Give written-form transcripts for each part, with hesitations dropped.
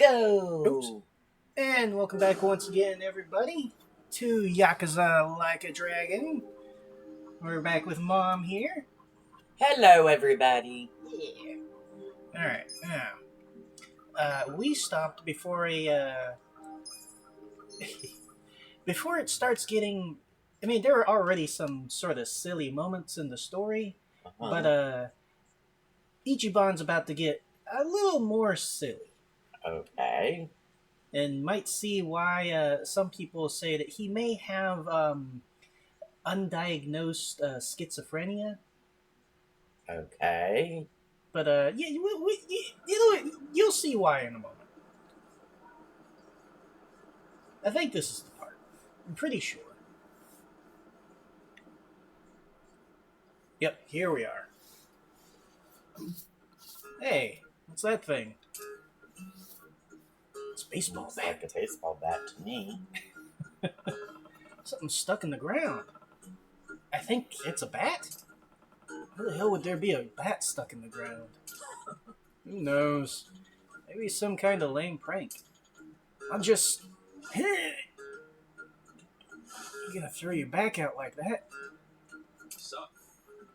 Oops. Go! And welcome back once again, everybody, to Yakuza Like a Dragon. We're back with Mom here. Hello, everybody. Yeah. Alright, now, we stopped before before it starts getting... I mean, there were already some sort of silly moments in the story, but, Ichiban's about to get a little more silly. Okay. And might see why some people say that he may have undiagnosed schizophrenia. Okay. But yeah, you'll see why in a moment. I think this is the part. I'm pretty sure. Yep, here we are. Hey, what's that thing? It's a baseball Looks bat. like a baseball bat to me. Something's stuck in the ground. I think it's a bat? How the hell would there be a bat stuck in the ground? Who knows? Maybe some kind of lame prank. I'm just... You're gonna throw your back out like that?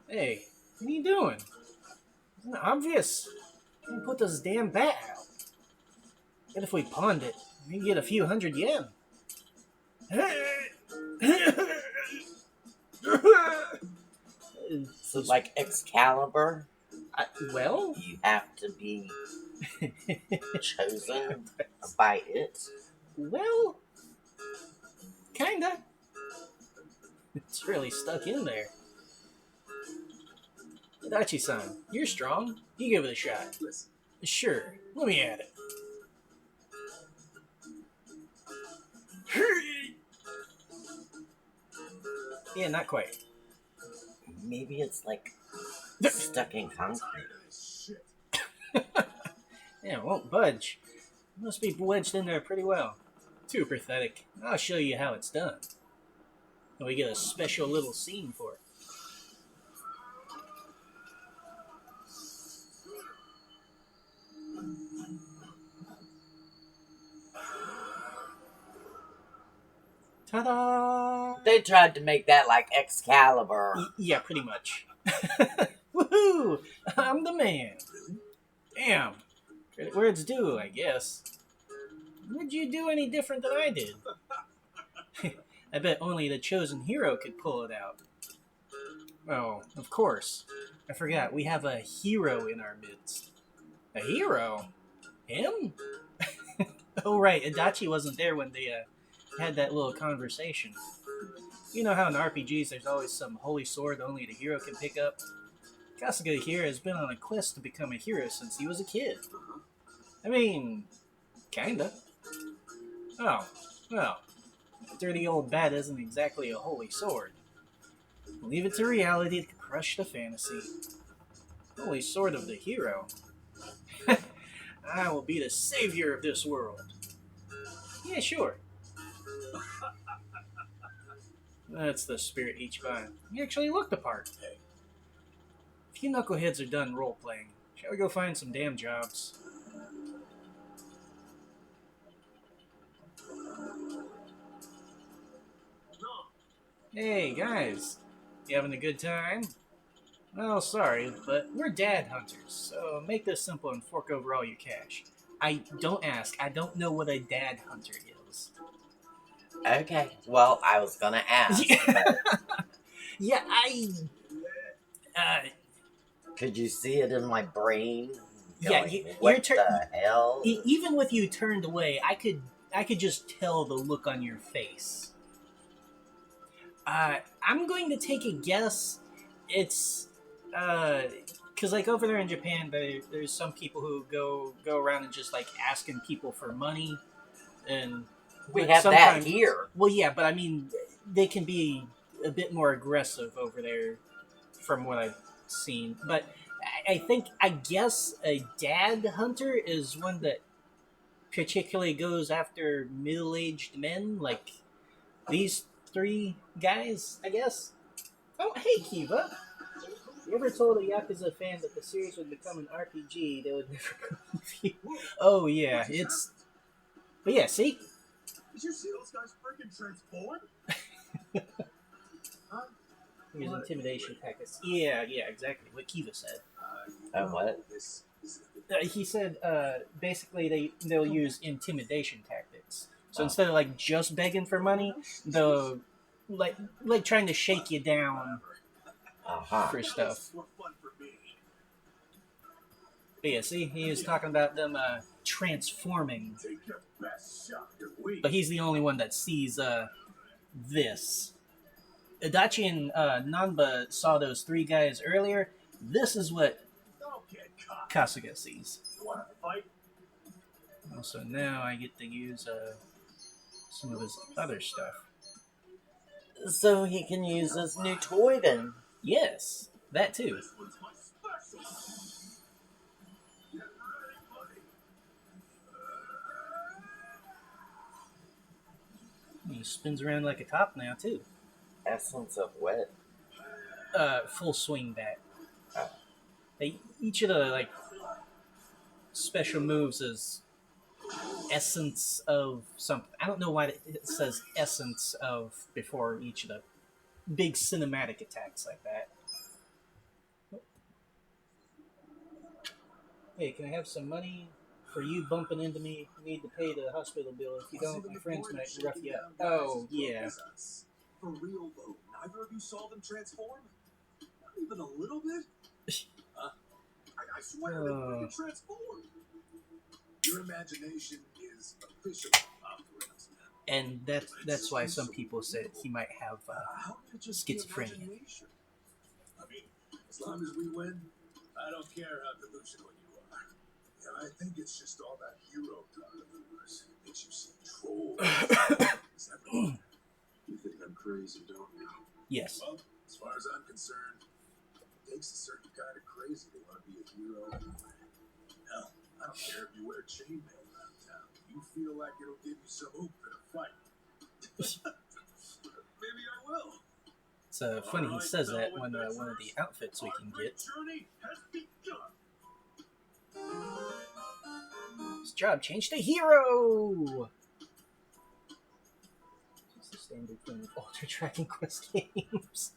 Hey, what are you doing? Isn't it obvious? You put this damn bat out. And if we pawned it, we get a few hundred yen. So, like Excalibur, Well, you have to be chosen by it. well, kinda. It's really stuck in there. Dachi-san, you're strong. You give it a shot. Sure, let me at it. Yeah, not quite. Maybe it's like stuck in concrete. Yeah, it won't budge. It must be wedged in there pretty well. Too pathetic. I'll show you how it's done. And we get a special little scene for it. Ta-da! They tried to make that like Excalibur. Yeah, pretty much. Woohoo! I'm the man. Damn. Credit where it's due, I guess. Would you do any different than I did? I bet only the chosen hero could pull it out. Oh, of course. I forgot, we have a hero in our midst. A hero? Him? Oh, right, Adachi wasn't there when they had that little conversation. You know how in RPGs there's always some holy sword only the hero can pick up? Kasuga here has been on a quest to become a hero since he was a kid. I mean, kinda. Oh, well, dirty old bat isn't exactly a holy sword. Leave it to reality to crush the fantasy. Holy sword of the hero. I will be the savior of this world. Yeah, sure. That's the spirit Ichiban. You actually look the part. If you knuckleheads are done role-playing, shall we go find some damn jobs? Hey, guys. You having a good time? Well, sorry, but we're dad hunters, so make this simple and fork over all your cash. Don't ask. I don't know what a dad hunter is. Okay, well, I was gonna ask. But Yeah, could you see it in my brain? Yeah, Going, you're what the hell? even with you turned away, I could just tell the look on your face. I'm going to take a guess. It's because like over there in Japan, there's some people who go around and just like asking people for money, and We have that sometimes- here. Well, yeah, but I mean, they can be a bit more aggressive over there, from what I've seen. But I guess a dad hunter is one that particularly goes after middle-aged men, like these three guys, I guess. Oh, hey, Kiva. You ever told a Yakuza fan that the series would become an RPG, they would never confuse? Oh yeah, it's But yeah, see? Did you see those guys freaking transform? Huh? Here's intimidation tactics. Yeah, exactly what Kiva said. What? This is He said basically they'll use intimidation tactics. So Oh. instead of like just begging for money, they'll like trying to shake you down Aha. for stuff. more fun for me. But yeah, see, he was talking about them transforming, Take your best shot. You're weak. but he's the only one that sees this. Adachi and Nanba saw those three guys earlier. This is what Don't get caught. Kasuga sees. You want to fight? So now I get to use some of his other stuff. So he can use his new toy then. Yes, that too. This one's my special. Get ready, buddy. He spins around like a top now too. Essence of wet. Full swing bat. Oh. Each of the like special moves is essence of something. I don't know why it says essence of before each of the big cinematic attacks like that. Hey, can I have some money for you bumping into me? I need to pay the hospital bill. If you don't, my friends might rough you up. Oh, yeah. For real though, neither of you saw them transform? Not even a little bit? I swear they freaking transformed. Your imagination is officially off the rails. And that's why some people said he might have How could it just be schizophrenia. imagination? I mean, as long as we win, I don't care how delusional you are. Yeah, I think it's just all that hero talk of yours. It makes you see trolls. It's everywhere. You think I'm crazy, don't you? Yes. Well, as far as I'm concerned, it takes a certain kind of crazy to want to be a hero. Hell, I don't care if you wear chainmail around town. You feel like it'll give you some oomph in a fight. Maybe I will. It's funny he says that when one of the outfits we can get. Journey has begun. His job changed to hero. It's the standard thing with all their Dragon Quest games.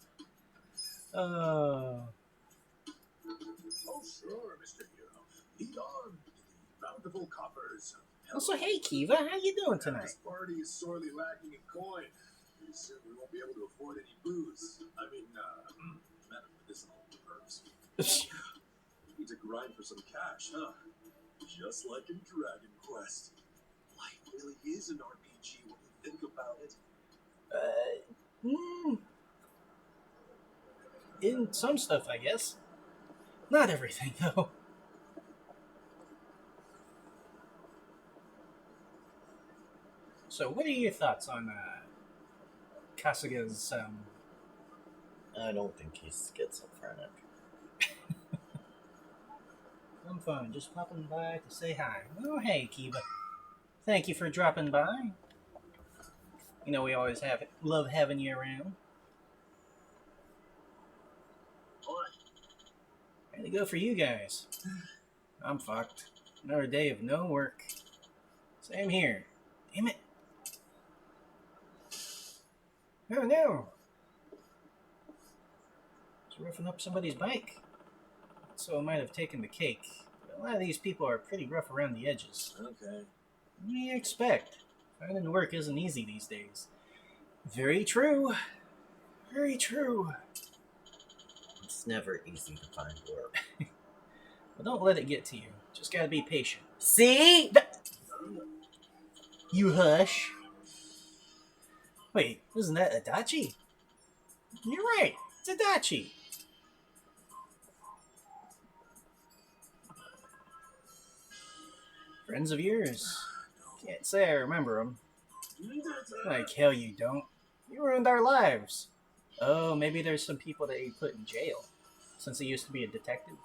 Oh, sure, Mr. Hero. Lead on to the bountiful coffers. Also, hey Kiva, how you doing tonight? This party is sorely lacking in coin. Pretty soon we won't be able to afford any booze. I mean, medicinal herbs. We need to grind for some cash, huh? Just like in Dragon Quest. Life really is an RPG when you think about it. In some stuff, I guess. Not everything, though. So, what are your thoughts on Kasuga's? I don't think he's schizophrenic. I'm fine, just popping by to say hi. Oh, hey, Kiva. Thank you for dropping by. You know we always love having you around. Way to go for you guys. I'm fucked. Another day of no work. Same here. Damn it. Oh no. It's roughing up somebody's bike. So I might have taken the cake. But a lot of these people are pretty rough around the edges. Okay. What do you expect? Finding work isn't easy these days. Very true. Very true. It's never easy to find work. But don't let it get to you. Just gotta be patient. See? You hush. Wait, isn't that Adachi? You're right. It's Adachi. Friends of yours. Can't say I remember them. Like hell you don't. You ruined our lives. Oh, maybe there's some people that he put in jail. Since he used to be a detective.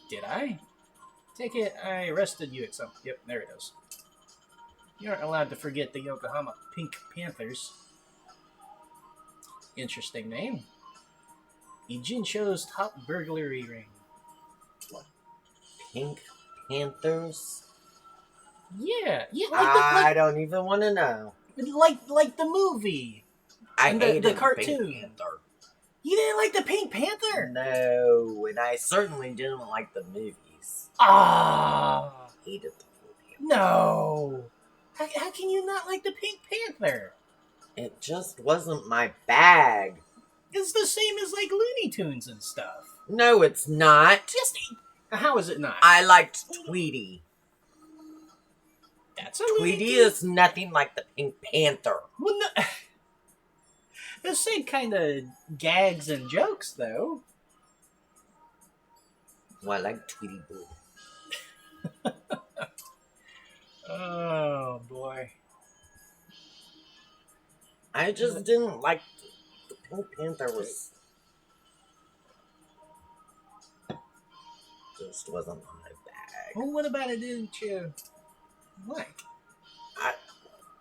Did I? Take it I arrested you at some... Yep, there it is. You aren't allowed to forget the Yokohama Pink Panthers. Interesting name. Ijincho's top burglary ring. Pink Panthers? Yeah, yeah, I don't even want to know. like the movie I and hated the the cartoon. Pink Panther. You didn't like the Pink Panther? No, and I certainly didn't like the movies. Ah, Hated the movie. no. How can you not like the Pink Panther? It just wasn't my bag. It's the same as like Looney Tunes and stuff. No, it's not. Just how is it not? I liked Tweety. That's a Tweety is nothing like the Pink Panther. Well, no, the same kind of gags and jokes, though. Well, I like Tweety Boo. Oh boy. I just didn't like the Pink Panther was just wasn't my bag. Well, what about it didn't you like?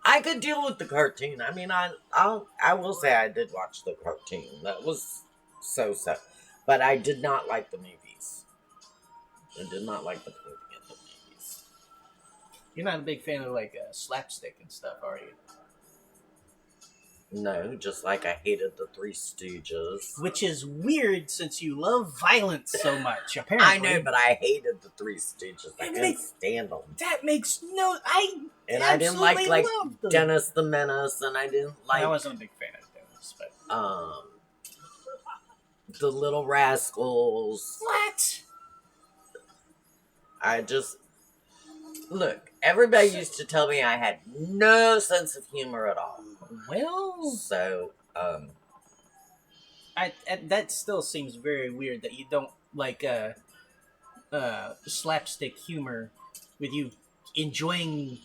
I could deal with the cartoon. I mean, I will say I did watch the cartoon. That was so, but I did not like the movies. I did not like the Pink Panther movies. You're not a big fan of like slapstick and stuff, are you? No, just like I hated the Three Stooges. Which is weird since you love violence so much. Apparently, I know, but I hated the Three Stooges. I It couldn't makes- stand them. that makes no. I didn't like loved them. Dennis the Menace, and I didn't like I wasn't a big fan of Dennis, but the Little Rascals. what? I just look. Everybody used to tell me I had no sense of humor at all. Well, So, that still seems very weird that you don't like slapstick humor with you enjoying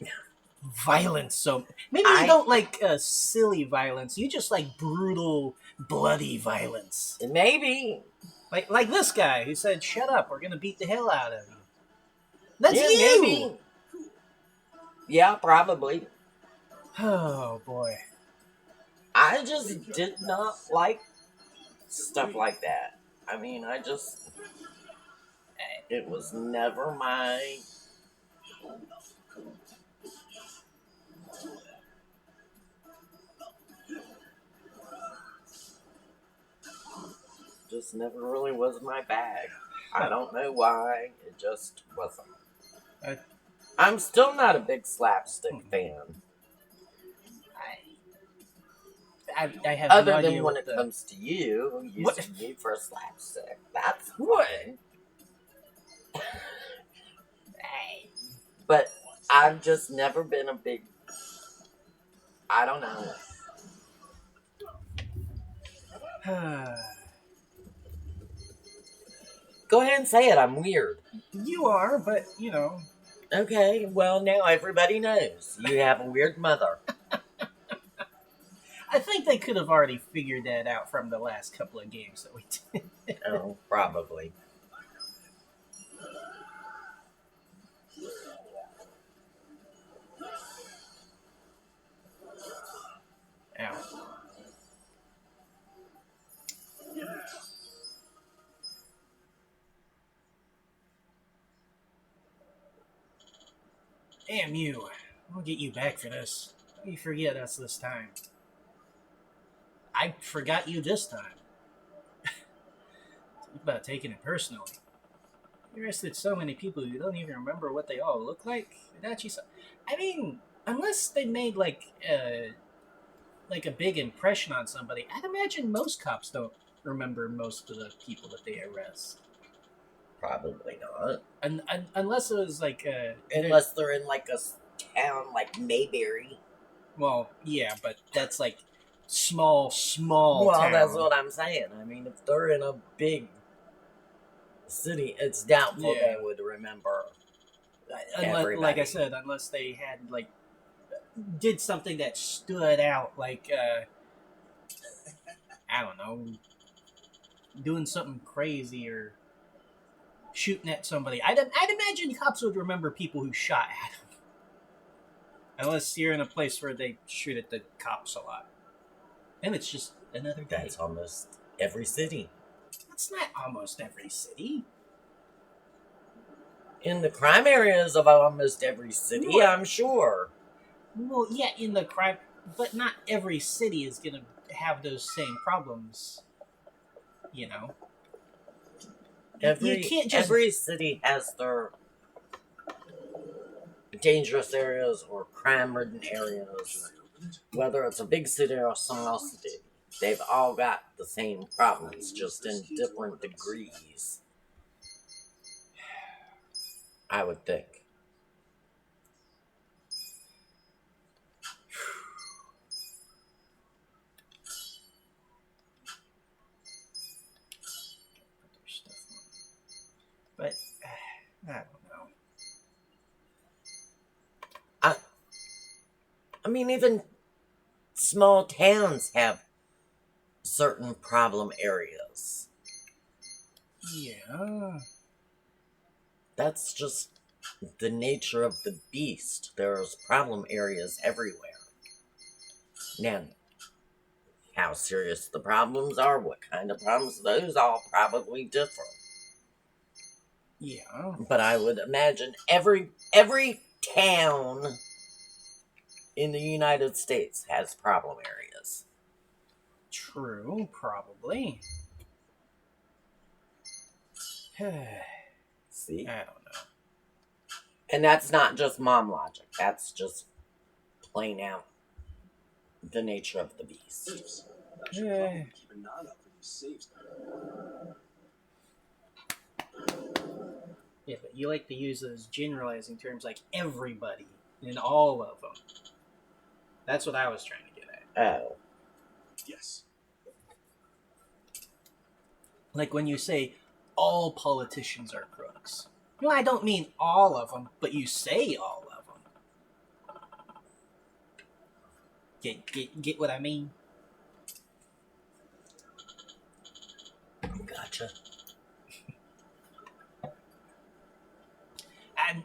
violence. So maybe you don't like silly violence. You just like brutal, bloody violence. maybe. Like this guy who said, "Shut up! We're gonna beat the hell out of you." That's Yeah, you. maybe. Yeah, probably. Oh boy. I just did not like stuff like that. I mean, it was never my. Just never really was my bag. I don't know why. It just wasn't. I- I'm still not a big slapstick fan. I have Other no idea than when what it the- comes to you What? using me for a slapstick. That's What? fine. But I've just never been a big. I don't know. Go ahead and say it. I'm weird. You are, but you know. Okay, well, now everybody knows. You have a weird mother. I think they could have already figured that out from the last couple of games that we did. Oh, probably. Ow. Damn you. I'll get you back for this. You forget us this time. I forgot you this time. Talk about taking it personally. You arrested so many people you don't even remember what they all look like. I mean, unless they made like a big impression on somebody, I'd imagine most cops don't remember most of the people that they arrest. Probably not. Unless it was like Unless they're in like a town like Mayberry. well, yeah, but that's like small Well, town. that's what I'm saying. I mean, if they're in a big city, it's doubtful Yeah. they would remember. Unless, like I everybody. said, unless they had like did something that stood out, like I don't know, doing something crazy or shooting at somebody. I'd imagine cops would remember people who shot at them. Unless you're in a place where they shoot at the cops a lot. And it's just another day. That's almost every city. That's not almost every city. In the crime areas of almost every city, What? I'm sure. Well, yeah, in the crime, but not every city is gonna have those same problems. You know, you Every can't just. every city has their dangerous areas or crime-ridden areas. Whether it's a big city or a small city, they've all got the same problems, just in different degrees. I would think. But I don't know. I, I mean, even small towns have certain problem areas. Yeah. That's just the nature of the beast. There's problem areas everywhere. Now, how serious the problems are, what kind of problems, those all probably differ. Yeah. But I would imagine every town in the United States has problem areas. True. Probably. I See? don't know. And that's not just mom logic. That's just plain out the nature of the beast. Safes. I should probably keep an eye out for these safes. Yeah, but you like to use those generalizing terms like everybody and all of them. That's what I was trying to get at. Oh. Yes. Like when you say all politicians are crooks. No, I don't mean all of them, but you say all of them. Get what I mean? Gotcha.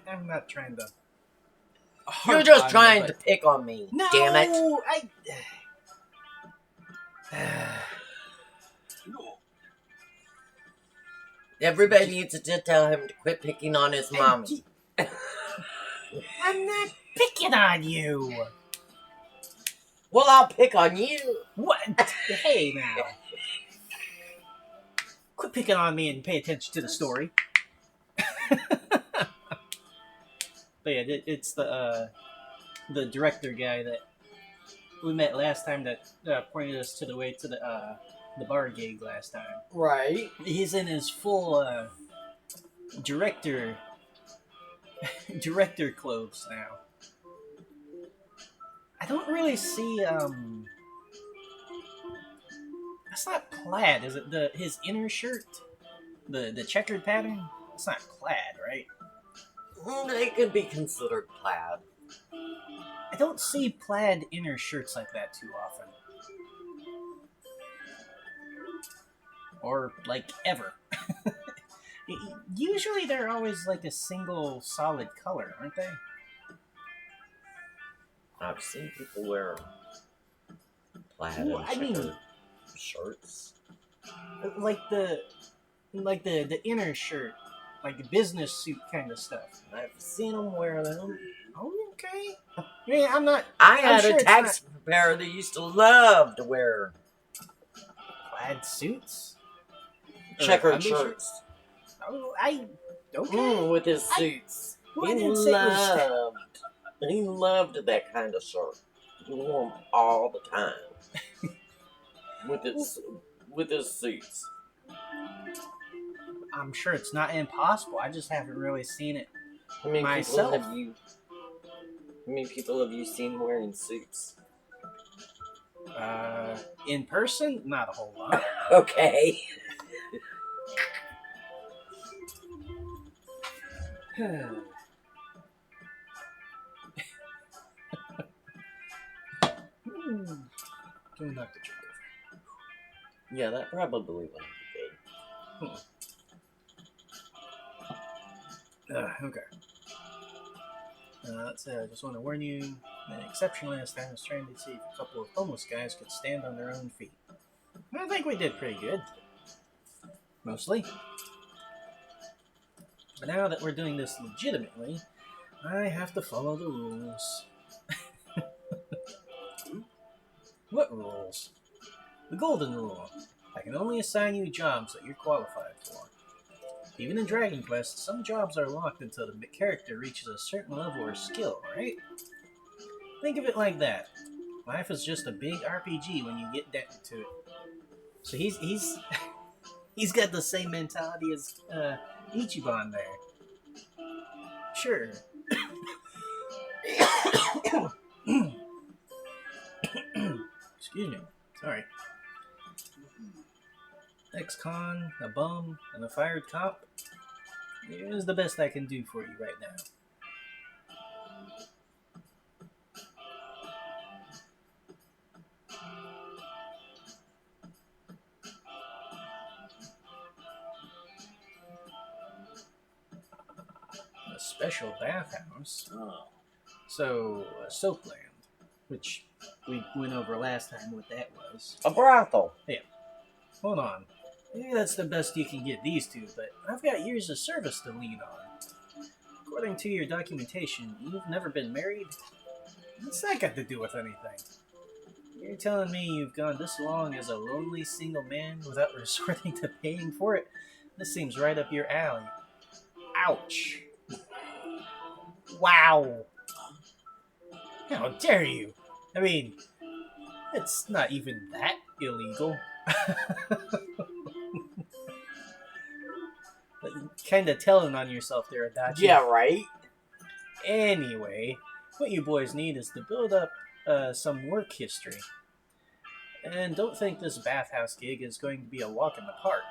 I'm not trying to. You're harp just on trying you, to but- pick on me. No, Damn it. No. Everybody needs to tell him to quit picking on his mommy. I'm not picking on you. Well, I'll pick on you. What? Hey, now. Quit picking on me and pay attention to the story. But yeah, it's the director guy that we met last time that pointed us to the way to the bar gig last time. Right. He's in his full director clothes now. I don't really see that's not plaid, is it? His inner shirt, the checkered pattern. It's not plaid, right? They could be considered plaid. I don't see plaid inner shirts like that too often, or like ever. Usually they're always like a single solid color, aren't they? I've seen people wear plaid Well, and I mean- checkered shirts. Like the inner shirt, like the business suit kind of stuff. I've seen them wear them. Oh, okay. I mean, I'm not I I'm had sure a it's tax preparer that used to love to wear plaid suits. Or checkered undershirts? shirts. Oh, okay. With his I- suits. Well, I He didn't say it was. loved that kind of shirt. He wore them all the time. with his suits. I'm sure it's not impossible. I just haven't really seen it. How many Myself. How many people have you seen wearing suits? In person, not a whole lot. Okay. Don't knock the drink Yeah, that probably wouldn't be over. Okay. Let's say I just want to warn you. An exception last time was trying to see if a couple of homeless guys could stand on their own feet. I think we did pretty good. Mostly. But now that we're doing this legitimately, I have to follow the rules. What rules? The golden rule. I can only assign you jobs that you're qualified for. Even in Dragon Quest, some jobs are locked until the character reaches a certain level or skill, right? Think of it like that. Life is just a big RPG when you get down to it. So he's got the same mentality as Ichiban there. Sure. Excuse me. Sorry. Ex-con, a bum, and a fired cop. Here's the best I can do for you right now. A special bathhouse. Oh, So, a soapland, which we went over last time what that was. A brothel. Hold on. Maybe that's the best you can get these two, but I've got years of service to lean on. According to your documentation, you've never been married? What's that got to do with anything? You're telling me you've gone this long as a lonely single man without resorting to paying for it? This seems right up your alley. Ouch. Wow. How dare you? I mean, it's not even that illegal. Kind of telling on yourself there, Adachi. Yeah, right? Anyway, what you boys need is to build up some work history. And don't think this bathhouse gig is going to be a walk in the park.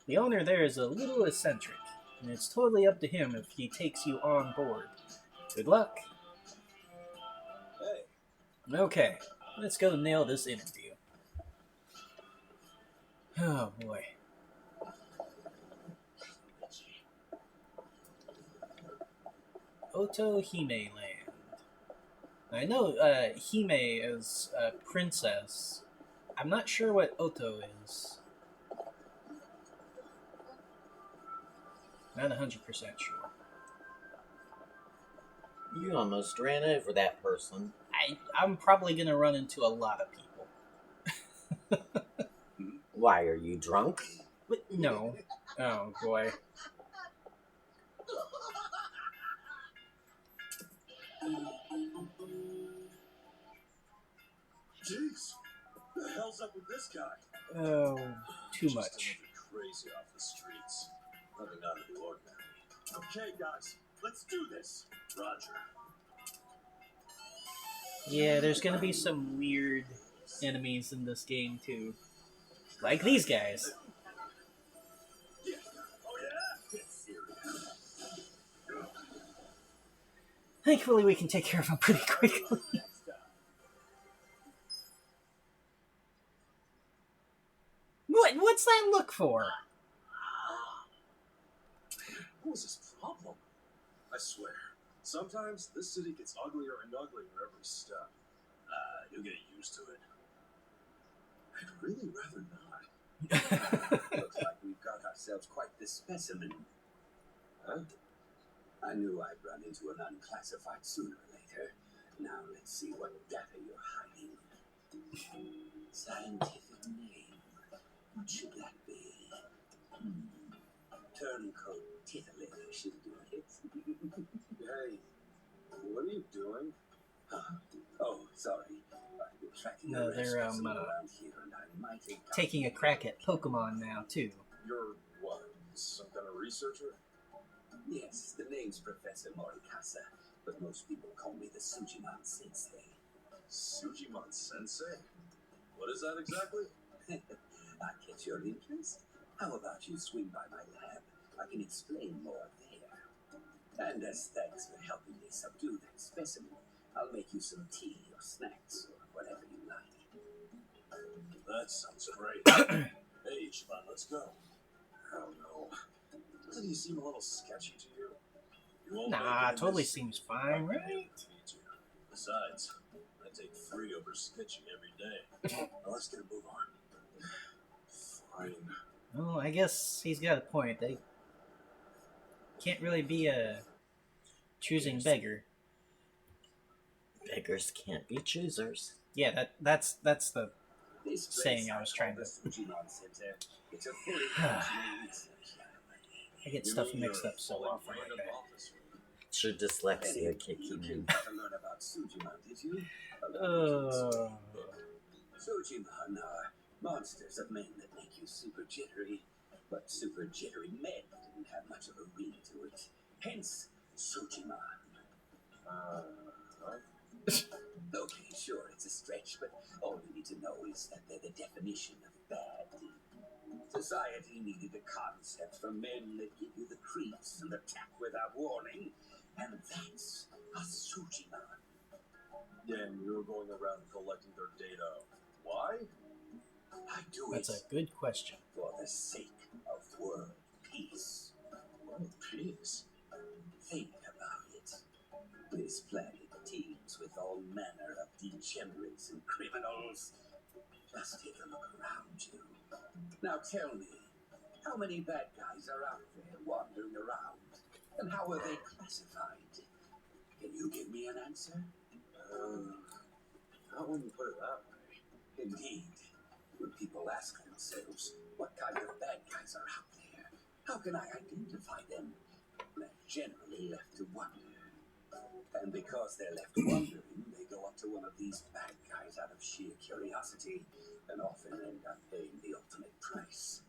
The owner there is a little eccentric, and it's totally up to him if he takes you on board. Good luck. hey. Okay, let's go nail this interview. Oh boy. Oto Hime Land. I know Hime is a princess. I'm not sure what Oto is. Not 100% sure. You almost ran over that person. I'm probably going to run into a lot of people. Why, are you drunk? But no. Oh boy. Jeez, the hell's up with this guy? Oh, too Just much. another crazy off the streets. Nothing out of the ordinary. Okay, guys, let's do this. Roger. Yeah, there's going to be some weird enemies in this game too. Like these guys. Yeah. Oh yeah. Get serious. Thankfully, we can take care of them pretty quickly. Next time. What's that look for? What was his problem? I swear, sometimes this city gets uglier and uglier every step. You'll get used to it. I'd really rather not. Looks like we've got ourselves quite the specimen. Huh? I knew I'd run into an unclassified sooner or later. Now let's see what data you're hiding. Scientific name. What should that be? Turncoat titillator should do it. Hey, what are you doing? Huh? Oh, sorry. I've been tracking No, the they're, rest around here, and I might have Taking a crack at Pokemon now, too. You're what? Some kind of researcher? Yes, the name's Professor Morikasa, but most people call me the Sujiman Sensei. Sujimon Sensei? What is that exactly? I get your interest. How about you swing by my lab? I can explain more there. And as thanks for helping me subdue that specimen, I'll make you some tea or snacks or whatever you like. That sounds great. Hey, Ichiban, let's go. I don't know. Doesn't he seem a little sketchy to you? You won't make Nah, it in totally this seems city. fine, I can right? guarantee you. Besides, I take free over sketchy every day. Now let's get a move on. Fine. Well, I guess he's got a point. Can't really be a choosing beggar. Beggars can't be choosers. Yeah, that's the This saying place I was trying call the to. Fujimon Center. It's a fully functioning research lab. I get You stuff mean mixed your up so fully often like branded that. office room? It's your dyslexia kicking You in. came to learn about Sujimon, did you? Sujimon are monsters of men that make you super jittery. But super jittery men didn't have much of a ring to it. Hence, Sujimon. Huh? Okay, sure, it's a stretch, but all you need to know is that they're the definition of bad. Society needed a concept for men that give you the creeps and attack without warning, and that's a Sujimon. Yeah, and you were going around collecting their data. Why? I do That's it a good question. for the sake of world peace. World peace. Think about it. This planet teems with all manner of degenerates and criminals. Just take a look around you. Now tell me, how many bad guys are out there wandering around? And how are they classified? Can you give me an answer? I wouldn't put it that way. Indeed. When people ask themselves, what kind of bad guys are out there? How can I identify them? They're generally left to wonder. And because they're left wondering, they go up to one of these bad guys out of sheer curiosity and often end up paying the ultimate price.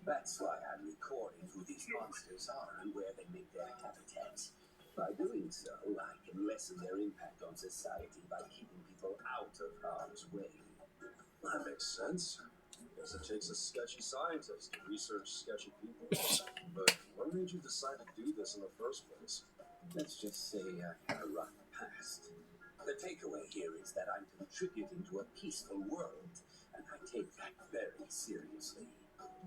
That's why I'm recording who these monsters are and where they make their habitats. By doing so, I can lessen their impact on society by keeping people out of harm's way. That makes sense. Guess it takes a sketchy scientist to research sketchy people. But what made you decide to do this in the first place? Let's just say I had a rough past. The takeaway here is that I'm contributing to a peaceful world, and I take that very seriously.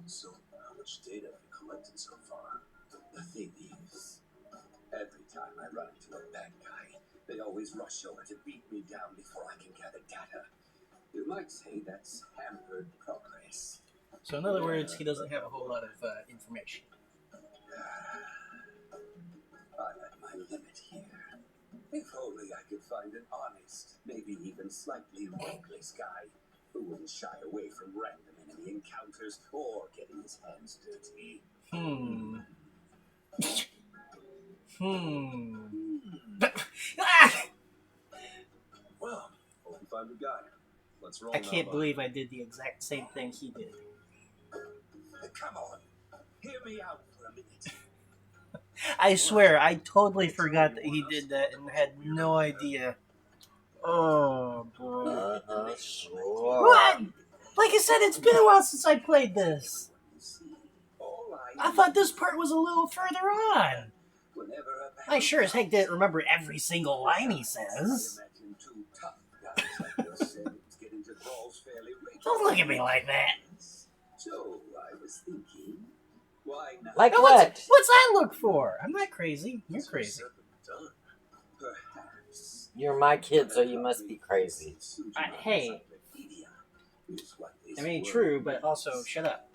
So, how much data have you collected so far? The thing is, every time I run into a bad guy, they always rush over to beat me down before I can gather data. You might say that's hampered progress. So in other words, he doesn't have a whole lot of information. I'm at my limit here. If only I could find an honest, maybe even slightly reckless guy who wouldn't shy away from random enemy encounters or getting his hands dirty. Ah! Well, hope you find a guy. Let's roll I now, can't bud. believe I did the exact same thing he did. Come on, hear me out for a minute. I swear, I totally forgot that he did that and had no idea. Oh boy. Sure. What? Like I said, it's been a while since I played this. I thought this part was a little further on. I sure as heck didn't remember every single line he says. Don't look at me like that. So I was thinking, why not? Like Now, what? What's I look for? I'm not crazy. You're Easier crazy. said than done. Perhaps. You're my kid, so you must be crazy. Hey. I mean, true, but also shut up.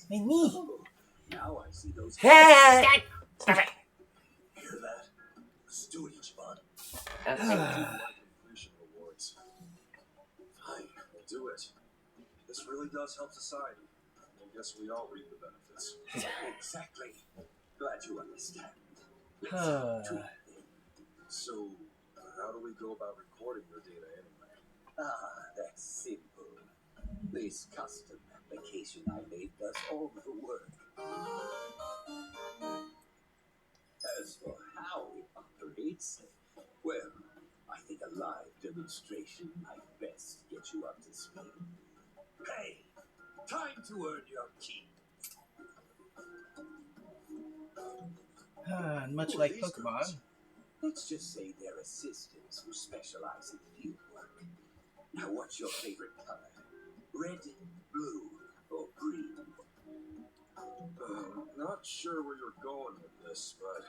My knee. Now I see those. God, stop it. Hear that? Let's do it, Ichiban. Okay. Completion rewards. Fine, we'll do it. This really does help society. I guess we all reap the benefits. Exactly. Glad you understand. So, how do we go about recording your data anyway? That's simple. This custom application I made does all the work. As for how it operates, well, I think a live demonstration might best get you up to speed. Hey, time to earn your keep. And much like Pokemon, Let's just say they're assistants who specialize in field work. Now, what's your favorite color? Red, blue, or green? Not sure where you're going with this, but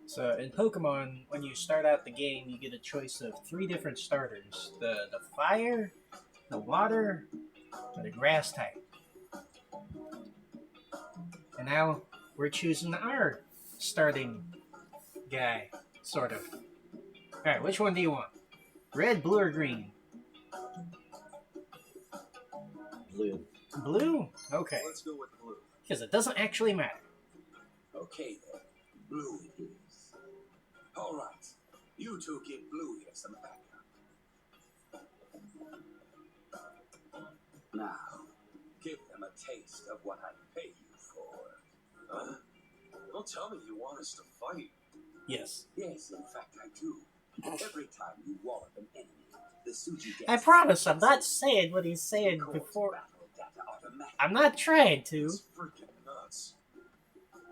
so in Pokemon, when you start out the game, you get a choice of 3 different starters: the fire, the water, or the grass type. And now we're choosing our starting guy, sort of. Alright, which one do you want? Red, blue, or green? Blue. Blue? Okay. Let's go with blue. Because it doesn't actually matter. Okay then, blue it is. All right, you two give blue here some backup. Now, give them a taste of what I pay you for. Huh? Don't tell me you want us to fight. Yes. Yes, in fact I do. Every time you wallop an enemy, the Suji gets... I promise I'm not saying what he's saying before. I'm not trying to. It's freaking nuts.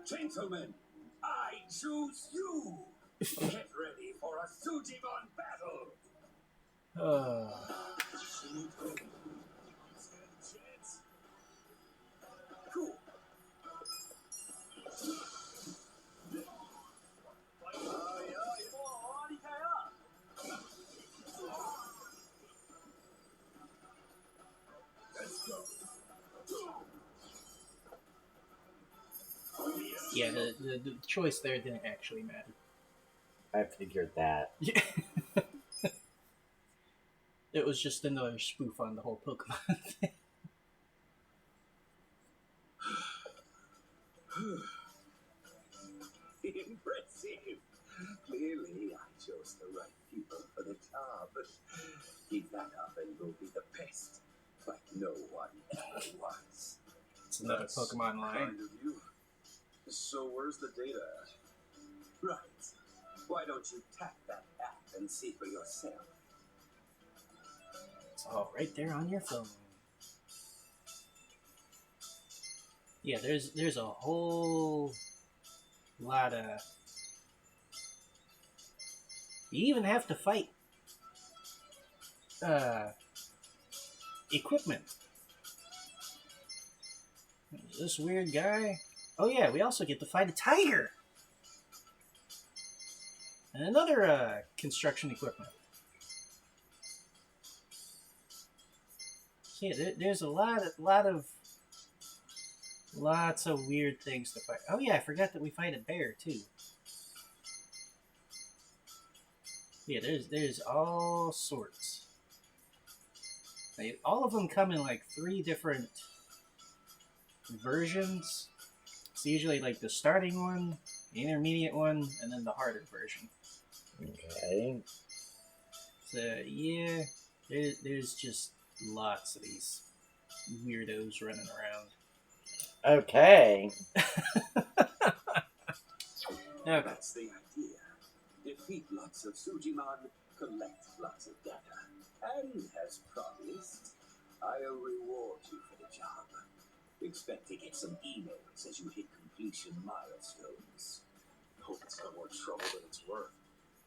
Gentlemen, I choose you! Get ready for a Sujimon battle! Cool. Let's go. Yeah, the choice there didn't actually matter. I figured that. Yeah. It was just another spoof on the whole Pokemon thing. Impressive. Clearly, I chose the right people for the job. Keep that up and you'll be the best, like no one ever was. It's another That's Pokemon line. kind of you. So where's the data at? Right. Why don't you tap that app and see for yourself? It's all right there on your phone. Yeah, there's a whole lot of. You even have to fight equipment. This weird guy. Oh yeah, we also get to fight a tiger and another construction equipment. So yeah, there's a lots of weird things to fight. Oh yeah, I forgot that we fight a bear too. Yeah, there's all sorts. All of them come in like 3 different versions. It's usually like the starting one, the intermediate one, and then the harder version. Okay. So yeah, there's just lots of these weirdos running around. Okay. Okay. That's the idea. Defeat lots of Sujimon, collect lots of data. And as promised, I'll reward you for the job. Expect to get some emails as you hit completion milestones. Hope it's not more trouble than it's worth.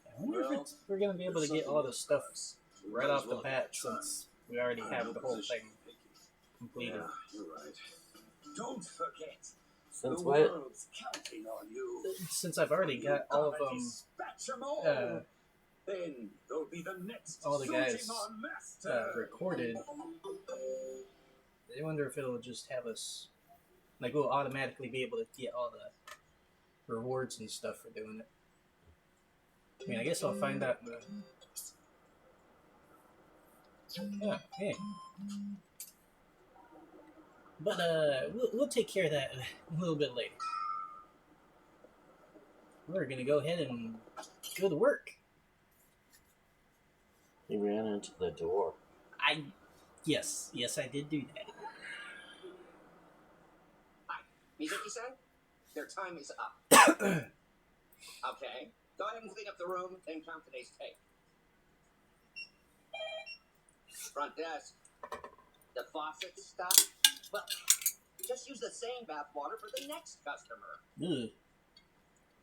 I wonder if we're gonna be able to get all the stuff right off the bat since we already have the whole thing completed. Yeah, you're right. Don't forget, Since the what? world's counting on you. Since I've already got all of them, Dispatch 'em all. Then you'll be the next all the guys Sujimon master. recorded. I wonder if it'll just have us, like, we'll automatically be able to get all the rewards and stuff for doing it. I mean, I guess I'll find out. Yeah, hey. But we'll take care of that a little bit later. We're gonna go ahead and go to work. He ran into the door. Yes, I did do that. Mizuki-san, their time is up. Okay, go ahead and clean up the room, then count today's take. Front desk. The faucet stuck? Well, just use the same bath water for the next customer. Ugh.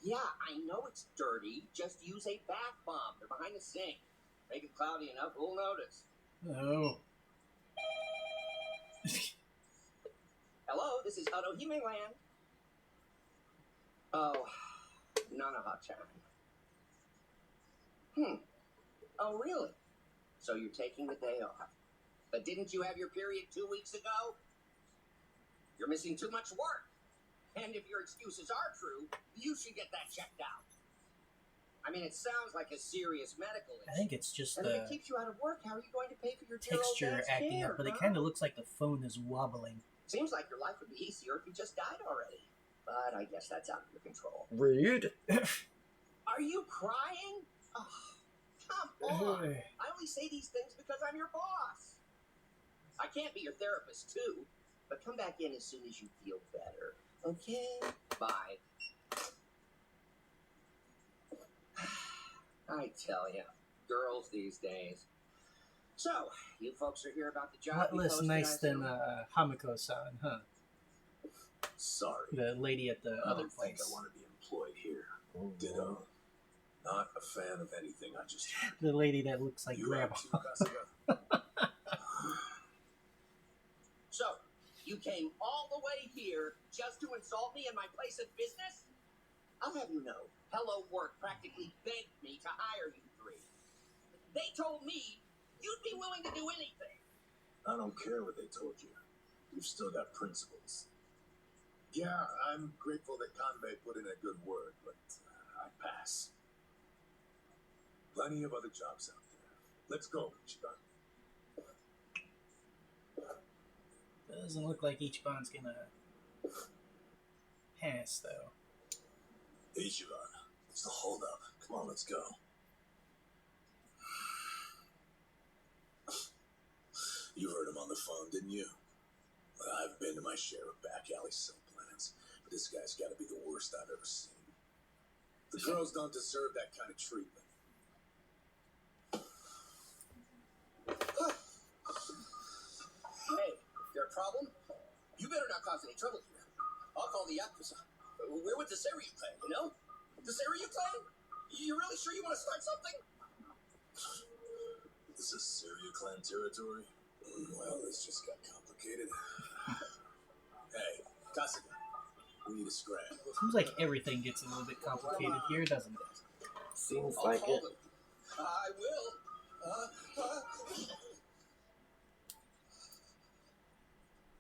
Yeah, I know it's dirty. Just use a bath bomb. They're behind the sink. Make it cloudy enough, we'll notice. Oh. Hello, this is Otohime Land. Oh, Nanaha-chan. Oh, really? So you're taking the day off. But didn't you have your period 2 weeks ago? You're missing too much work. And if your excuses are true, you should get that checked out. I mean, it sounds like a serious medical issue. I think it's just And if it the keeps you out of work, how are you going to pay for your dear old texture dad's acting care, up, but it huh? kind of looks like the phone is wobbling. Seems like your life would be easier if you just died already. But I guess that's out of your control. Rude. Are you crying? Oh, come on. I only say these things because I'm your boss. I can't be your therapist, too. But come back in as soon as you feel better. Okay? Bye. I tell ya, girls these days. So, you folks are here about the job. Lot we less posted, nice I than assume? Hamiko-san, huh? Sorry. The lady at the I other don't think place. I want to be employed here. Ditto. Not a fan of anything I just heard. The lady that looks like You Grandma. are too, Kasuga. So, you came all the way here just to insult me in my place of business? I'll have you know, Hello Work practically begged me to hire you three. They told me you'd be willing to do anything. I don't care what they told you. You've still got principles. Yeah, I'm grateful that Kanbei put in a good word, but I pass. Plenty of other jobs out there. Let's go, Ichiban. Doesn't look like Ichiban's gonna pass, though. Ichiban, it's the holdup. Come on, let's go. You heard him on the phone, didn't you? Well, I've been to my share of back alley soap plants, but this guy's got to be the worst I've ever seen. The girls don't deserve that kind of treatment. Hey, there a problem? You better not cause any trouble here. I'll call the Yakuza. We're with the Seryu clan, you know? The Seryu clan? You really sure you want to start something? This is Seryu clan territory? Well, this just got complicated. Hey, Kasuga, we need a scrap. Seems like everything gets a little bit complicated here, doesn't it? Seems I'll like call it. them. I will.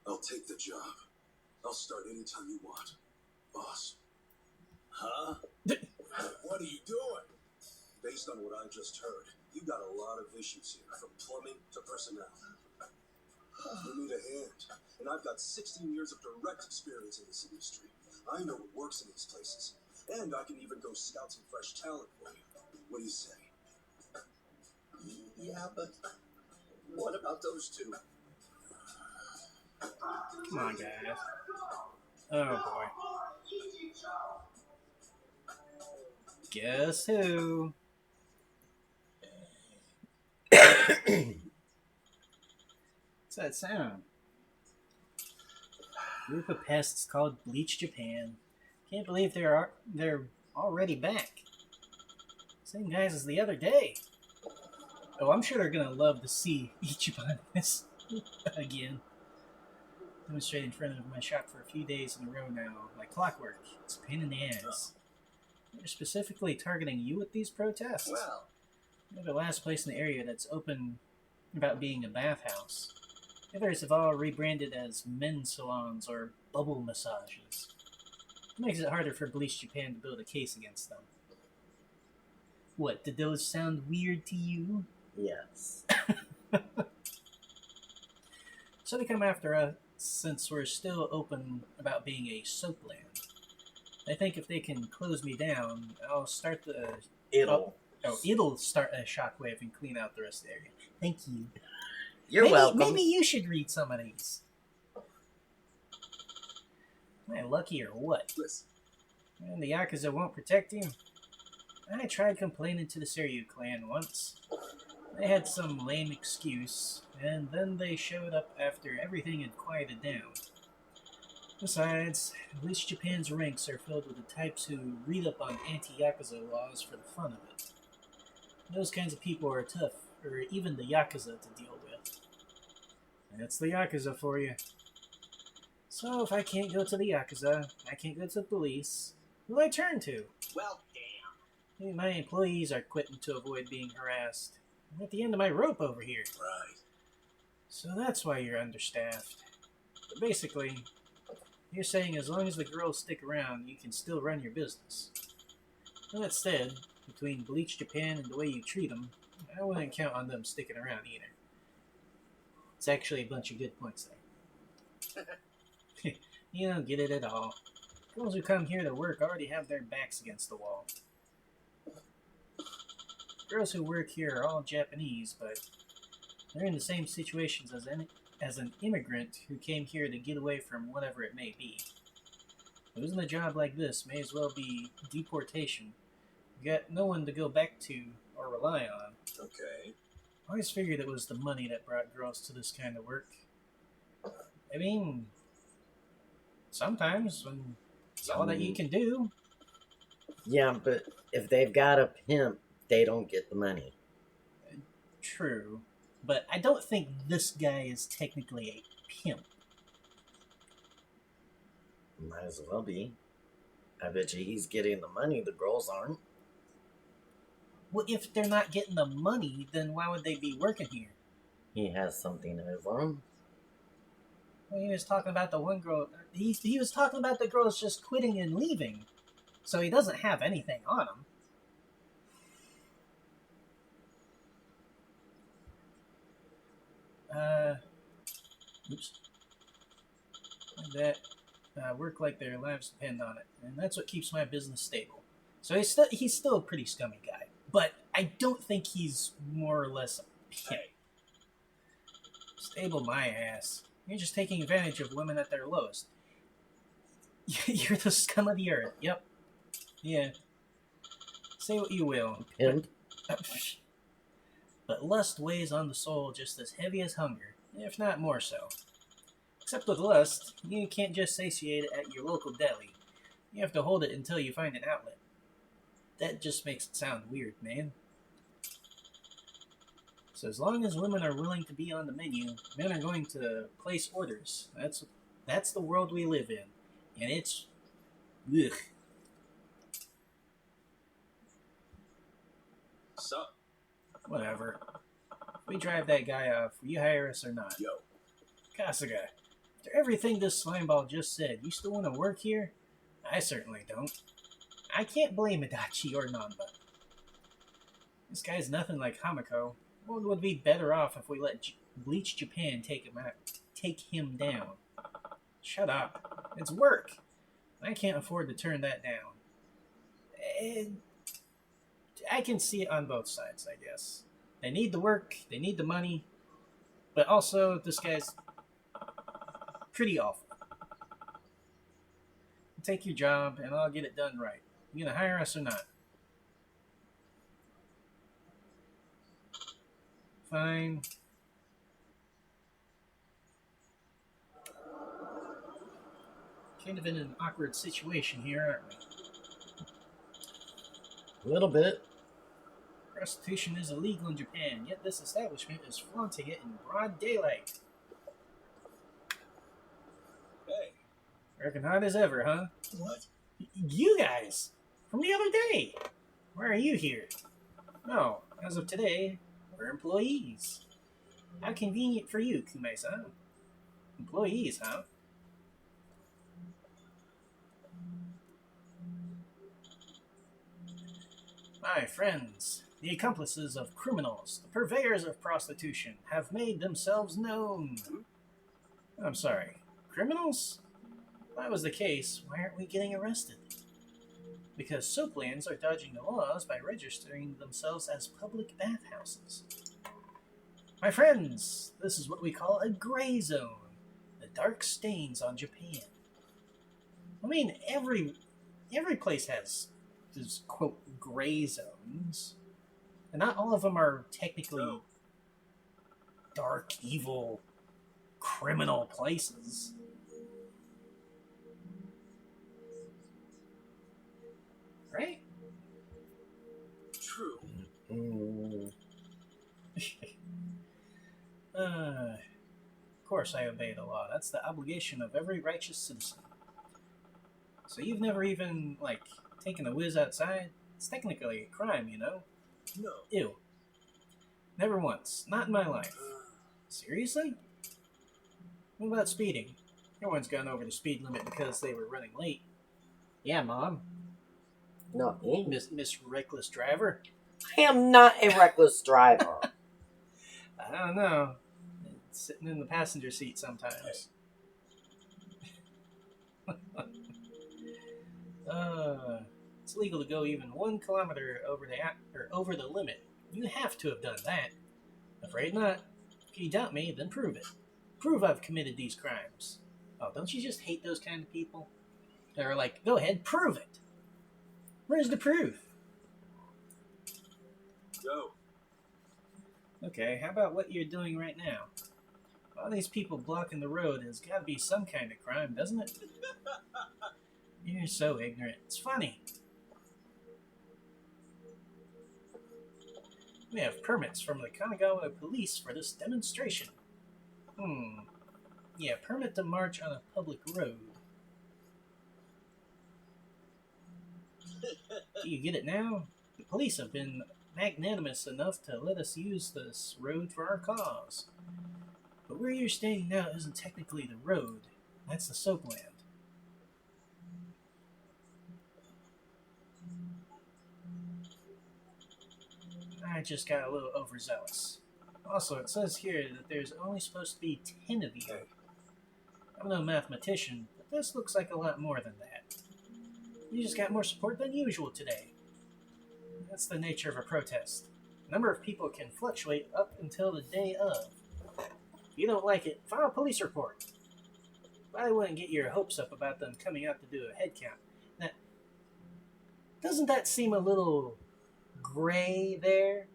I'll take the job. I'll start anytime you want. Boss. Huh? What are you doing? Based on what I just heard, you got a lot of issues here, from plumbing to personnel. You need a hand, and I've got 16 years of direct experience in this industry. I know what works in these places, and I can even go scout some fresh talent for you. What do you say? Yeah, but what about those two? Come on, guys. Oh, boy. Guess who? What's that sound? Group of pests called Bleach Japan. Can't believe they're already back. Same guys as the other day. Oh, I'm sure they're gonna love to see Ichiban this again. Demonstrate in front of my shop for a few days in a row now, like clockwork. It's a pain in the ass. They're specifically targeting you with these protests. Well, You're the last place in the area that's open about being a bathhouse. Others have all rebranded as men's salons or bubble massages. It makes it harder for Bleach Japan to build a case against them. What, did those sound weird to you? Yes. So they come after us since we're still open about being a soap land. I think if they can close me down, I'll start the... It'll. it'll start a shockwave and clean out the rest of the area. Thank you. You're welcome. Maybe you should read some of these. Am I lucky or what? Listen. And the Yakuza won't protect you? I tried complaining to the Seryu clan once. They had some lame excuse, and then they showed up after everything had quieted down. Besides, Bleach Japan's ranks are filled with the types who read up on anti-Yakuza laws for the fun of it. Those kinds of people are tough, or even the Yakuza to deal with. That's the Yakuza for you. So if I can't go to the Yakuza, I can't go to the police, who do I turn to? well, damn. Hey, my employees are quitting to avoid being harassed. I'm at the end of my rope over here. Right. So that's why you're understaffed. But basically, You're saying as long as the girls stick around, you can still run your business. Well, that said, between Bleach Japan and the way you treat them, I wouldn't count on them sticking around either. It's actually a bunch of good points there. You don't get it at all. Girls who come here to work already have their backs against the wall. Girls who work here are all Japanese, but they're in the same situations as an immigrant who came here to get away from whatever it may be. Losing a job like this may as well be deportation. You got no one to go back to or rely on. Okay. I always figured it was the money that brought girls to this kind of work. I mean, sometimes when it's all that you can do. Yeah, but if they've got a pimp, they don't get the money. True, but I don't think this guy is technically a pimp. Might as well be. I bet you he's getting the money, the girls aren't. Well, if they're not getting the money, then why would they be working here? He has something over him. Well, he was talking about the one girl. He was talking about the girls just quitting and leaving, so he doesn't have anything on him. Oops. Like that. Work like their lives depend on it, and that's what keeps my business stable. So he's still a pretty scummy guy, but I don't think he's more or less a pimp. Hey. Stable my ass. You're just taking advantage of women at their lowest. You're the scum of the earth. Yep. Yeah. Say what you will. Pimp? But lust weighs on the soul just as heavy as hunger, if not more so. Except with lust, you can't just satiate it at your local deli. You have to hold it until you find an outlet. That just makes it sound weird, man. So as long as women are willing to be on the menu, men are going to place orders. That's the world we live in. And it's... ugh. So, Whatever. If we drive that guy off, will you hire us or not? yo. Kasuga, after everything this slimeball just said, you still want to work here? I certainly don't. I can't blame Adachi or Namba. This guy's nothing like Hamako. One would be better off if we let Bleach Japan take him down. Shut up. It's work. I can't afford to turn that down. And I can see it on both sides, I guess. They need the work, they need the money, but also this guy's pretty awful. Take your job, and I'll get it done right. You gonna hire us or not? Fine. Kind of in an awkward situation here, aren't we? A little bit. Prostitution is illegal in Japan, yet this establishment is flaunting it in broad daylight. Hey. Working hard as ever, huh? What? You guys! From the other day! Why are you here? No, as of today, we're employees. How convenient for you, Kume-san. Employees, huh? My friends, the accomplices of criminals, the purveyors of prostitution, have made themselves known. I'm sorry, criminals? If that was the case, why aren't we getting arrested? Because soaplands are dodging the laws by registering themselves as public bathhouses. My friends, this is what we call a gray zone. The dark stains on Japan. I mean, every place has these, quote, gray zones. And not all of them are technically dark, evil, criminal places. Right? True. Of course I obey the law. That's the obligation of every righteous citizen. So you've never even, like, taken a whiz outside? It's technically a crime, you know? No. Ew. Never once. Not in my life. Seriously? What about speeding? Everyone's gone over the speed limit because they were running late. Yeah, Mom. Not me. Miss Reckless Driver. I am not a reckless driver. I don't know. Sitting in the passenger seat sometimes. It's legal to go even 1 kilometer over the limit. You have to have done that. Afraid not. If you doubt me, then prove it. Prove I've committed these crimes. Oh, don't you just hate those kind of people? They're like, go ahead, prove it. Where's the proof? Go. Okay, how about what you're doing right now? All these people blocking the road has got to be some kind of crime, doesn't it? You're so ignorant. It's funny. We have permits from the Kanagawa police for this demonstration. Yeah, permit to march on a public road. Do you get it now? The police have been magnanimous enough to let us use this road for our cause. But where you're standing now isn't technically the road. That's the soapland. I just got a little overzealous. Also, it says here that there's only supposed to be 10 of you. I'm no mathematician, but this looks like a lot more than that. You just got more support than usual today. That's the nature of a protest. The number of people can fluctuate up until the day of. If you don't like it, file a police report. But I wouldn't get your hopes up about them coming out to do a head count. Now, doesn't that seem a little gray there?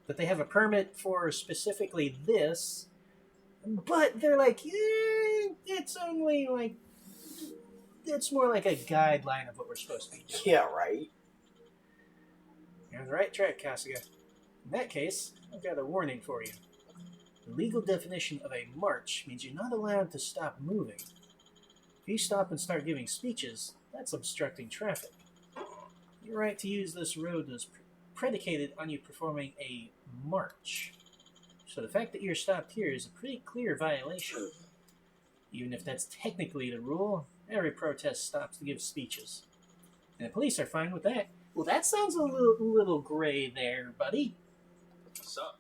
That they have a permit for specifically this, but they're like, it's only like, it's more like a guideline of what we're supposed to be doing. Yeah, right. You're on the right track, Kasuga. In that case, I've got a warning for you. The legal definition of a march means you're not allowed to stop moving. If you stop and start giving speeches, that's obstructing traffic. Your right to use this road is predicated on you performing a march. So the fact that you're stopped here is a pretty clear violation. Even if that's technically the rule, every protest stops to give speeches. And the police are fine with that. Well, that sounds a little gray there, buddy. What's up?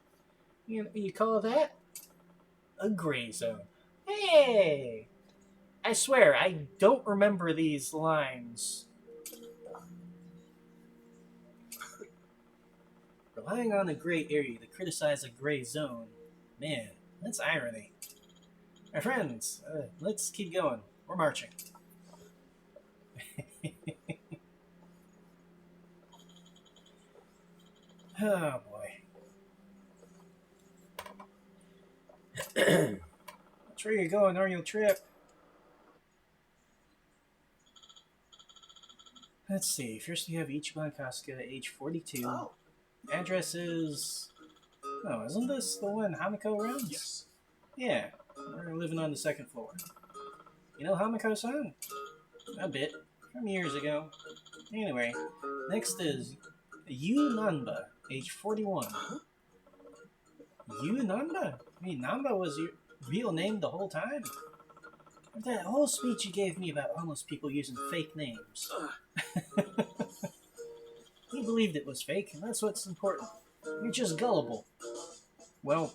You call that a gray zone? Hey! I swear, I don't remember these lines. Relying on a gray area to criticize a gray zone. Man, that's irony. My friends, let's keep going. We're marching. Oh, boy. That's where you're going on your trip. Let's see. First, we have Ichiban Kasuga, age 42. Oh, Address is... Oh, isn't this the one Hamiko runs? Yes. Yeah, we're living on the 2nd floor. You know Hamiko-san? A bit, from years ago. Anyway, next is Yu Nanba, age 41. Yu Nanba? I mean, Namba was your real name the whole time? That whole speech you gave me about homeless people using fake names. You believed it was fake, and that's what's important. You're just gullible. Well,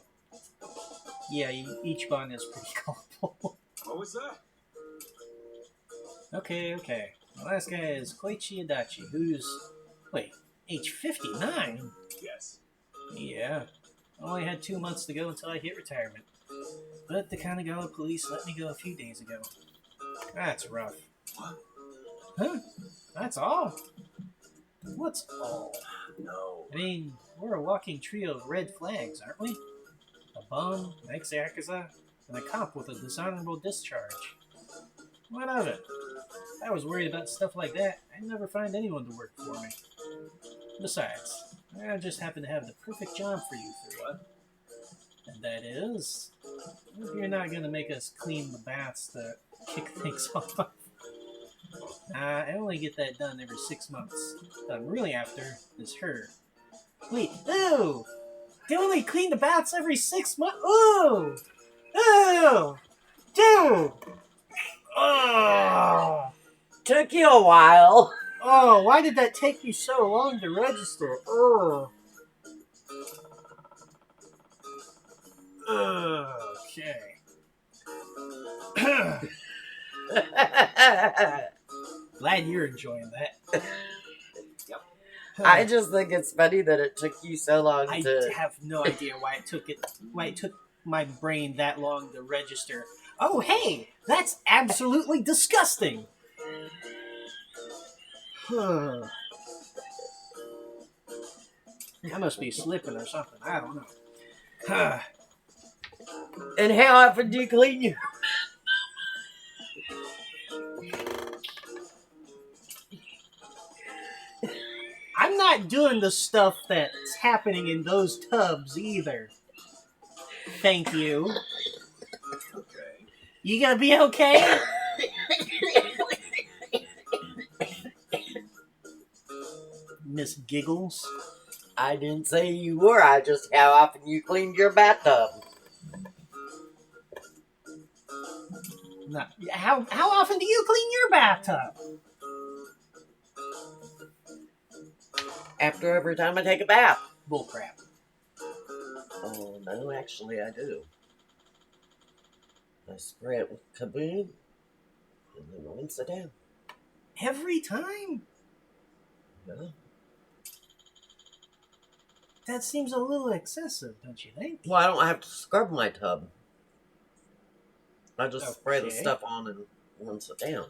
yeah, Ichiban is pretty gullible. What was that? Okay. The last guy is Koichi Adachi, who's... Wait, age 59? Yes. Yeah. Only had 2 months to go until I hit retirement. But the Kanagawa police let me go a few days ago. That's rough. What? Huh? That's all? What's all? No. I mean, we're a walking trio of red flags, aren't we? A bum, an ex-Yakuza, and a cop with a dishonorable discharge. What of it? If I was worried about stuff like that, I'd never find anyone to work for me. Besides, I just happen to have the perfect job for you three. What? And that is, if you're not going to make us clean the baths to kick things off. I only get that done every 6 months. What I'm really after is her. Wait, ew! They only clean the baths every 6 months? Ooh! Ew! Dude! Oh! Took you a while. Oh, why did that take you so long to register? Oh. Okay. Glad you're enjoying that. Yep. I just think it's funny that it took you so long I to. have no idea why it took my brain that long to register. Oh, hey, that's absolutely disgusting. I must be slipping or something. I don't know. And how often do you clean your? I'm not doing the stuff that's happening in those tubs either. Thank you. Okay. You gonna be okay? Miss Giggles. I didn't say you were. I just how often you cleaned your bathtub. No. How often do you clean your bathtub? After every time I take a bath. Bullcrap. Oh no, actually I do. I spray it with kaboom, and then rinse it down. Every time? Yeah. That seems a little excessive, don't you think? Well, I don't have to scrub my tub. I just spray the Okay. stuff on and rinse it down.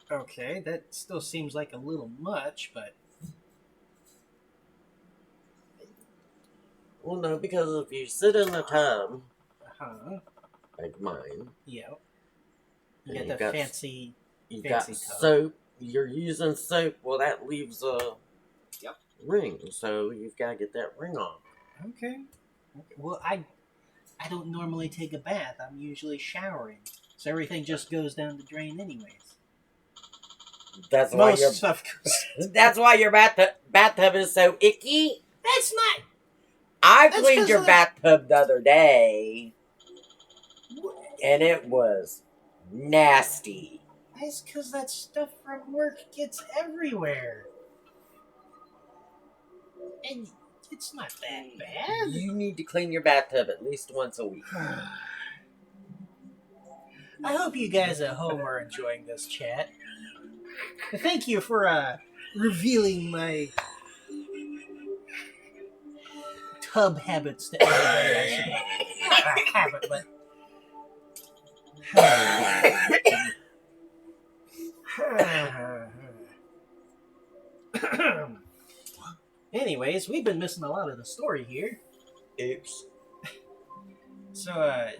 Okay, that still seems like a little much, but Well, no, because if you sit in the tub, like mine, yeah. You and got the fancy. you've fancy got tub. soap, you're using soap, well, that leaves a Yep. ring, so you've got to get that ring off. Okay. Well, I don't normally take a bath. I'm usually showering, so everything just goes down the drain, anyways. That's why Most stuff goes. That's why your bathtub is so icky. That's not. I That's cleaned 'cause your of the- bathtub the other day, and it was nasty. That's because that stuff from work gets everywhere, and it's not that bad. You need to clean your bathtub at least once a week. I hope you guys at home are enjoying this chat. Thank you for revealing my tub habits to everybody. I should not a habit, but anyways, we've been missing a lot of the story here. Oops. So,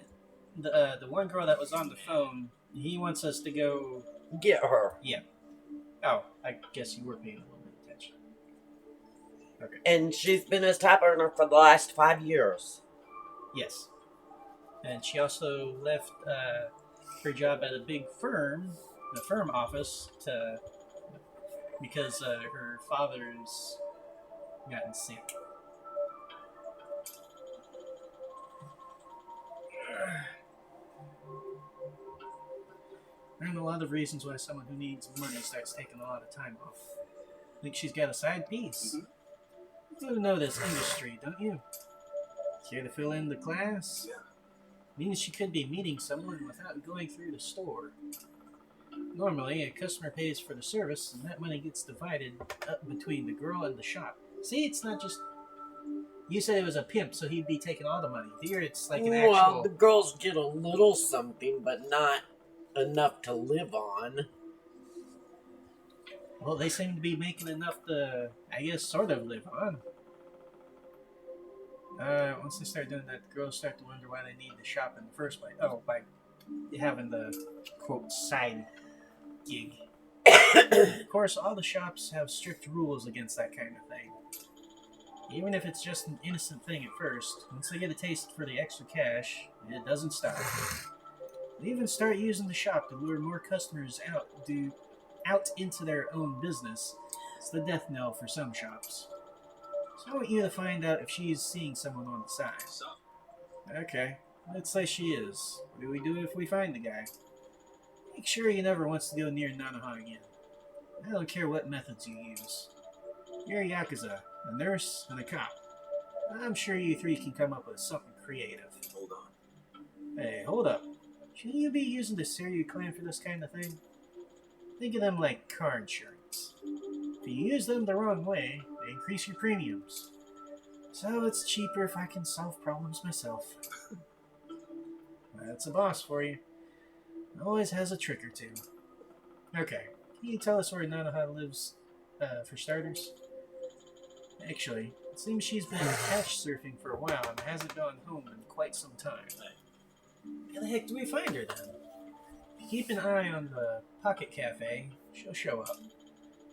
the one girl that was on the phone, he wants us to go. Get her. Oh, I guess you were paying a little bit of attention. Okay. And she's been his top earner for the last 5 years. Yes. And she also left her job at a big firm, the firm office, because her father's gotten sick. There are a lot of reasons why someone who needs money starts taking a lot of time off. I think she's got a side piece. You know this industry, don't you? Care to fill in the class? Yeah. Means she could be meeting someone without going through the store. Normally, a customer pays for the service, and that money gets divided up between the girl and the shop. See, it's not just... You said it was a pimp, so he'd be taking all the money. Here, it's like an actual... Well, the girls get a little something, but not enough to live on. Well, they seem to be making enough to, I guess, sort of live on. Once they start doing that, the girls start to wonder why they need the shop in the first place. Oh, by having the, quote, side gig. Of course, all the shops have strict rules against that kind of thing. Even if it's just an innocent thing at first, once they get a taste for the extra cash, it doesn't stop. They even start using the shop to lure more customers out into their own business. It's the death knell for some shops. So I want you to find out if she's seeing someone on the side. So, Okay. Let's say she is. What do we do if we find the guy? Make sure he never wants to go near Nanoha again. I don't care what methods you use. You're a Yakuza, a nurse, and a cop. I'm sure you three can come up with something creative. Hold on. Hey, hold up. Shouldn't you be using the Seryu clan for this kind of thing? Think of them like car insurance. If you use them the wrong way, they increase your premiums. So it's cheaper if I can solve problems myself. That's a boss for you. Always has a trick or two. Okay, can you tell us where Nanoha lives, for starters? Actually, it seems she's been couch surfing for a while and hasn't gone home in quite some time. How the heck do we find her then? If you keep an eye on the Pocket Cafe, she'll show up.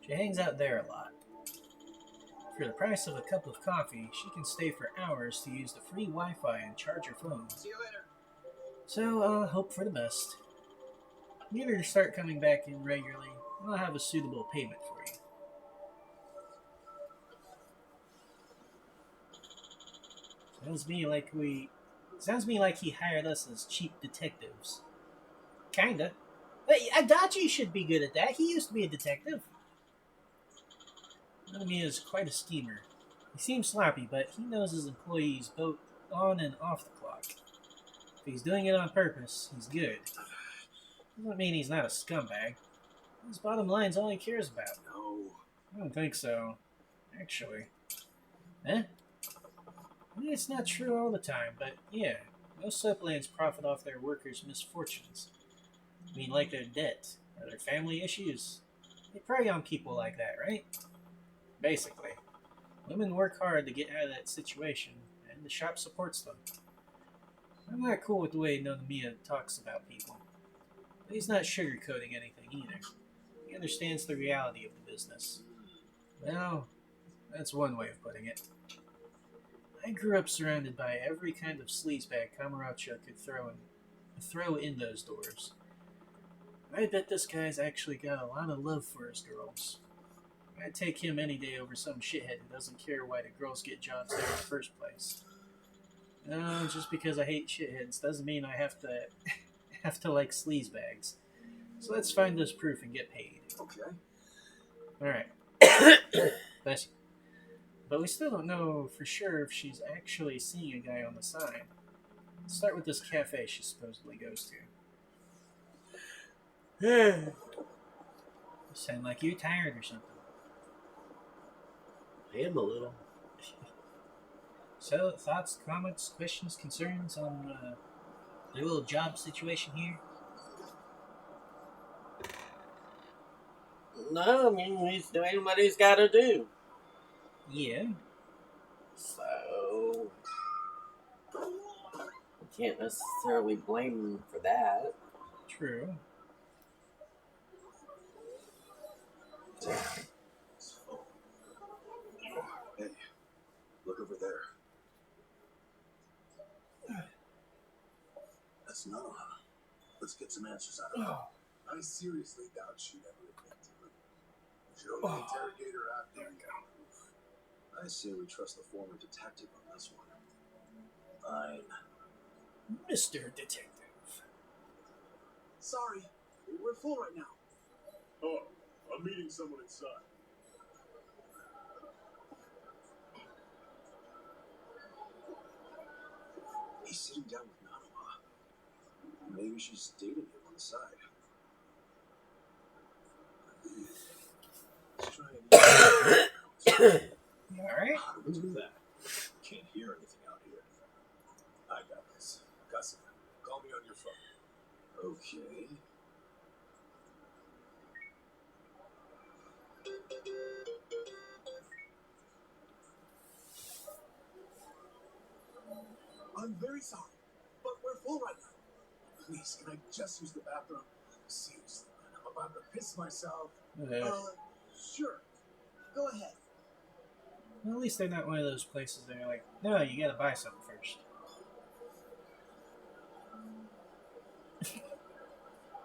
She hangs out there a lot. For the price of a cup of coffee, she can stay for hours to use the free Wi-Fi and charge her phone. See you later. So, hope for the best. Get her to start coming back in regularly, and I'll have a suitable payment for you. Sounds to me like he hired us as cheap detectives. Kinda. But Adachi should be good at that. He used to be a detective. Nanami is quite a schemer. He seems sloppy, but he knows his employees both on and off the clock. If he's doing it on purpose, he's good. Doesn't mean he's not a scumbag. His bottom line's all he cares about. No. I don't think so. Actually. Eh? I mean, it's not true all the time, but yeah, most soaplands profit off their workers' misfortunes. I mean, like their debt, or their family issues. They prey on people like that, right? Basically. Women work hard to get out of that situation, and the shop supports them. I'm not cool with the way Nonomiya talks about people. But he's not sugarcoating anything either. He understands the reality of the business. Well, that's one way of putting it. I grew up surrounded by every kind of sleazebag Kamurocho could throw in those doors. I bet this guy's actually got a lot of love for his girls. I'd take him any day over some shithead who doesn't care why the girls get jobs there in the first place. No, just because I hate shitheads doesn't mean I have to have to like sleazebags. So let's find this proof and get paid. Okay. Alright. Bless you. But we still don't know for sure if she's actually seeing a guy on the sign. Let's start with this cafe she supposedly goes to. You sound like you're tired or something. I am a little. So, thoughts, comments, questions, concerns on the little job situation here? No, I mean, he's doing what he's got to do. Yeah. So, you can't necessarily blame him for that. True. Hey, look over there. That's Nanoha. Let's get some answers out of her. I seriously doubt she'd ever admit to it. Show the interrogator after we got proof. I say we trust the former detective on this one. Fine. Mr. Detective. Sorry, we're full right now. Oh, I'm meeting someone inside. He's sitting down with Nanoha. Maybe she's dating him on the side. Let's try and You alright? How do we do that? Can't hear anything out here. I got this. Kasa, call me on your phone. Okay. I'm very sorry, but we're full right now. Please, can I just use the bathroom? Seriously, man, I'm about to piss myself. Sure. Go ahead. Well, at least they're not one of those places that are like, no, you gotta buy something first.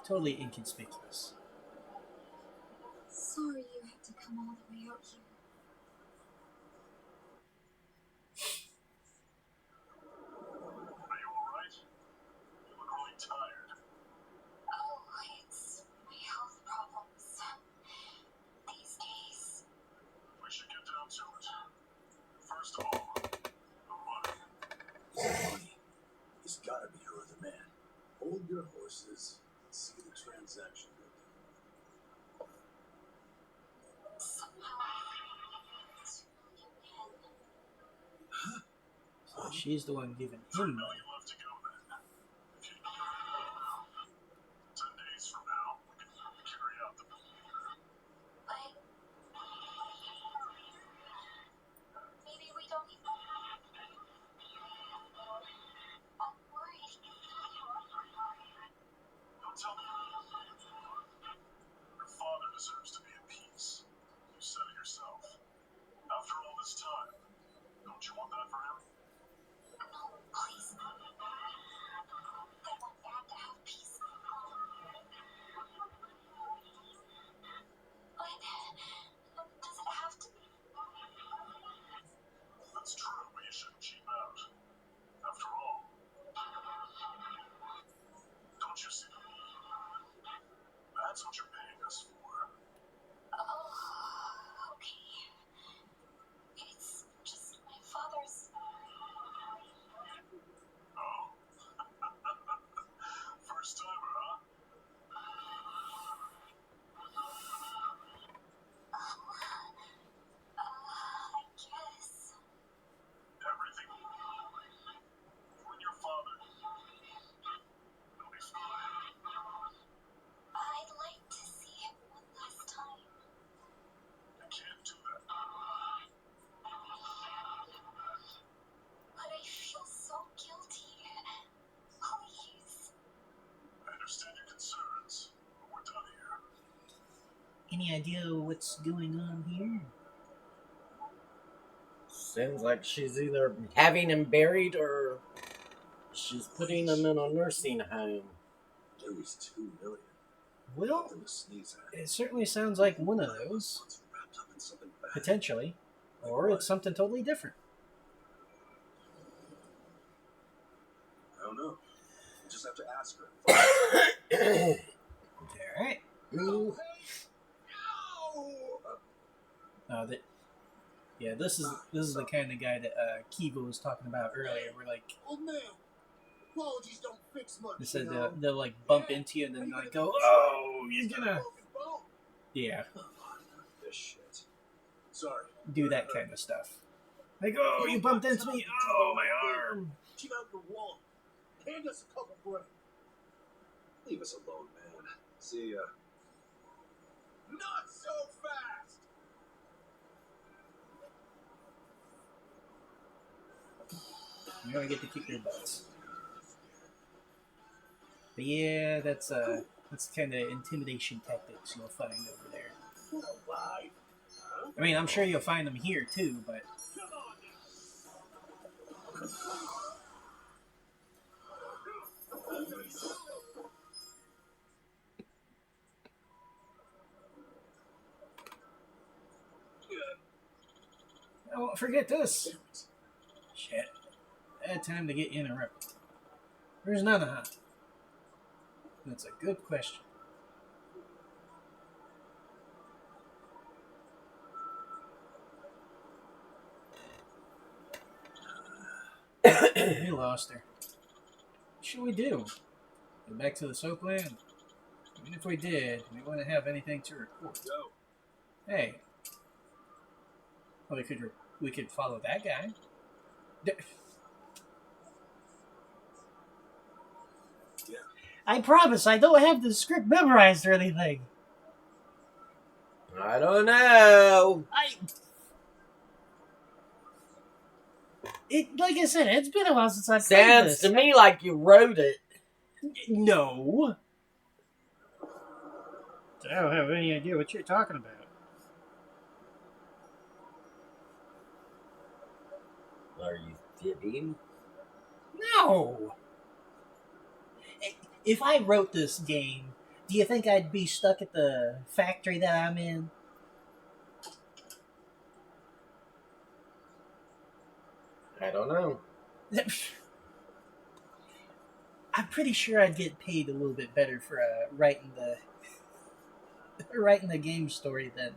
Totally inconspicuous. Sorry you had to come all the way out here. Are you alright? your horses. Let's see the transaction go down. So she's the one giving him money. Left to go then. If you 10 days from now, we can carry out the Maybe we don't need. I'm worried. Don't tell me. Your father deserves to be at peace. You said it yourself. After all this time, don't you want that for him? No, please. I want Dad to have peace. But does it have to be? That's true, but you shouldn't cheap out. After all, don't you see? That's what you're paying us for. Oh, okay. It's just my father's. Oh. First timer, huh? I guess. Everything. You and your father. It'll be fine. I'd like to see him one last time. You can't do that. But I feel so guilty. Please. I understand your concerns, but we're done here. Any idea what's going on here? Sounds like she's either having him buried or she's putting him in a nursing home. It was $2 million. Well, Nothing to sneeze at. it certainly sounds like one of those, It's wrapped up in something bad. potentially. Or it's something totally different. I don't know. We'll just have to ask her. Alright. Ooh. This is the kind of guy that Kiva was talking about earlier. We're like, Old man, apologies don't fix much. they said they'll like bump into you and then like go, oh, you're gonna, yeah, This shit. Sorry. do that kind of stuff. Like, oh, you bumped into me. Oh, my arm. Keep out your wall. Hand us a couple bread. Leave us alone, man. See ya. Not so fast. You're gonna get to kick their butts. But yeah, that's kind of intimidation tactics you'll find over there. Alive. I mean, I'm sure you'll find them here too, but Come on oh, forget this. Shit. Bad time to get interrupted. Where's Nanaha? That's a good question. We lost her. What should we do? Go back to the soapland? Even if we did, we wouldn't have anything to report. Go. Hey. Well, we could follow that guy. Yeah. I promise I don't have the script memorized or anything. I don't know. Like I said, it's been a while since I've played Sounds this. to me like you wrote it. No. I don't have any idea what you're talking about. Are you kidding? No. If I wrote this game, do you think I'd be stuck at the factory that I'm in? I don't know. I'm pretty sure I'd get paid a little bit better for writing the game story than,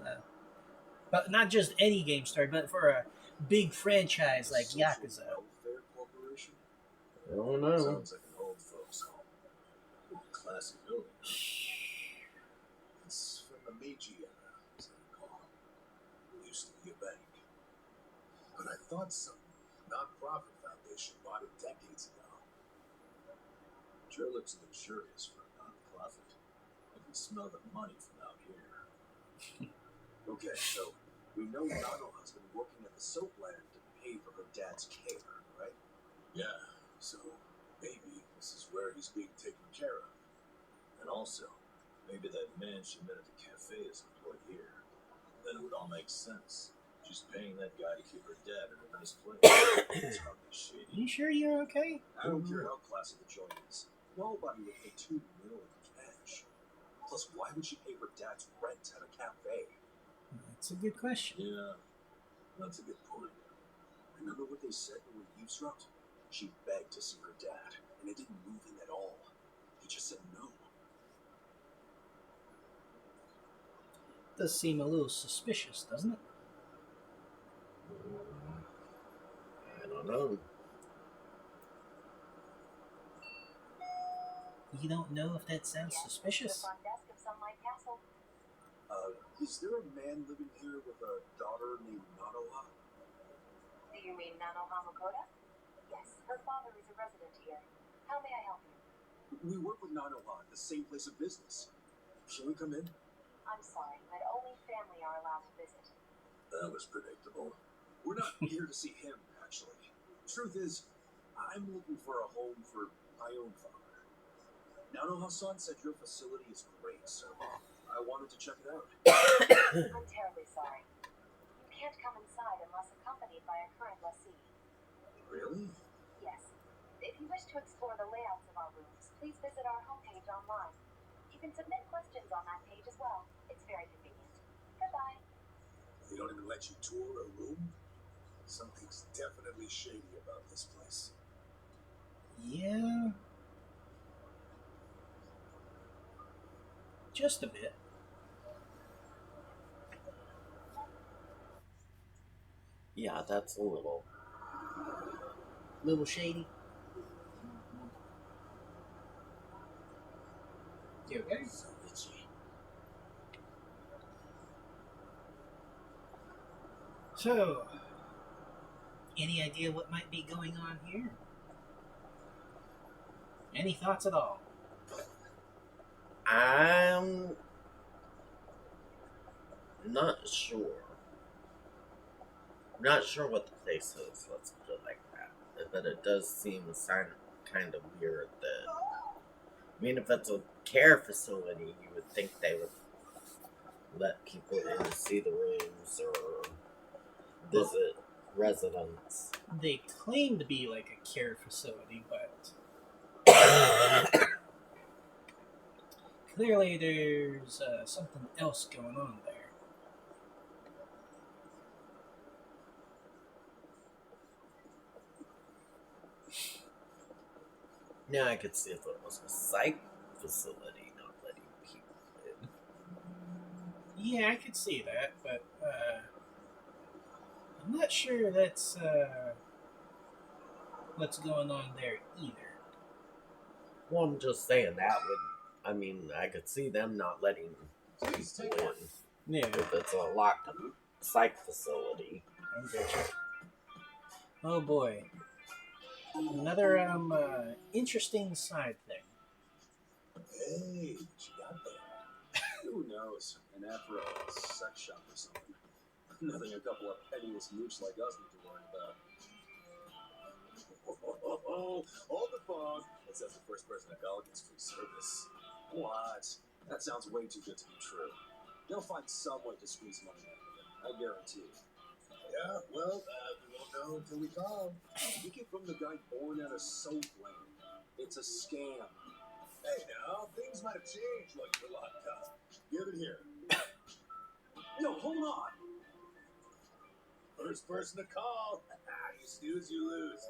but not just any game story, but for a big franchise like Yakuza. Welfare Corporation? I don't know. Sounds like an old folks home. It's from the Meiji era, as I recall. It used to be a bank. But I thought some non-profit foundation bought it decades ago. Sure looks luxurious for a non-profit. I can smell the money from out here. Okay, so we know Nanoha's been working at the soap land to pay for her dad's care, right? Yeah, so maybe this is where he's being taken care of. And also, maybe that man she met at the cafe is employed here. Then it would all make sense. She's paying that guy to keep her dad in a nice place. It's hardly shady. You sure you're okay? I don't care how classy the joint is. Nobody would pay $2 million in cash. Plus, why would she pay her dad's rent at a cafe? That's a good question. Yeah, that's a good point. Remember what they said when we eavesdropped? She begged to see her dad, and it didn't move him at all. He just said no. Does seem a little suspicious, doesn't it? I don't know. You don't know if that sounds suspicious? Front desk of Sunlight Castle. Is there a man living here with a daughter named Nanoha? Do you mean Nanoha Makoto? Yes, her father is a resident here. How may I help you? We work with Nanoha at the same place of business. Shall we come in? I'm sorry, but only family are allowed to visit. That was predictable. We're not here to see him, actually. Truth is, I'm looking for a home for my own father. Nanoha-san said your facility is great, so I wanted to check it out. I'm terribly sorry. You can't come inside unless accompanied by a current lessee. Really? Yes. If you wish to explore the layouts of our rooms, please visit our homepage online. You can submit questions on that page as well. It's very convenient. Goodbye. They don't even let you tour a room? Something's definitely shady about this place. Yeah. Just a bit. Yeah, that's a little. Little shady. You okay? So itchy. So, any idea what might be going on here? Any thoughts at all? I'm not sure. I'm not sure what the place is, let's put it like that. But it does seem kind of weird that. I mean, if it's a care facility, you would think they would let people in to see the rooms or visit residents. They claim to be like a care facility, but clearly there's something else going on there. Now I could see if it was a psych facility not letting people in. Yeah, I could see that, but I'm not sure that's what's going on there either. Well, I'm just saying that would. I mean, I could see them not letting people in Yeah, if it's a locked psych facility. I gotcha. Oh boy. Another interesting side thing. Hey, what you got there? Who knows? An Afro sex shop or something. Nothing a couple of penniless mooks like us need to worry about. Hold the phone. It says the first person to call gets free service. What? That sounds way too good to be true. They'll find some way to squeeze money out of it. I guarantee. Yeah, well, we won't know until we call. You get from the guy born out of soap land. It's a scam. Hey now, things might have changed while you were locked up. Give it here. No, hold on. First person to call. You snooze, you lose.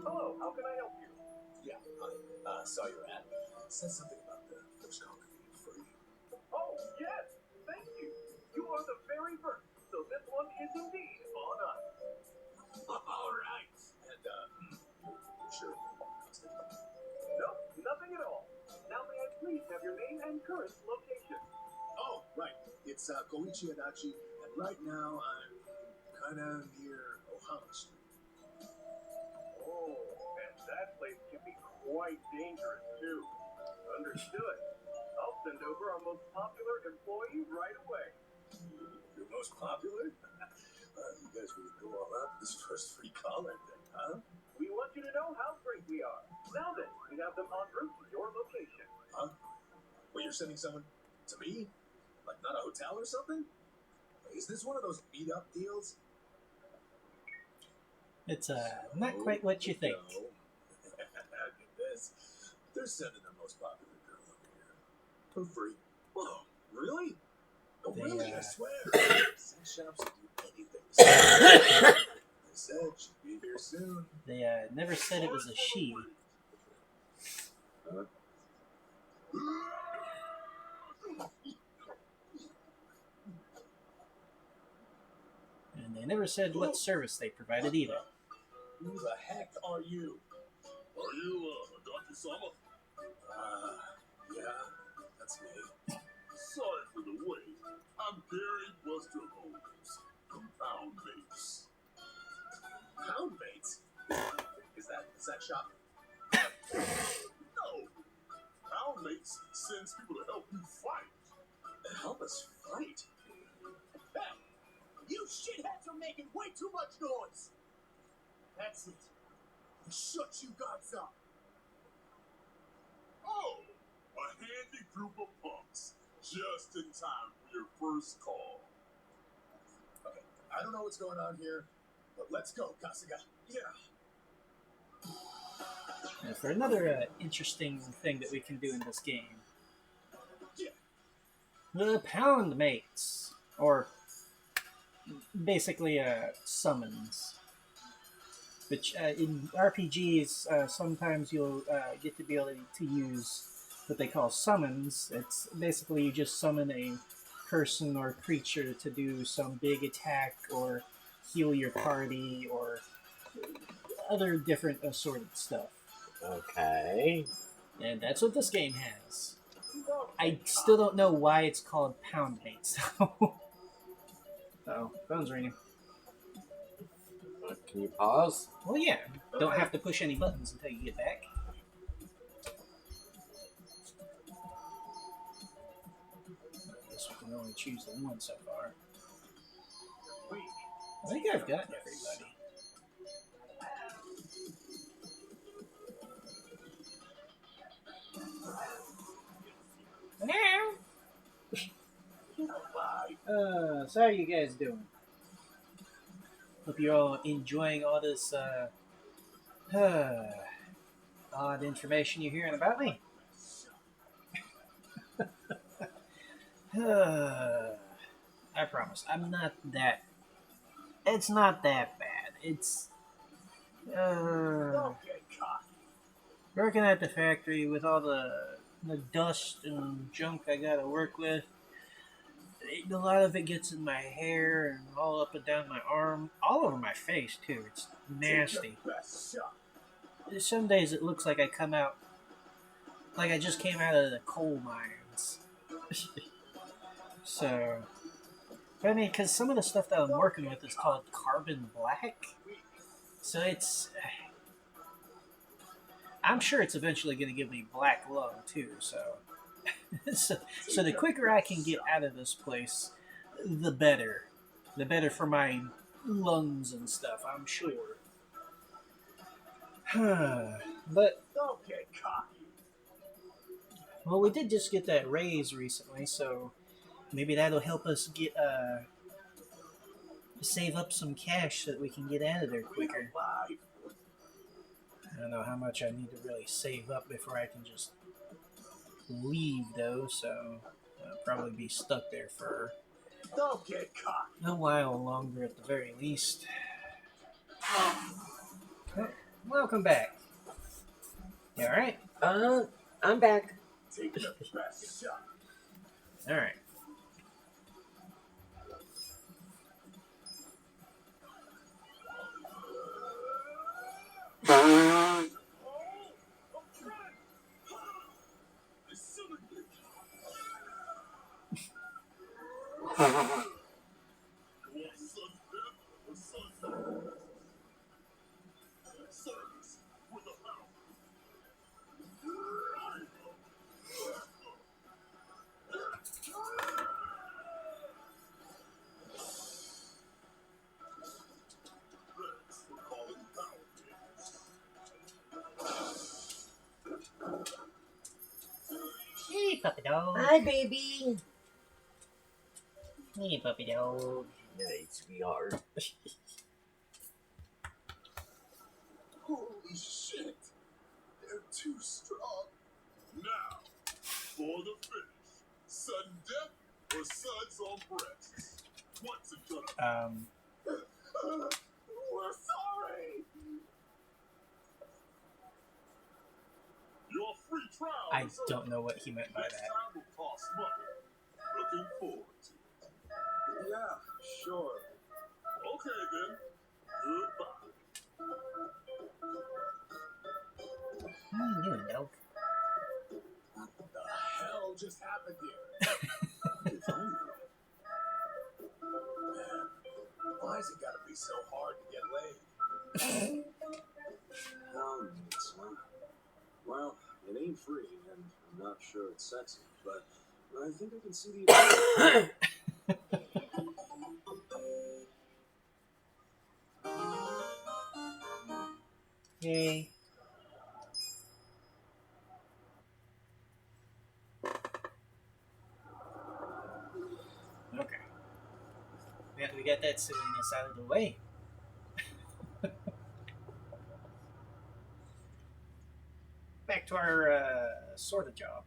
Hello, how can I help you? Yeah, I saw your ad. It says something about the first caller being free. Oh, yes, thank you. You are the very first, so this one is indeed on us. All right. And, you sure? Nope, nothing at all. current location. Oh, right. It's Koichi Adachi, and right now I'm kind of near Ohama Street. Oh, and that place can be quite dangerous, too. Understood. I'll send over our most popular employee right away. Your most popular? You guys really go all out for this first free caller thing, huh? We want you to know how great we are. Now then, we have them en route to your location. Huh? Well, you're sending someone to me? Like not a hotel or something? Is this one of those meet-up deals? It's not quite what you think. No. Get this. They're sending their most popular girl over here. For free. Whoa, really? Oh, They, really? I uh, swear. Sex shops will do anything. They said she'd be here soon. They never said it was a she. Huh? And they never said what service they provided either. Who the heck are you? Are you, Dr. Sama? Yeah, that's me. Sorry for the wait. I'm Gary Buster Holmes from Pound Mates. Pound Mates? Is that shop? No. Pound Mates sends people to help you fight. Help us fight? Hey, you shitheads are making way too much noise. That's it. Shut you guys up. Oh, a handy group of punks. Just in time for your first call. Okay, I don't know what's going on here, but let's go, Kasuga. Yeah. And for another interesting thing that we can do in this game, Yeah. the pound mates, or basically summons. Which in RPGs, sometimes you'll get the ability to use what they call summons. It's basically you just summon a person or creature to do some big attack or heal your party or other different assorted stuff. Okay. And that's what this game has. I still don't know why it's called Pound Mates. Oh, phone's ringing. Can you pause? Well, yeah. Don't have to push any buttons until you get back. I guess we can only choose the one so far. I think I've got everybody. So how are you guys doing? Hope you're all enjoying all this odd information you're hearing about me. I promise, I'm not that. It's not that bad. It's working at the factory with all the dust and junk I gotta work with. A lot of it gets in my hair and all up and down my arm, all over my face too. It's nasty. Some days it looks like I come out like I just came out of the coal mines. So, but I mean, because some of the stuff that I'm working with is called carbon black, so I'm sure it's eventually going to give me black lung too. So, so the quicker I can get out of this place, the better. The better for my lungs and stuff, I'm sure. But Don't get cocky. well, we did just get that raise recently, so maybe that'll help us get save up some cash so that we can get out of there quicker. I don't know how much I need to really save up before I can just leave, though, so I'll probably be stuck there for Don't get cocky. a while longer at the very least. Oh, welcome back. You alright? I'm back. Take the best shot. Alright. dog. Hi, baby. Hey, puppy dog. Hey, sweetheart. Holy shit! They're too strong. Now, for the finish. Sudden death or suds on breasts? What's it gonna be? We're sorry! Your free trial I is over. don't know what he meant by Next that. time will cost money. Looking forward to it. Yeah, sure. Okay then. Goodbye. What are you doing, dog? What the hell just happened here? Define it. Man, why has it gotta be so hard to get laid? Hell needs, huh? Well, it ain't free, and I'm not sure it's sexy, but I think I can see the Yay. Okay. Yeah, we got that silliness out of the way. Back to our sort of job.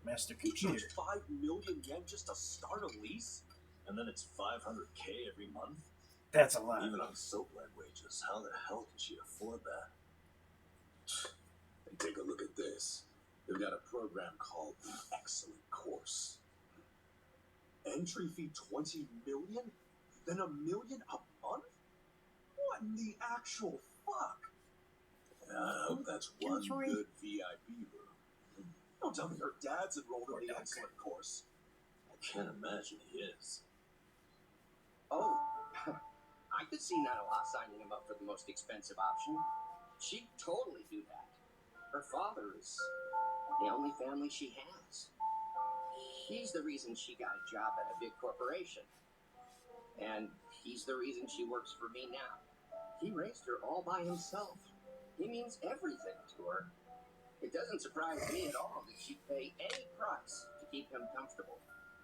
Master You computer. charge 5 million yen just to start a lease? And then it's 500K every month? That's a lot. Even on soap-led wages, how the hell can she afford that? And take a look at this. They've got a program called the Excellent Course. Entry fee 20 million? Then $1 million a month? What in the actual fuck? I hope that's one good VIP room. Don't tell me her dad's enrolled in the Excellent Course. I can't imagine he is. Oh, I could see Nanawa signing him up for the most expensive option. She'd totally do that. Her father is the only family she has. He's the reason she got a job at a big corporation. And he's the reason she works for me now. He raised her all by himself. He means everything to her. It doesn't surprise me at all that she'd pay any price to keep him comfortable.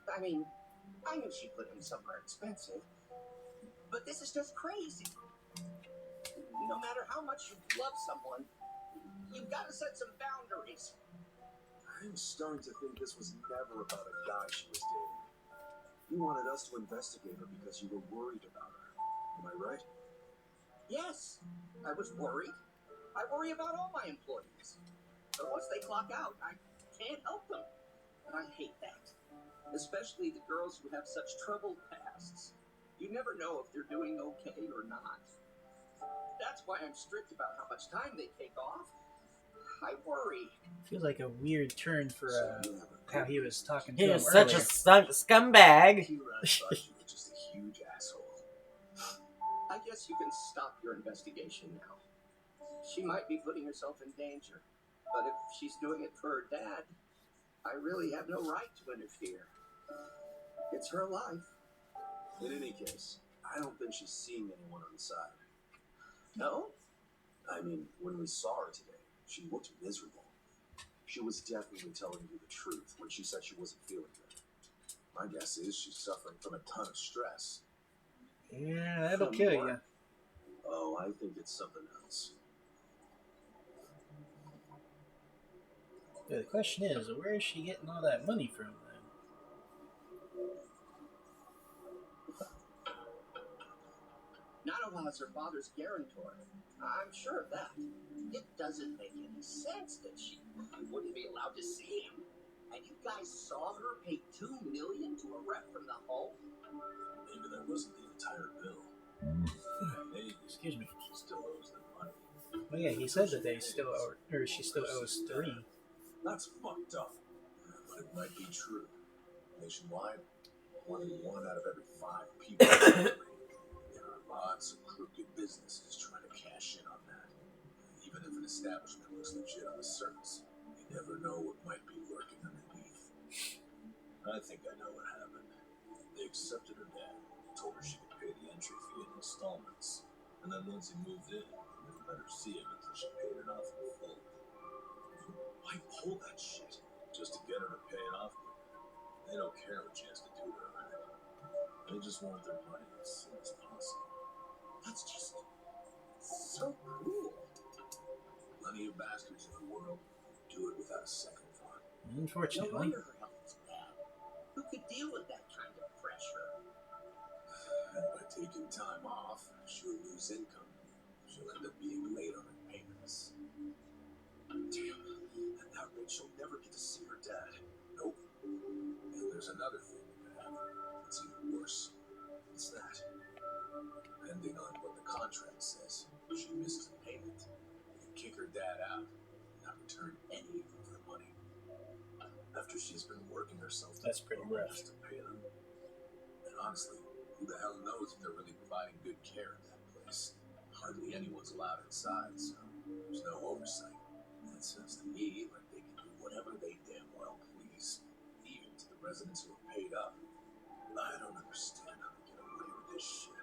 I mean, I knew she'd put him somewhere expensive, but this is just crazy. No matter how much you love someone, you've got to set some boundaries. I'm starting to think this was never about a guy she was dating. You wanted us to investigate her because you were worried about her. Am I right? Yes, I was worried. I worry about all my employees. But once they clock out, I can't help them. And I hate that. Especially the girls who have such troubled pasts. You never know if they're doing okay or not. That's why I'm strict about how much time they take off. I worry. Feels like a weird turn for how he was talking to He him is such earlier. a scumbag. Kira, I thought you were just a huge asshole. I guess you can stop your investigation now. She might be putting herself in danger. But if she's doing it for her dad, I really have no right to interfere. It's her life. In any case, I don't think she's seeing anyone on the side. No? I mean, when we saw her today, she looked miserable. She was definitely telling you the truth when she said she wasn't feeling good. My guess is she's suffering from a ton of stress. Yeah, that'll From kill you. what? Oh, I think it's something else. The question is, where is she getting all that money from then? Nanawa is her father's guarantor. I'm sure of that. It doesn't make any sense that she wouldn't be allowed to see him. And you guys saw her pay $2 million to a rep from the home? Maybe that wasn't the entire bill. Maybe Excuse me. she still owes them money. Oh yeah, he said that they still owe, or she still owes 3. That's fucked up. But it might be true. Nationwide, only 1 out of every 5 people. There are lots of crooked businesses trying to cash in on that. Even if an establishment looks legit on the surface, you never know what might be lurking underneath. I think I know what happened. They accepted her dad, told her she could pay the entry fee in installments. And then once he moved in, we didn't let her see him until she paid it off in full. Why pull that shit? Just to get her to pay it off quicker. They don't care what she has to do to earn it. They just want their money as soon as possible. That's just so cruel. Plenty of bastards in the world do it without a second thought. No Unfortunately. wonder her health is bad. Who could deal with that kind of pressure? And by taking time off, she'll lose income. She'll end up being late on her payments. Damn. At that rate, she'll never get to see her dad. Nope. And there's another thing that could happen. It's even worse. What's that? Depending on what the contract says, if she misses a payment, they can kick her dad out and not return any of her money. After she's been working herself That's pretty rough. to pay them. And honestly, who the hell knows if they're really providing good care in that place? Hardly anyone's allowed inside, so there's no oversight. That sounds to me like they can do whatever they damn well please, even to the residents who are paid up. I don't understand how they get away with this shit.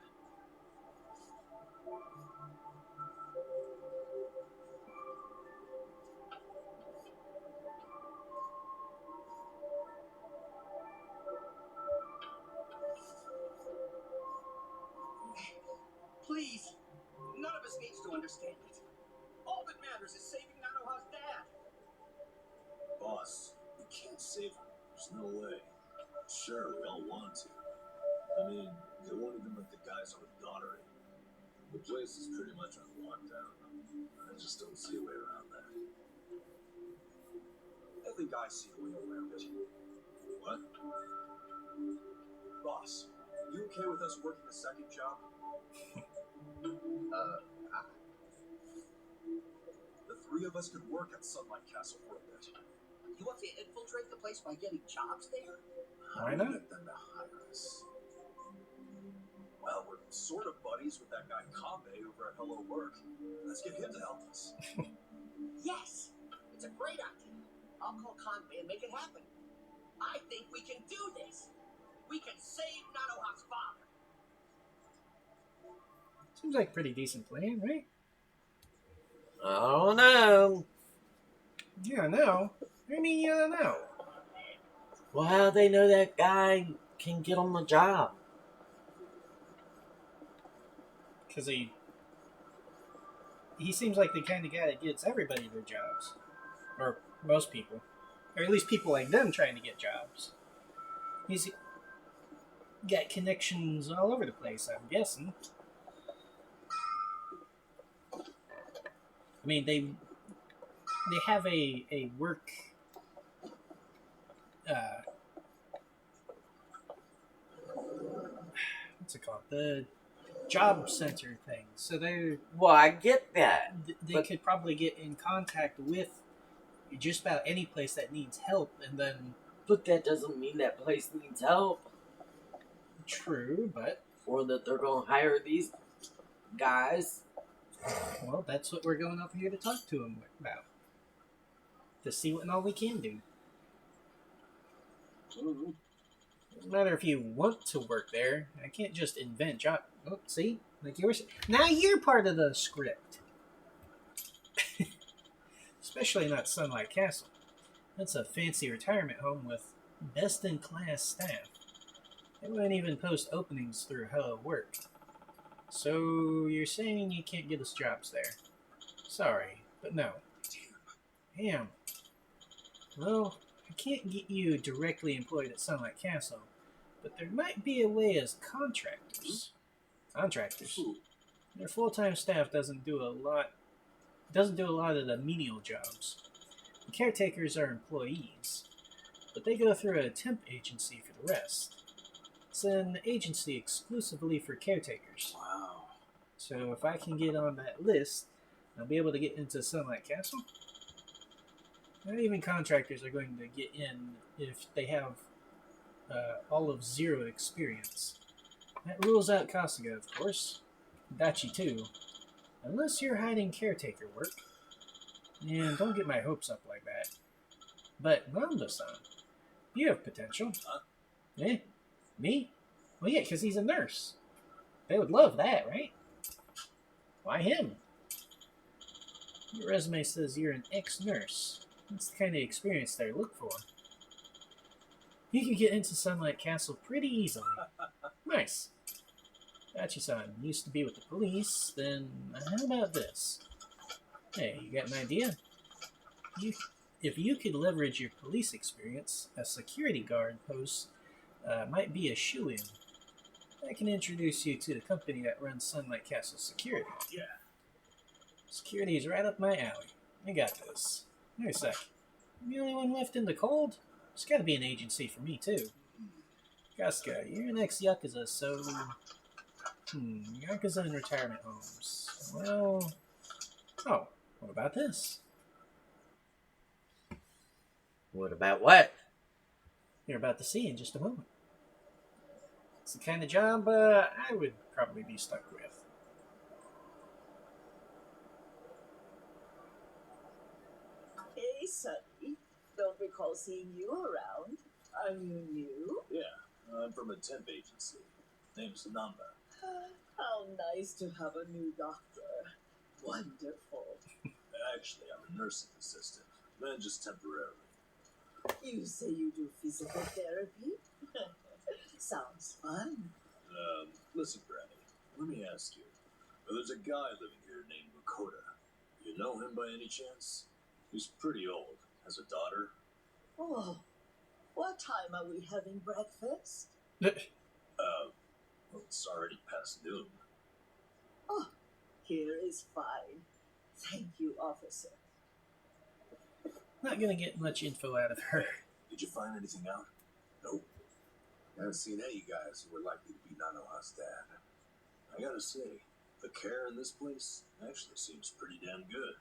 Please, none of us needs to understand it. All that matters is saving Nanoha's dad. Boss, we can't save her. There's no way. Sure, we all want to. I mean, they won't even let the guys on the daughter in. The place is pretty much on lockdown. I just don't see a way around that. I think I see a way around it. What? Boss, you okay with us working a second job? The three of us could work at Sunlight Castle for a bit. You want to infiltrate the place by getting jobs there? Why How do we not? get them to hire us? Well, we're sort of buddies with that guy Kambe over at Hello Work. Let's get him to help us. Yes, it's a great idea. I'll call Conway and make it happen. I think we can do this. We can save Nanoha's father. Seems like a pretty decent plan, right? I don't know. Yeah, no. I mean, you don't know. Well, how do they know that guy can get on the job? Because he seems like the kind of guy that gets everybody their jobs. Or most people. Or at least people like them trying to get jobs. He's got connections all over the place, I'm guessing. I mean, they have a work what's it called? The job center thing. So Well, I get that. they But- could probably get in contact with just about any place that needs help, and then But that doesn't mean that place needs help. true, but Or that they're going to hire these guys. well, that's what we're going up here to talk to them about. To see what and all we can do. Doesn't matter if you want to work there. I can't just invent job. Oh, see, like you were. Now you're part of the script. Especially not Sunlight Castle. That's a fancy retirement home with best-in-class staff. They won't even post openings through Hello Work. So you're saying you can't get us jobs there? Sorry, but no. Damn. Well, I can't get you directly employed at Sunlight Castle, but there might be a way as contractors. Contractors. Their full-time staff doesn't do a lot of the menial jobs. The caretakers are employees, but they go through a temp agency for the rest. It's an agency exclusively for caretakers. Wow. So if I can get on that list, I'll be able to get into Sunlight Castle. Not even contractors are going to get in if they have all of 0 experience. That rules out Kasuga, of course. Dachi too. Unless you're hiding caretaker work. And don't get my hopes up like that. But Nando-san, you have potential. Huh? Eh? Me? Well, yeah, because he's a nurse. They would love that, right? Why him? Your resume says you're an ex-nurse. That's the kind of experience they look for. You can get into Sunlight Castle pretty easily. Nice. Got you, son. Used to be with the police, then how about this? Hey, you got an idea? You, if you could leverage your police experience, a security guard post might be a shoo-in. I can introduce you to the company that runs Sunlight Castle Security. Yeah. Security is right up my alley. I got this. Wait a sec. I'm the only one left in the cold? There's gotta be an agency for me, too. Casca, you're an ex-Yakuza, so... Yakuza and retirement homes. Well... Oh, what about this? What about what? You're about to see in just a moment. It's the kind of job I would probably be stuck with. Hey, Sonny. Don't recall seeing you around. Are you new? Yeah. I'm from a temp agency. Name's Namba. How nice to have a new doctor. Wonderful. Actually, I'm a nursing assistant. Man, just temporarily. You say you do physical therapy? Sounds fun. Listen, Granny. Let me ask you. There's a guy living here named Makoto. You know him by any chance? He's pretty old. Has a daughter. Oh, what time are we having breakfast? Well, it's already past noon. Oh, here is fine. Thank you, officer. Not gonna get much info out of her. Did you find anything out? Nope. Haven't seen any guys who were likely to be Nanoha's dad. I gotta say, the care in this place actually seems pretty damn good.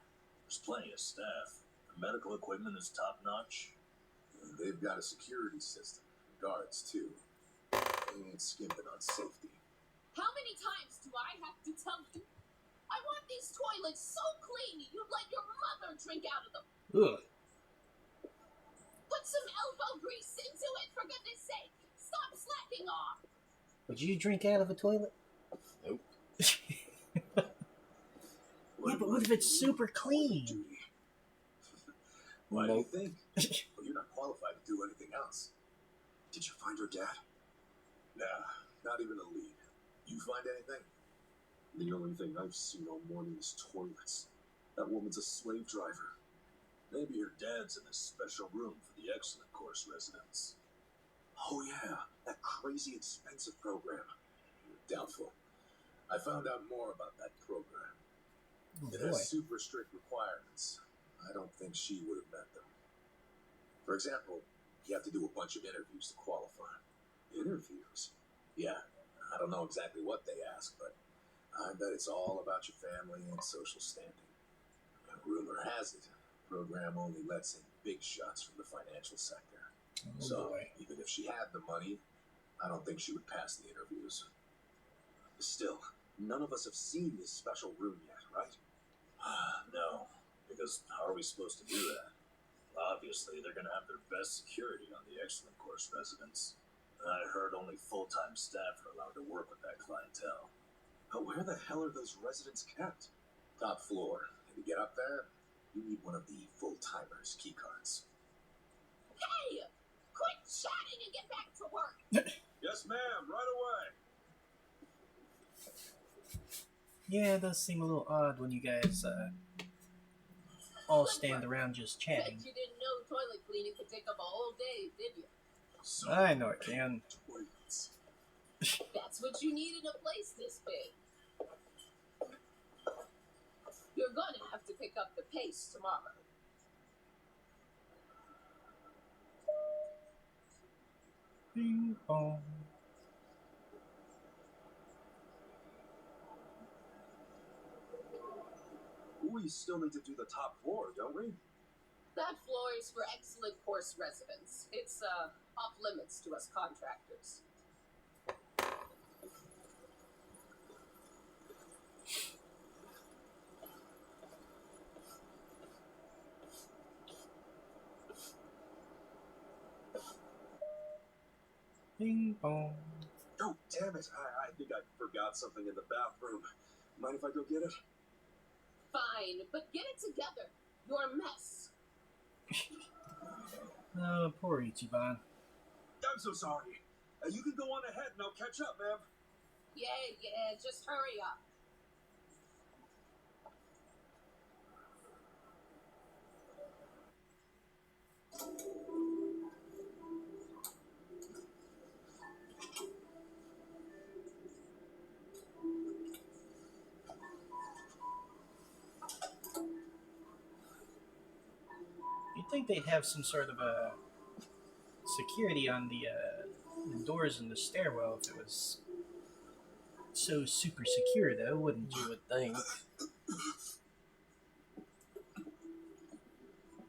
There's plenty of staff. The medical equipment is top notch. And they've got a security system. Guards, too. They ain't skimping on safety. How many times do I have to tell you? I want these toilets so clean you'd let your mother drink out of them. Ugh. Put some elbow grease into it, for goodness sake. Stop slacking off. Would you drink out of a toilet? Nope. Yeah, but what if it's super clean? Why do you think? Well, you're not qualified to do anything else. Did you find her dad? Nah, not even a lead. You find anything? The only thing I've seen all morning is toilets. That woman's a slave driver. Maybe her dad's in a special room for the excellent course residents. Oh yeah, that crazy expensive program. Doubtful. I found out more about that program. Oh, It boy. has super strict requirements. I don't think she would have met them. For example, you have to do a bunch of interviews to qualify. Interviews? Yeah, I don't know exactly what they ask, but I bet it's all about your family and social standing. Rumor has it, the program only lets in big shots from the financial sector. Oh, So, boy. even if she had the money, I don't think she would pass the interviews. Still, none of us have seen this special room yet, right? No, because how are we supposed to do that? Obviously, they're going to have their best security on the excellent course residents. I heard only full-time staff are allowed to work with that clientele. But where the hell are those residents kept? Top floor. And to get up there, you need one of the full-timers' keycards. Hey! Quit chatting and get back to work. Yes, ma'am. Right away. Yeah, it does seem a little odd when you guys all stand around just Bet chatting. you didn't know toilet cleaning could take up a whole day, did you? So I know it can. toilets. That's what you need in a place this big. You're gonna have to pick up the pace tomorrow. Ping pong. We still need to do the top floor, don't we? That floor is for excellent course residents. It's off limits to us contractors. Ping pong. Oh, damn it. I think I forgot something in the bathroom. Mind if I go get it? fine, but get it together. You're a mess. Oh, poor Ichiban. I'm so sorry. You can go on ahead and I'll catch up, ma'am. Yeah, just hurry up. You'd think they'd have some sort of a security on the doors in the stairwell if it was so super secure, though, wouldn't You you? would think.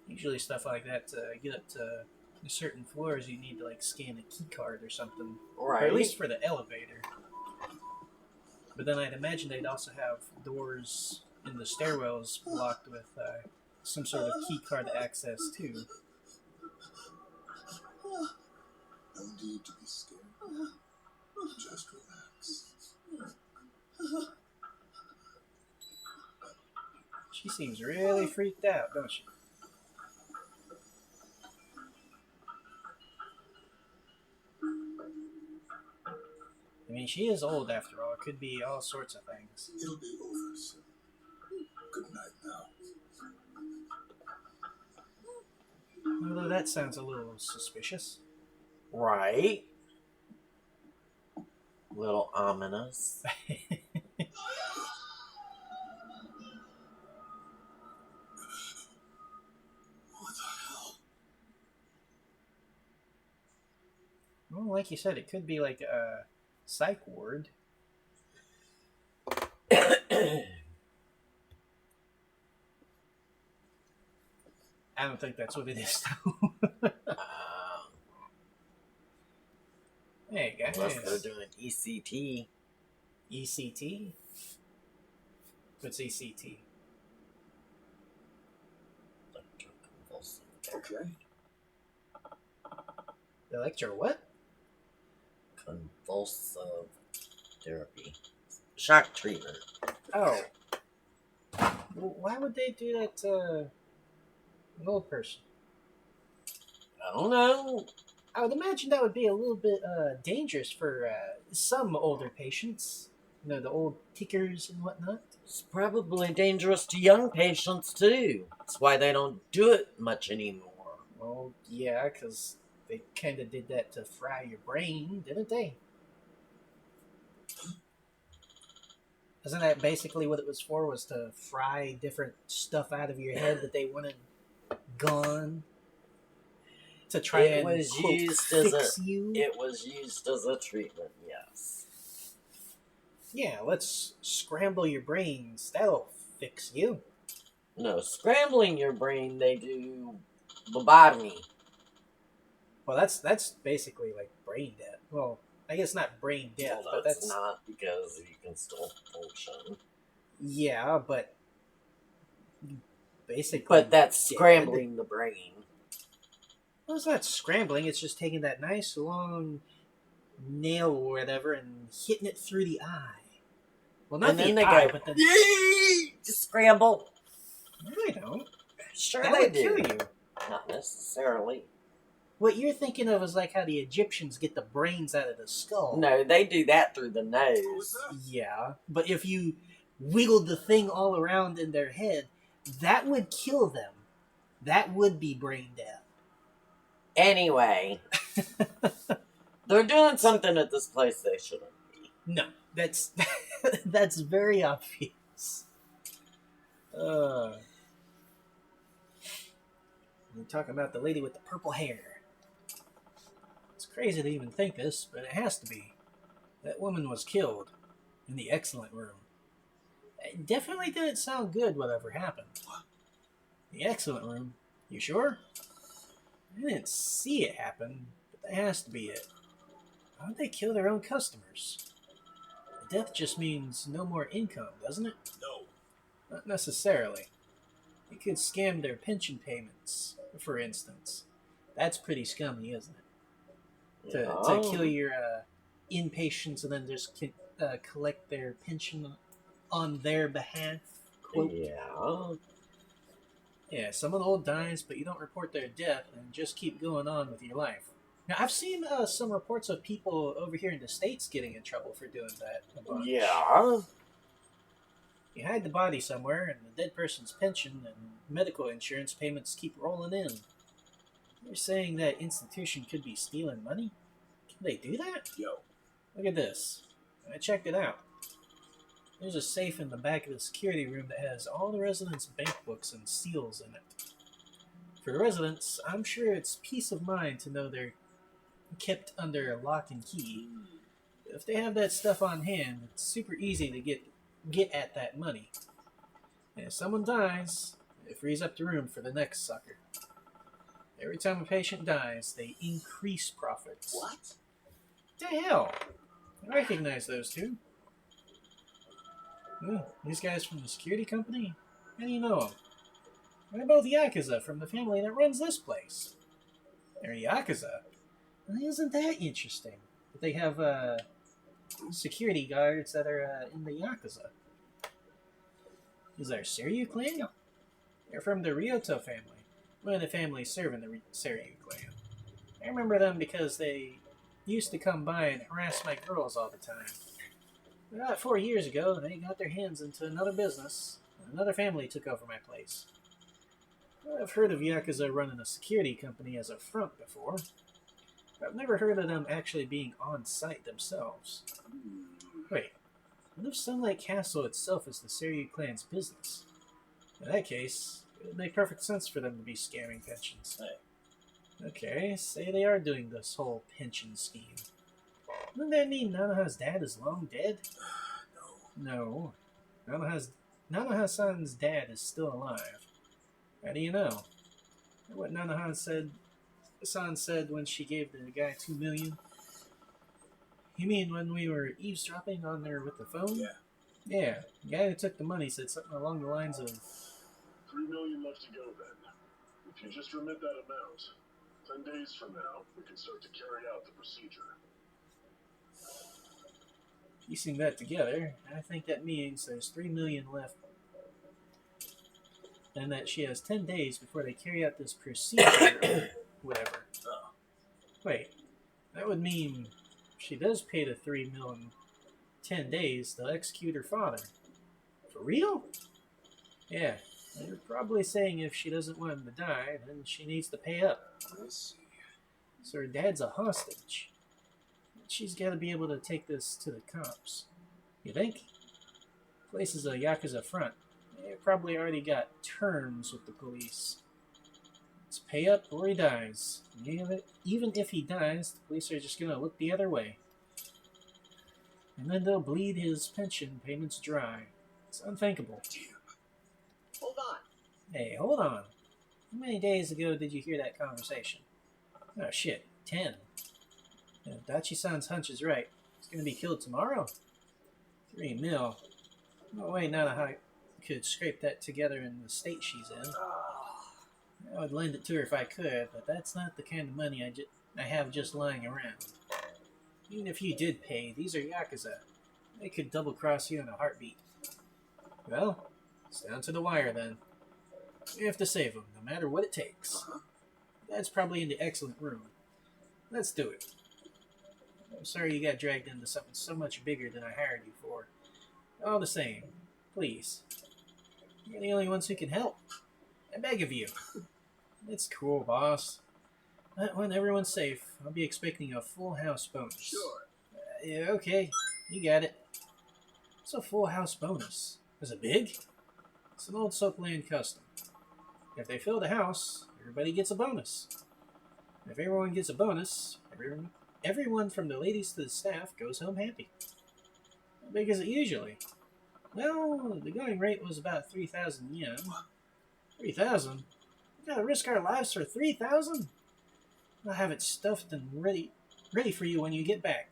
Usually stuff like that, to get up to certain floors, you need to like scan a key card or something. Or at Right. least for the elevator. But then I'd imagine they'd also have doors in the stairwells blocked with some sort of key card access too. No need to be scared. Just relax. She seems really freaked out, don't she? I mean, she is old after all. It could be all sorts of things. It'll be over soon. Good night now. Although that sounds a little suspicious. Right. Little ominous. What the hell? Well, like you said, it could be like a psych ward. I don't think that's what it is, though. Hey, guys. Unless they're doing ECT. ECT? What's ECT? Electroconvulsive. Okay. Electro what? Convulsive therapy. Shock treatment. Oh. Well, why would they do that to an old person? I don't know. I would imagine that would be a little bit dangerous for some older patients. You know, the old tickers and whatnot. It's probably dangerous to young patients too. That's why they don't do it much anymore. Well, yeah, because they kind of did that to fry your brain, didn't they? Isn't that basically what it was for? Was to fry different stuff out of your head that they wanted gone? To try It and was quote, used as fix a you? it was used as a treatment, yes. Yeah, let's scramble your brains. That'll fix you. No, scrambling your brain, they do lobotomy. Well, that's basically like brain death. Well, I guess not brain death, Well, but that's that's not, because you can still function. yeah, but basically. But that's dead. scrambling the brain. Well, it's not scrambling. It's just taking that nice long nail or whatever and hitting it through the eye. Well, not And the then they eye, go, but the. "Yee!" Just scramble. No, they don't. Sure That they would do. kill you. Not necessarily. What you're thinking of is like how the Egyptians get the brains out of the skull. No, they do that through the nose. Yeah, but if you wiggled the thing all around in their head, that would kill them. That would be brain death. Anyway, they're doing something at this place they shouldn't be. No, that's that's very obvious. We're talking about the lady with the purple hair. It's crazy to even think this, but it has to be. That woman was killed in the excellent room. It definitely didn't sound good, whatever happened. The excellent room? You sure? I didn't see it happen, but that has to be it. Why would they kill their own customers? Death just means no more income, doesn't it? No. Not necessarily. It could scam their pension payments, for instance. That's pretty scummy, isn't it? To kill your inpatients and then just collect their pension on their behalf, quote. Yeah. Yeah, someone old dies, but you don't report their death and just keep going on with your life. Now, I've seen some reports of people over here in the States getting in trouble for doing that a bunch. Yeah. You hide the body somewhere, and the dead person's pension and medical insurance payments keep rolling in. You're saying that institution could be stealing money? Can they do that? Yo, Look at this. I checked it out. There's a safe in the back of the security room that has all the residents' bank books and seals in it. For residents, I'm sure it's peace of mind to know they're kept under lock and key. If they have that stuff on hand, it's super easy to get at that money. And if someone dies, it frees up the room for the next sucker. Every time a patient dies, they increase profits. What? The hell? I recognize those two. These guys from the security company? How do you know them? They're both Yakuza from the family that runs this place. They're Yakuza? Well, isn't that interesting? That they have security guards that are in the Yakuza. Is there a Seiryu clan? Yeah. They're from the Ryoto family. One of the families serving the Seiryu clan. I remember them because they used to come by and harass my girls all the time. About 4 years ago, they got their hands into another business, and another family took over my place. I've heard of Yakuza running a security company as a front before, but I've never heard of them actually being on site themselves. Wait, what if Sunlight Castle itself is the Seiryu clan's business? In that case, it would make perfect sense for them to be scamming pensions. Okay, say they are doing this whole pension scheme. Doesn't that mean Nanoha's dad is long dead? No. Nanoha-san's dad is still alive. How do you know? What Nanoha-san said when she gave the guy $2 million? You mean when we were eavesdropping on her with the phone? Yeah. Yeah. The guy who took the money said something along the lines of, $3 million left to go then. If you just remit that amount, 10 days from now, we can start to carry out the procedure. piecing that together, I think that means there's $3 million left. And that she has 10 days before they carry out this procedure or whatever. Wait, that would mean if she does pay the $3 million in 10 days, they'll execute her father. For real? Yeah, they're probably saying if she doesn't want him to die, then she needs to pay up. I see. So her dad's a hostage. She's got to be able to take this to the cops. You think? Place is a Yakuza front. They probably already got terms with the police. It's pay up or he dies. Even if he dies, the police are just going to look the other way. And then they'll bleed his pension payments dry. It's unthinkable. Hold on. Hey, hold on. How many days ago did you hear that conversation? Oh shit, 10. If Dachi-san's hunch is right, he's going to be killed tomorrow. 3 mil. No way Nanoha could scrape that together in the state she's in. I would lend it to her if I could, but that's not the kind of money I have just lying around. Even if you did pay, these are Yakuza. They could double-cross you in a heartbeat. Well, it's down to the wire then. We have to save them, no matter what it takes. That's probably in the excellent room. Let's do it. I'm sorry you got dragged into something so much bigger than I hired you for. All the same, please. You're the only ones who can help. I beg of you. It's cool, boss. But when everyone's safe, I'll be expecting a full house bonus. Sure. Yeah, okay. You got it. What's a full house bonus? Is it big? It's an old Soapland custom. If they fill the house, everybody gets a bonus. If everyone gets a bonus, everyone from the ladies to the staff goes home happy. How big is it usually? Well, the going rate was about 3,000 yen. 3,000? We gotta risk our lives for 3,000? I'll have it stuffed and ready for you when you get back.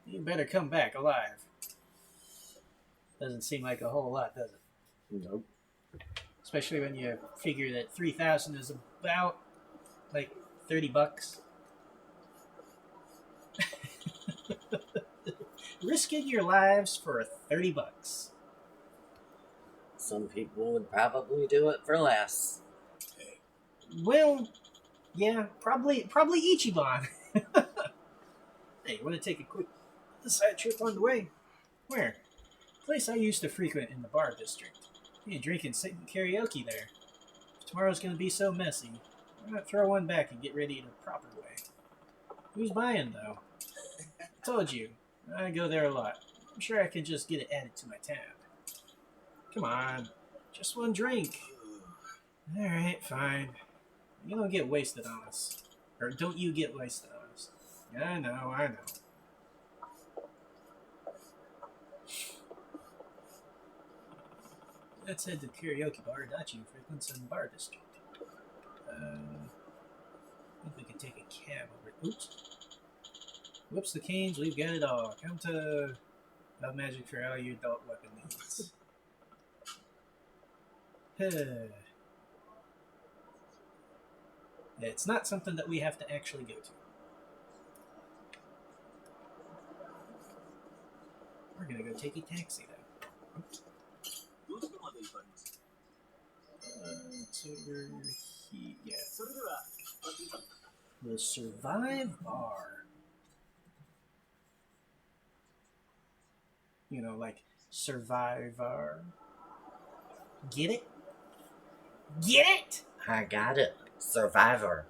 You better come back alive. Doesn't seem like a whole lot, does it? Nope. Especially when you figure that 3,000 is about like $30. Risking your lives for $30. Some people would probably do it for less. Well, yeah, probably Ichiban. Hey, want to take a quick side trip on the way? Where? Place I used to frequent in the bar district. You drinking, singing karaoke there. Tomorrow's gonna be so messy. Why not throw one back and get ready the proper way? Who's buying though? I told you, I go there a lot. I'm sure I can just get it added to my tab. Come on, just one drink. Alright, fine. You don't get wasted on us. Or don't you get wasted on us. I know. Let's head to karaoke bar Dachi frequents in the bar district. I think we can take a cab over. Oops. Whoops the canes, we've got it all. Come to Love Magic for all your adult weapon needs. It's not something that we have to actually go to. We're gonna go take a taxi though. It's over here. Yeah. The Survive Bar. You know, like Survivor. Get it? Get it? I got it. Survivor.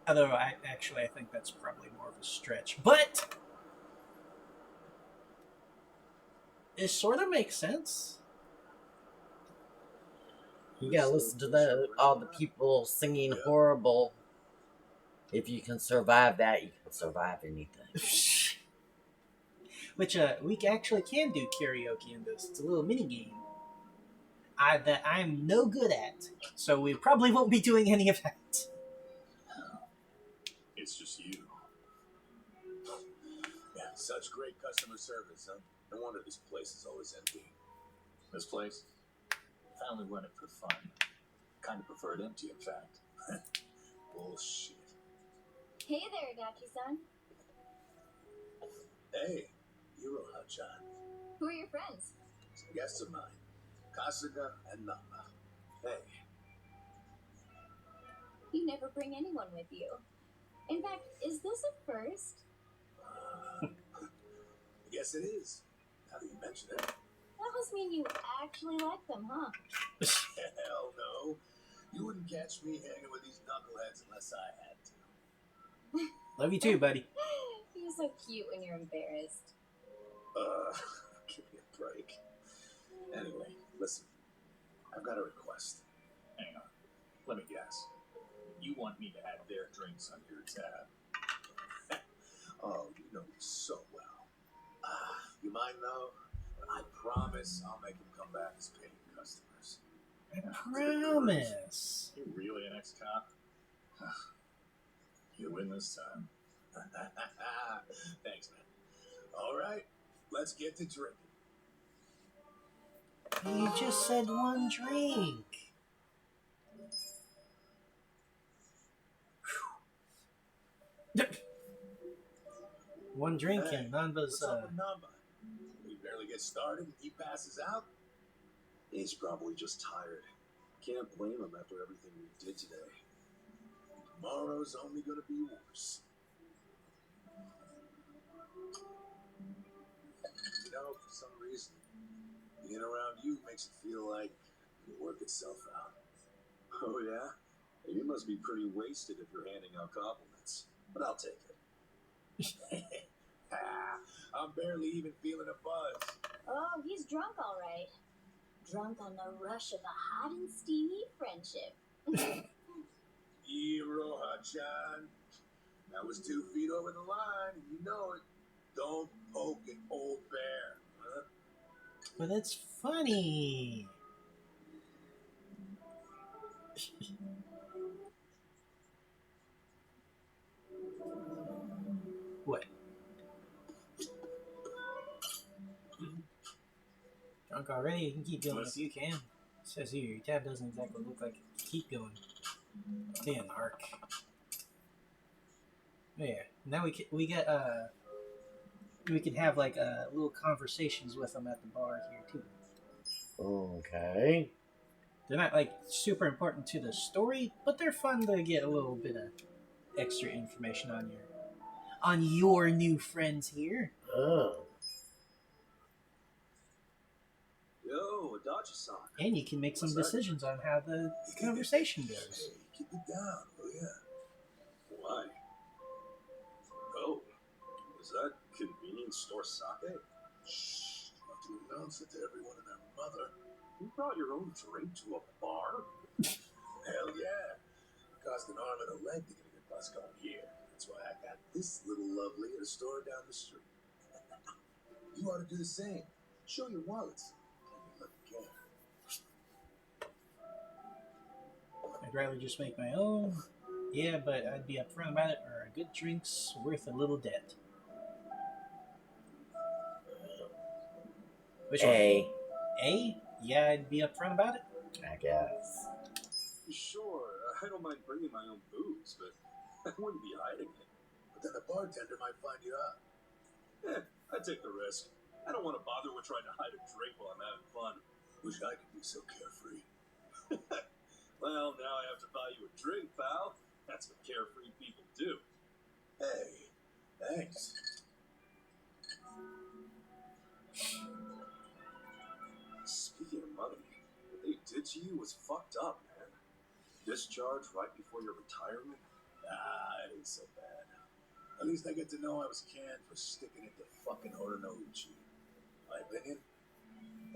Although I think that's probably more of a stretch. But it sort of makes sense. You gotta listen to all the people singing horrible. If you can survive that, you can survive anything. Which we actually can do karaoke in this. It's a little mini game. That I'm no good at, so we probably won't be doing any of that. It's just you. Yeah, such great customer service, huh? No wonder this place is always empty. This place? Family run it for fun. Kind of prefer it empty, in fact. Bullshit. Hey there, Daki-san. Hey, Iroha-chan. Who are your friends? Some guests of mine. Kasuga and Namba. Hey. You never bring anyone with you. In fact, is this a first? Yes, it is. Now that you mention it. That must mean you actually like them, huh? Hell no. You wouldn't catch me hanging with these knuckleheads unless I had to. Love you too, buddy. You're so cute when you're embarrassed. Give me a break. Anyway, listen. I've got a request. Hang on. Let me guess. You want me to add their drinks on your tab? Oh, you know me so well. You mind though? I promise I'll make them come back as paying customers. I promise. You really an ex-cop? You win this time. Thanks, man. All right, let's get to drinking. You just said one drink. One drink Hey, and Nanba's what's up with Namba? We barely get started and he passes out? He's probably just tired. Can't blame him after everything we did today. Tomorrow's only gonna be worse. You know, for some reason, being around you makes it feel like it'll work itself out. Oh yeah? You must be pretty wasted if you're handing out compliments. But I'll take it. I'm barely even feeling a buzz. Oh, he's drunk, all right. Drunk on the rush of a hot and steamy friendship. Iroha-chan. That was 2 feet over the line, and you know it. Don't poke an old bear, huh? But it's funny. What? Drunk already? You can keep going if you can. It says here, your tab doesn't exactly look like it. Keep going. Damn, Ark. Yeah. Now we can have like little conversations with them at the bar here too. Okay. They're not like super important to the story, but they're fun to get a little bit of extra information on your new friends here. Oh. Yo, Adachi-san. And you can make some What's that? decisions on how the conversation goes. Hey, keep it down, will ya? Why? Oh, is that convenience store sake? Shh. You have to announce it to everyone and their mother. You brought your own drink to a bar? Hell yeah. Cost an arm and a leg to get a good bus going here. That's why I got this little lovely at a store down the street. You ought to do the same. Show your wallets. Look again. I'd rather just make my own. Yeah, but I'd be upfront about it, or a good drink's worth a little debt. Which one? A. A? Yeah, I'd be upfront about it. I guess. Sure, I don't mind bringing my own booze, but I wouldn't be hiding it. But then the bartender might find you out. I'd take the risk. I don't want to bother with trying to hide a drink while I'm having fun. Wish I could be so carefree. Well, now I have to buy you a drink, pal. That's what carefree people do. Hey, thanks. Speaking of money, what they did to you was fucked up, man. Discharge right before your retirement? Ah, it ain't so bad. At least I get to know I was canned for sticking it to fucking Horonouchi. My opinion,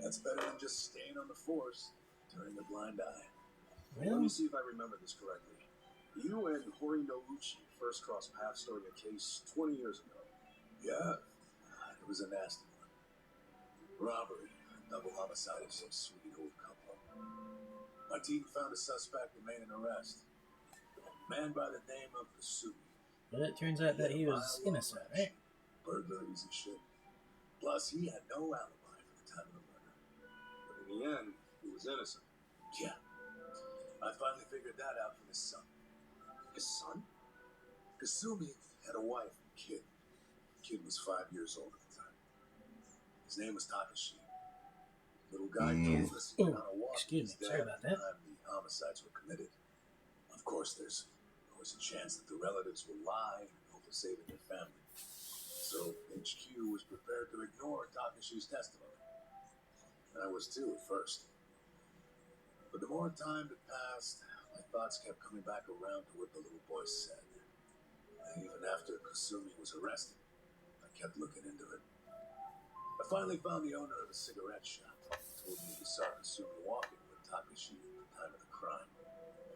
that's better than just staying on the force, turning a blind eye. Let Well, me see if I remember this correctly. You and Hori Nouchi first crossed paths during a case 20 years ago. Yeah, it was a nasty one. Robbery, double homicide of some sweet old couple. My team found a suspect and made an arrest. A man by the name of Kasumi. but it turns out that he was innocent, right? Burglaries and shit. Plus, he had no alibi for the time of the murder. But in the end, he was innocent. Yeah, I finally figured that out from his son. His son? Kasumi had a wife and kid. The kid was 5 years old at the time. His name was Takashi. Little guy told us he went on a walk Excuse with his me, sorry dad about at that. the time the homicides were committed. Of course, there's always a chance that the relatives will lie in hope of saving their family. So HQ was prepared to ignore Takashi's testimony. And I was too at first. But the more time that passed, my thoughts kept coming back around to what the little boy said. And even after Kasumi was arrested, I kept looking into it. I finally found the owner of a cigarette shop. Told me he saw Kasumi walking with Takashi at the time of the crime.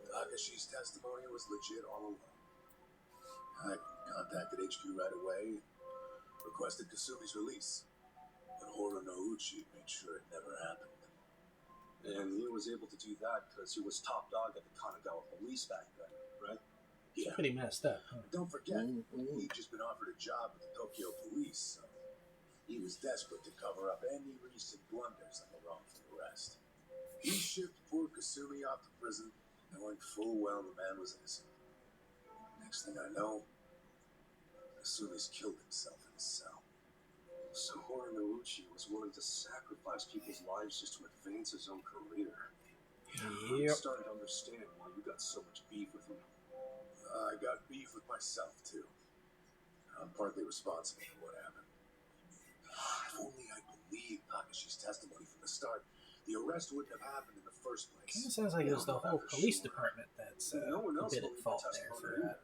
Takashi's testimony was legit all along. I contacted HQ right away, requested Kasumi's release. But Horonouchi made sure it never happened. And he was able to do that because he was top dog at the Kanagawa police back then, right? Yeah, Pretty messed up, huh? don't forget, Mhm. he'd just been offered a job with the Tokyo police, so he was desperate to cover up any recent blunders like a wrongful arrest. He shipped poor Kasumi off to prison, knowing full well the man was innocent. Next thing I know, Kasumi's killed himself in his cell. So Horonouchi was willing to sacrifice people's lives just to advance his own career. I'm Yep. starting to understand why you got so much beef with him. I got beef with myself, too. I'm partly responsible for what happened. If only I believed Takashi's testimony from the start, the arrest wouldn't have happened in the first place. Kind of sounds like it was the whole police department that's No one a else bit at believed fault the there testimony for either.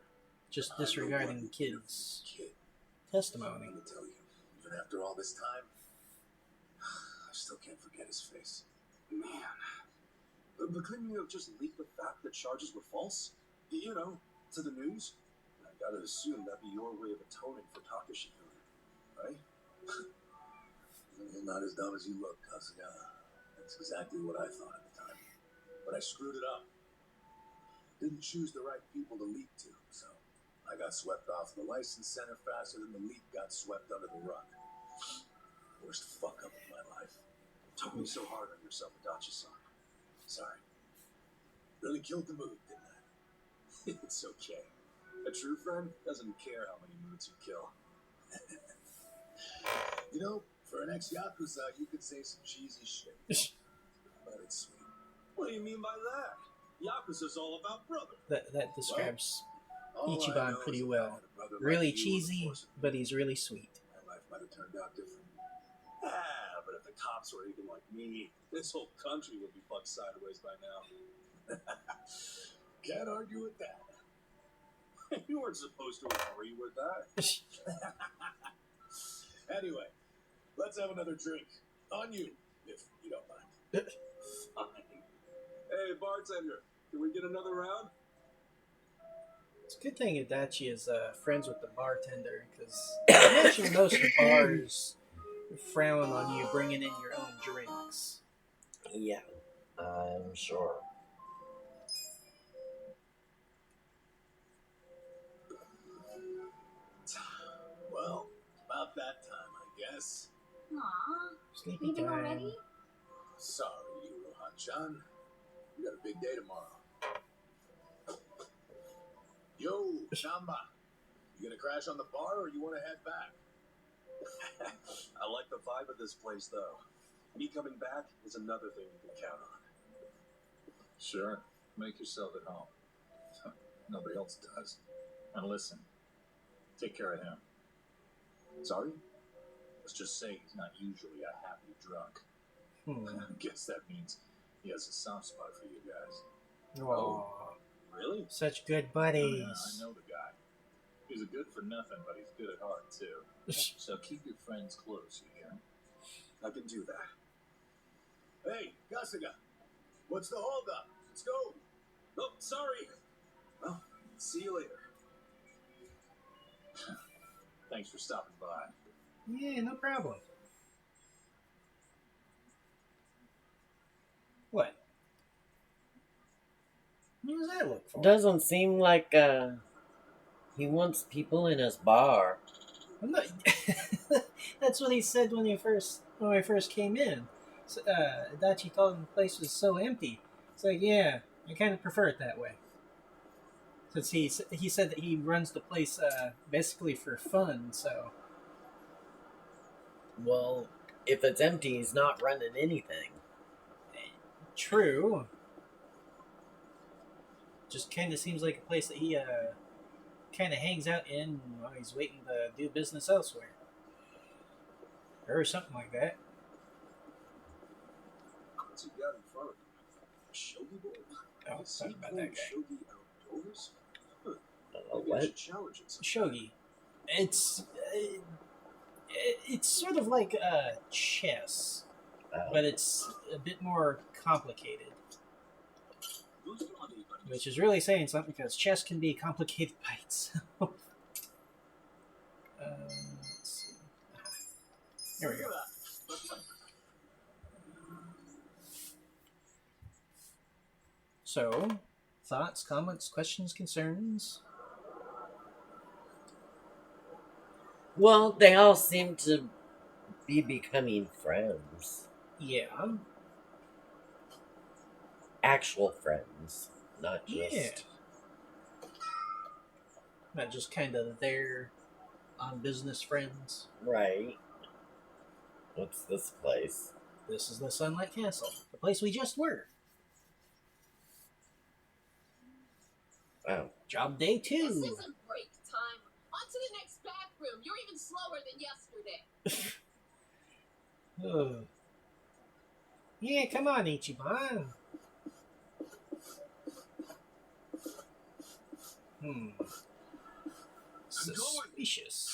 just I'm the disregarding one the who interviewed kid's the kid. testimony. Let me tell you, even after all this time, I still can't forget his face. Man. But couldn't you have just leaked the fact that charges were false? You know, to the news? I gotta assume that'd be your way of atoning for Takashi, right? You're not as dumb as you look, Kazuya. That's exactly what I thought at the time. But I screwed it up. Didn't choose the right people to leak to, so I got swept off the license center faster than the leak got swept under the rug. Worst fuck up of my life. Don't be so hard on yourself, Adachi-san. Sorry. Really killed the mood, didn't I? It's okay. A true friend doesn't care how many moods you kill. You know, for an ex-Yakuza, you could say some cheesy shit. but it's sweet. What do you mean by that? Yakuza's all about brother. That describes All I Ichiban know pretty is if I well. had a brother Really like you on the cheesy, force of but me, he's really sweet. my life might have turned out different. Ah, but if the cops were anything like me, this whole country would be fucked sideways by now. Can't argue with that. You weren't supposed to agree with that. Anyway, let's have another drink. On you, if you don't mind. Fine. Hey, bartender, can we get another round? It's a good thing Adachi is friends with the bartender, because I imagine most bars frown on you bringing in your own drinks. Yeah, I'm sure. Well, about that time, I guess. Aw, Sleepy leaving time. already? Sorry, Iroha-chan. We got a big day tomorrow. Yo, Namba. You gonna crash on the bar or you wanna head back? I like the vibe of this place, though. Me coming back is another thing you can count on. Sure. Make yourself at home. Nobody else does. And listen, take care of him. Sorry? Let's just say he's not usually a happy drunk. I guess that means he has a soft spot for you guys. Aw, Really? such good Yeah, buddies. I know the guy. He's a good for nothing, but he's good at heart, too. So keep your friends close, you hear? I can do that. Hey, Kasuga, what's the holdup? Let's go. Oh, sorry. Well, see you later. Thanks for stopping by. Yeah, no problem. What? What does that look for? Doesn't seem like he wants people in his bar. I'm not. That's what he said when I first came in. So, Adachi told him the place was so empty. It's like, yeah, I kind of prefer it that way. Since he said that he runs the place basically for fun. So Well, if it's empty, he's not running anything. true. Just kind of seems like a place that he kind of hangs out in while he's waiting to do business elsewhere, or something like that. What's he got in front of him? A shogi board? Oh, Is sorry he about playing that guy. shogi outdoors? Huh. Oh, Maybe I what? should challenge it sometime. Shogi. It's sort of like chess, but it's a bit more complicated. Which is really saying something because chess can be complicated by itself. Let's see. Here we go. So, thoughts, comments, questions, concerns? Well, they all seem to be becoming friends. Yeah. Actual friends, not just. Yeah. Not just kind of there on business friends. Right. What's this place? This is the Sunlight Castle, the place we just were. Oh. Job day This 2. isn't break time. On to the next bathroom. You're even slower than yesterday. Ugh. Yeah, come on, Ichiban. Suspicious.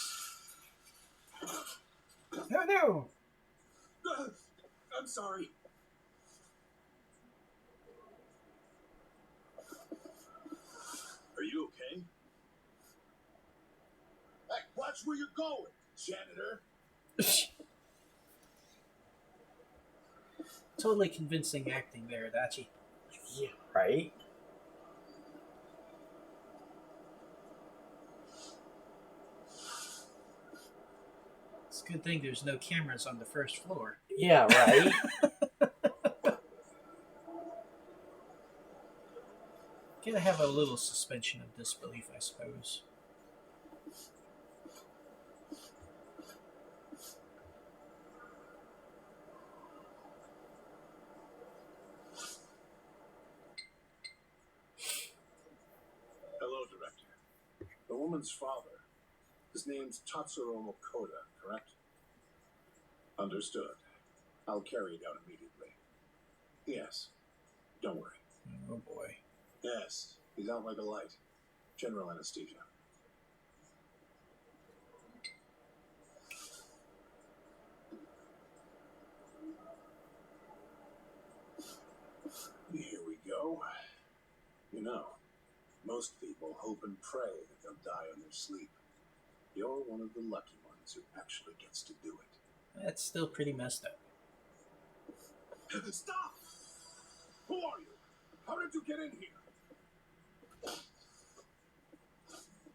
No, no. I'm sorry. Are you okay? Hey, watch where you're going, janitor. Totally convincing acting there, Adachi. Yeah, right? It's a good thing there's no cameras on the first floor. Yeah, right? Gotta have a little suspension of disbelief, I suppose. The woman's father. His name's Tatsuro Makoda, correct? Understood. I'll carry it out immediately. Yes. Don't worry. Oh boy. Yes. He's out like a light. General anesthesia. Here we go. You know, most people hope and pray that they'll die in their sleep. You're one of the lucky ones who actually gets to do it. That's still pretty messed up. Stop! Who are you? How did you get in here?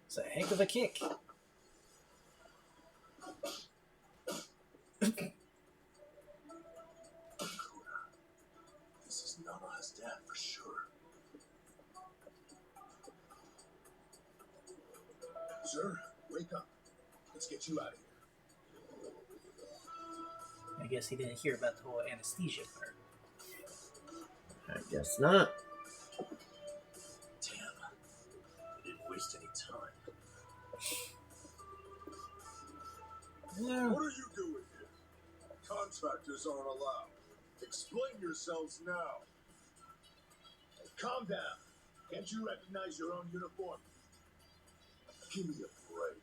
It's a heck of a kick. This is Nana's dad for sure. Sir, wake up. Let's get you out of here. I guess he didn't hear about the whole anesthesia part. I guess not. Damn. I didn't waste any time. Yeah. What are you doing here? Contractors aren't allowed. Explain yourselves now. Hey, calm down. Can't you recognize your own uniform? Give me a break.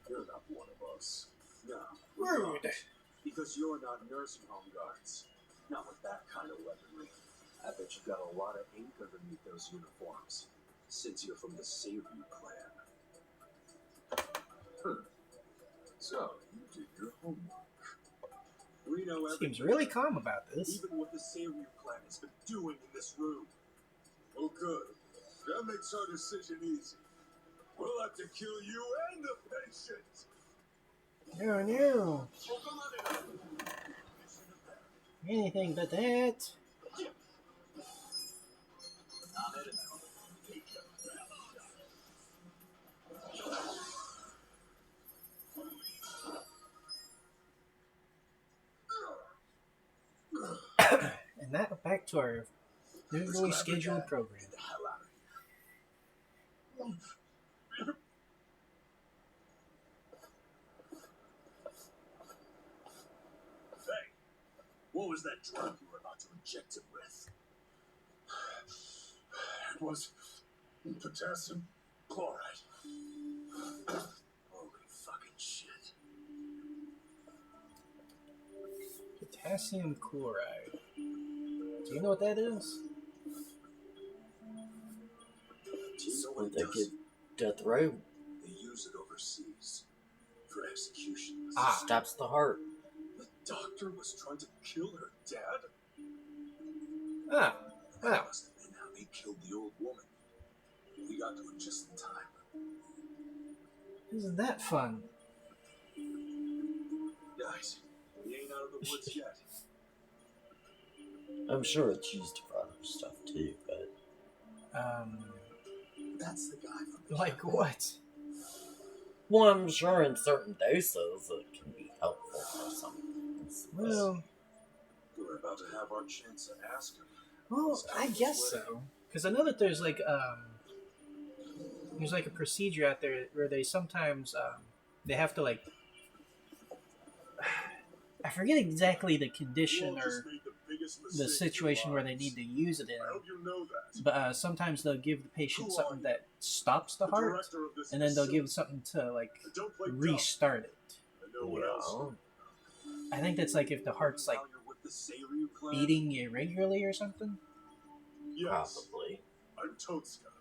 You're not one of us. No. Rude. Because you're not nursing home guards. Not with that kind of weaponry. I bet you got a lot of ink underneath those uniforms. Since you're from the Seiryu clan. So, you did your homework. We know everything. Seems really calm about this. Even what the Seiryu clan has been doing in this room. Well, good. That makes our decision easy. We'll have to kill you and the patient. No, no. Oh, come on in. Anything but that. And that back to our usually scheduled program. Get the hell out of here. Hey, what was that drug you were about to inject him with? It was potassium chloride. Holy fucking shit. Potassium chloride. Do you know what that is? Do you know What what they it does? get death row. They use it overseas for executions. Ah. Stops the heart. The doctor was trying to kill her dad? Ah, That wow. must have been how they killed the old woman. We got to it just in time. Isn't that fun? Guys, we ain't out of the woods yet. I'm sure it's used for other stuff too, but That's the guy from the Like cafe. what? well, I'm sure in certain doses it can be helpful for some things. but- Well, We're about to have our chance to ask him. I guess so. Because I know that there's like a procedure out there where they sometimes they have to like I forget exactly the condition You all just or made the biggest the mistake of situation your where they lives. need to use it in. I hope you know that. But sometimes they'll give the patient something that stops the The heart, director of this and then they'll give facility. something to like And don't play dumb. restart it. I know what else. Yeah. I think that's like if the heart's like Now you're with the Seiryu clan? beating irregularly or something. Yes. Probably. I'm Totsuka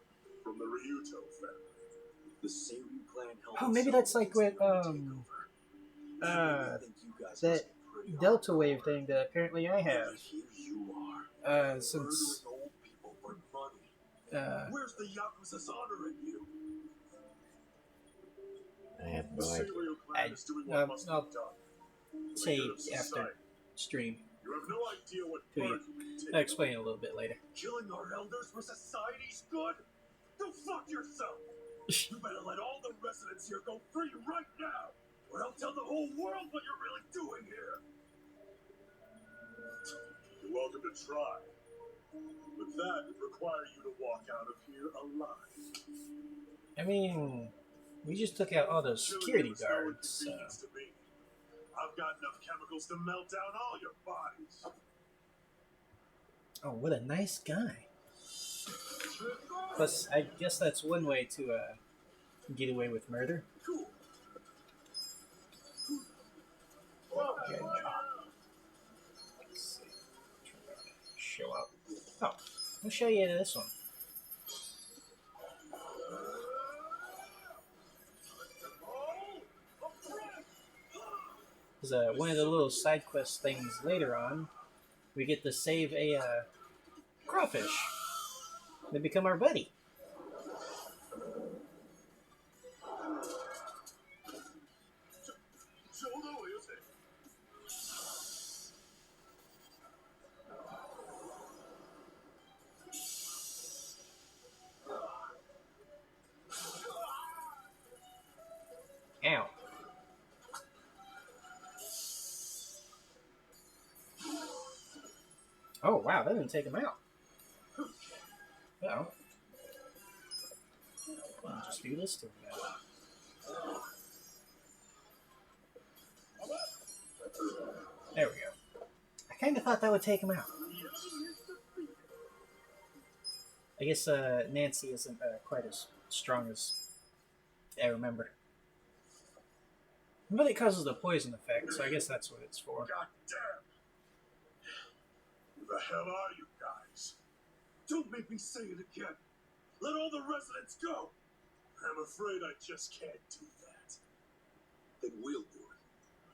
from the Ryuto family. The Seiryu clan held Oh, maybe itself that's like against with, the takeover. I think you guys that must be pretty Delta hardcore. wave thing that apparently I have. Yet here you are, Since murdering old people for money. Where's the Yakuza's honor in you? I have The no idea. Seiryu clan is doing what must I'll be done. say Leader of after society. stream. You have no idea what To you. birth you can take. I'll explain a little bit later. Killing our elders for society's good? Go fuck yourself! You better let all the residents here go free right now, or I'll tell the whole world what you're really doing here! You're welcome to try. But that would require you to walk out of here alive. I mean, We just took out all those security Killing you is no guards. inconvenience to me. I've got enough chemicals to melt down all your bodies. Oh, what a nice guy. Plus, I guess that's one way to get away with murder. Cool. Good job. Let's see. Show up. Oh, I'll show you this one. Because one of the little side quest things later on, we get to save a crawfish. They become our buddy. Ow. Oh, wow, that didn't take him out. Well, I'll just do this to him now. There we go. I kind of thought that would take him out. I guess Nancy isn't quite as strong as I remember. But it causes the poison effect, so I guess that's what it's for. God damn! Who the hell are you guys? Don't make me say it again. Let all the residents go. I'm afraid I just can't do that. Then we'll do it.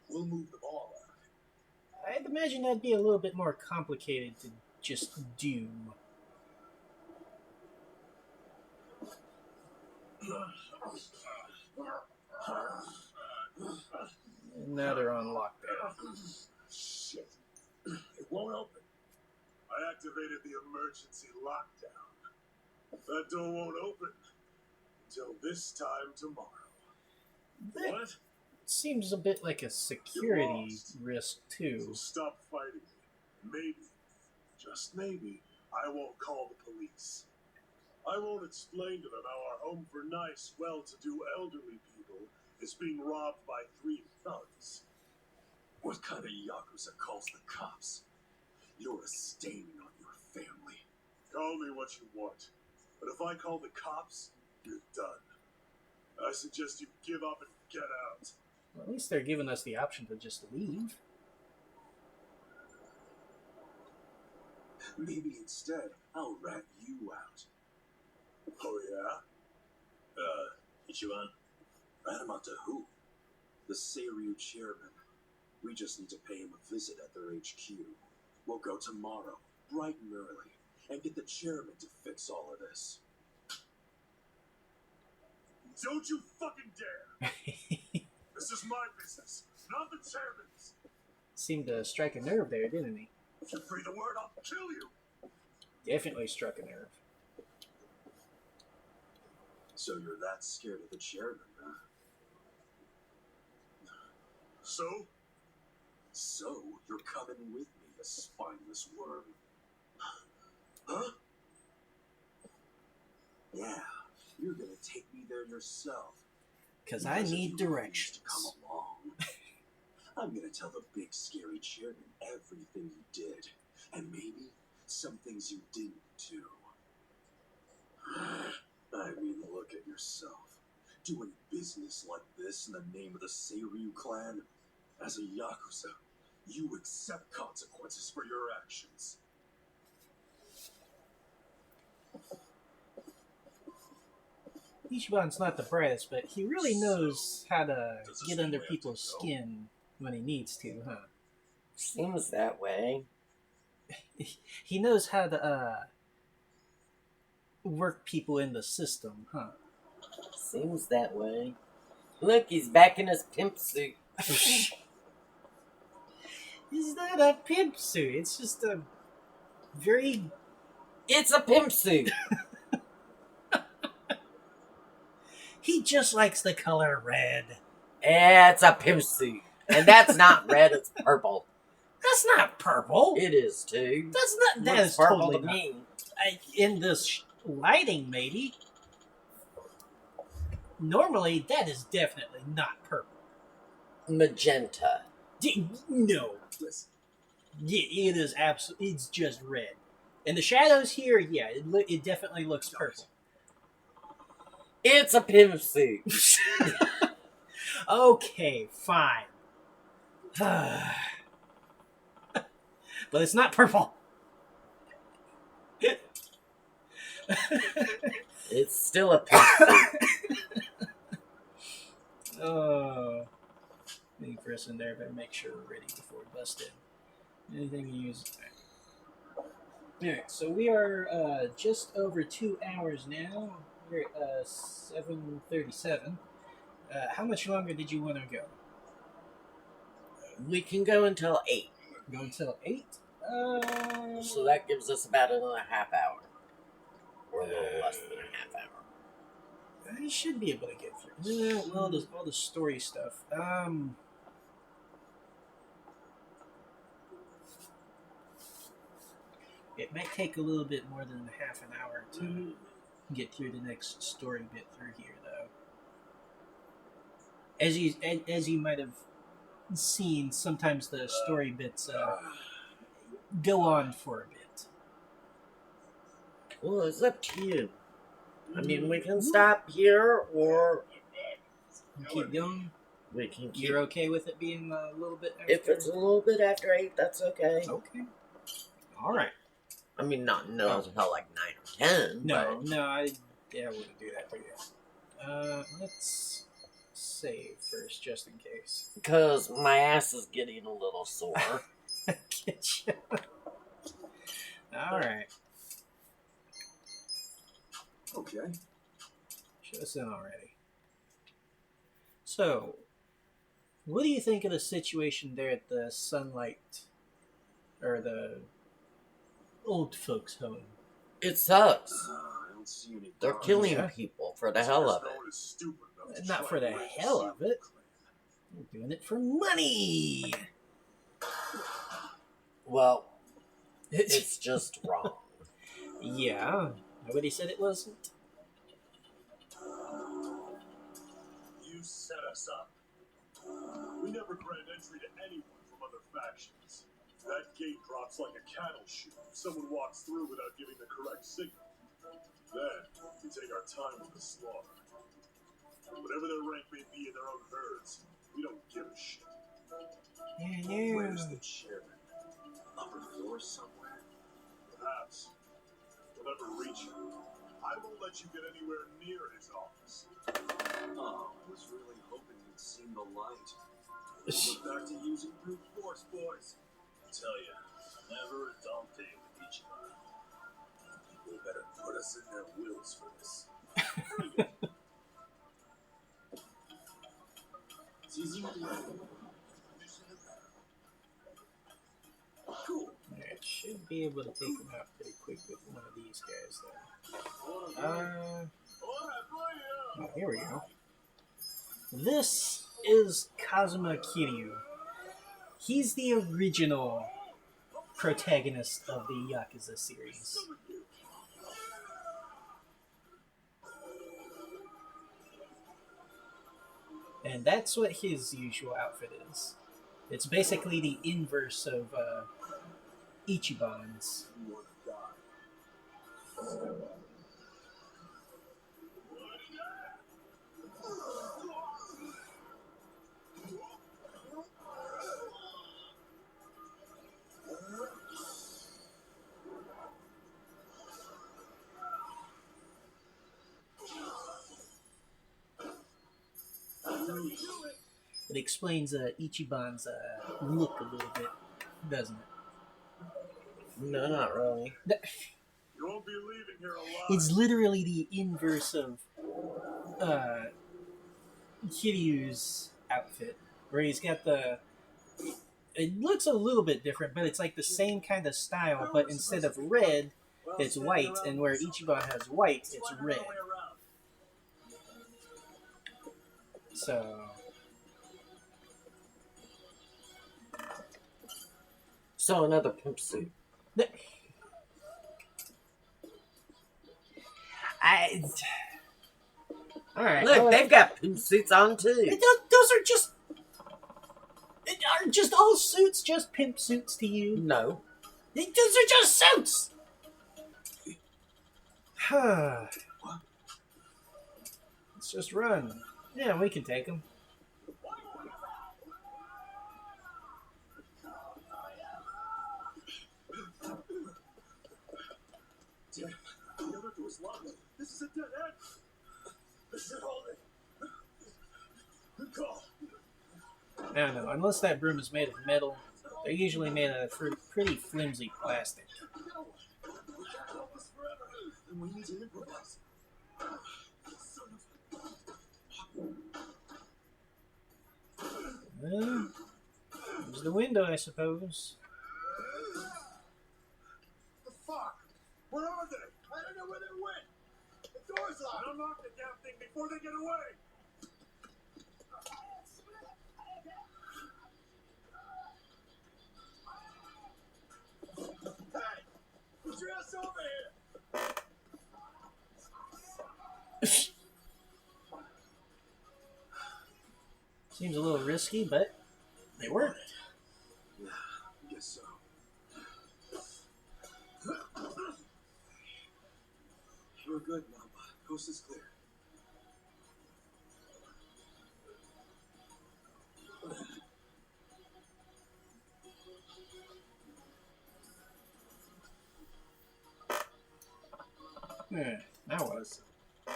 We'll move them all out. I'd imagine that'd be a little bit more complicated to just do. And now they're on lockdown. Shit. It won't open. I activated the emergency lockdown. That door won't open until this time tomorrow. That What? seems a bit like a security risk, So too. stop fighting me. Maybe, just maybe, I won't call the police. I won't explain to them how our home for nice, well-to-do elderly people is being robbed by 3 thugs. What kind of Yakuza calls the cops? You're a stain on your family. Call me what you want, but if I call the cops, you're done. I suggest you give up and get out. Well, at least they're giving us the option to just leave. Maybe instead, I'll rat you out. Oh yeah? Ichiban? Rat him out to who? The Seiryu chairman. We just need to pay him a visit at their HQ. We'll go tomorrow, bright and early, and get the chairman to fix all of this. Don't you fucking dare! This is my business, not the chairman's. Seemed to strike a nerve there, didn't he? If you breathe a word, I'll kill you. Definitely struck a nerve. So you're that scared of the chairman, huh? So? So you're coming with me, you spineless worm. Huh? Yeah, you're gonna take me there yourself. Because I if need you refuse directions. to come along, I'm gonna tell the big scary chairman everything you did, and maybe some things you didn't do. I mean, look at yourself. Doing business like this in the name of the Seiryu clan? As a Yakuza, you accept consequences for your actions. Ichiban's not the brightest, but he really knows how to get under people's skin when he needs to, huh? Seems that way. He knows how to work people in the system, huh? Seems that way. Look, he's back in his pimp suit. It's not a pimp suit. It's just a very... It's a pimp suit. He just likes the color red. It's a pimp suit. And that's not red, it's purple. That's not purple. It is too. That's not... That Looks is purple totally to me. in this lighting, maybe. Normally, that is definitely not purple. Magenta. No. Listen, Yeah, it is absolutely. It's just red. And the shadows here, yeah, it definitely looks purple. It's a pimp suit. Okay, fine. But it's not purple. It's still a pimp suit. Oh. Any person there, better make sure we're ready before we bust in. Anything you use. Alright, so we are just over 2 hours now. We're at 7:37. How much longer did you want to go? We can go until 8. Go until 8? So that gives us about another half hour. Or a little less than a half hour. I should be able to get through. Well, all the story stuff. It might take a little bit more than half an hour to get through the next story bit through here, though. As you might have seen, sometimes the story bits go on for a bit. Well, it's up to you. I mean, we can stop here, or Keep going. we can keep. You're okay with it being a little bit after? If it's a little bit after 8, that's okay. Okay. All right. I mean, not until like 9 or 10. No, I wouldn't do that to you. Let's save first, just in case. Because my ass is getting a little sore. Get you. All right. okay. Show us in already. So, what do you think of the situation there at the Sunlight, or the old folks' home? It sucks. I don't see any. They're problems. killing people for the hell of it. No one is stupid enough to Not try for the to raise hell a of it. clan. They're doing it for money. Well, it's just wrong. Yeah, nobody said it wasn't. You set us up. We never granted entry to anyone from other factions. That gate drops like a cattle chute if someone walks through without giving the correct signal. Then, we take our time with the slaughter. Whatever their rank may be in their own herds, we don't give a shit. Yeah. Where's the chairman? Upper floor somewhere? Perhaps. We'll never reach him. I won't let you get anywhere near his office. Oh, I was really hoping you'd seen the light. We're back to using brute force, boys. I tell ya, never a dull day with each other. People better put us in their wills for this. It's easy to do. Cool. Alright, should be able to take them out pretty quick with one of these guys, though. Oh, here we go. This is Kazuma Kiryu. He's the original protagonist of the Yakuza series. And that's what his usual outfit is. It's basically the inverse of Ichiban's. It explains Ichiban's look a little bit, doesn't it? No, not really. You won't be leaving here alive. It's literally the inverse of Kiryu's outfit, where he's got the. It looks a little bit different, but it's like the same kind of style, but instead of red, it's white, and where Ichiban has white, it's red. So. So another pimp suit. All right. Look, they've got pimp suits on too. Those are just. Are just all suits just pimp suits to you? No. Those are just suits! Let's just run. Yeah, we can take them. Damn, the other door's locked. This is a dead end. This should hold it. Good call. I don't know. Unless that broom is made of metal, they're usually made out of pretty flimsy plastic. We can't hold this forever. Then we need to improvise. Son of... There's the window, I suppose. The fuck? Where are they? I don't know where they went. The door's locked. Unlock the damn thing before they get away. Hey! Put your ass over here! Seems a little risky, but they worked. Yeah, I guess so. We're good, Mama. Coast is clear. Now what?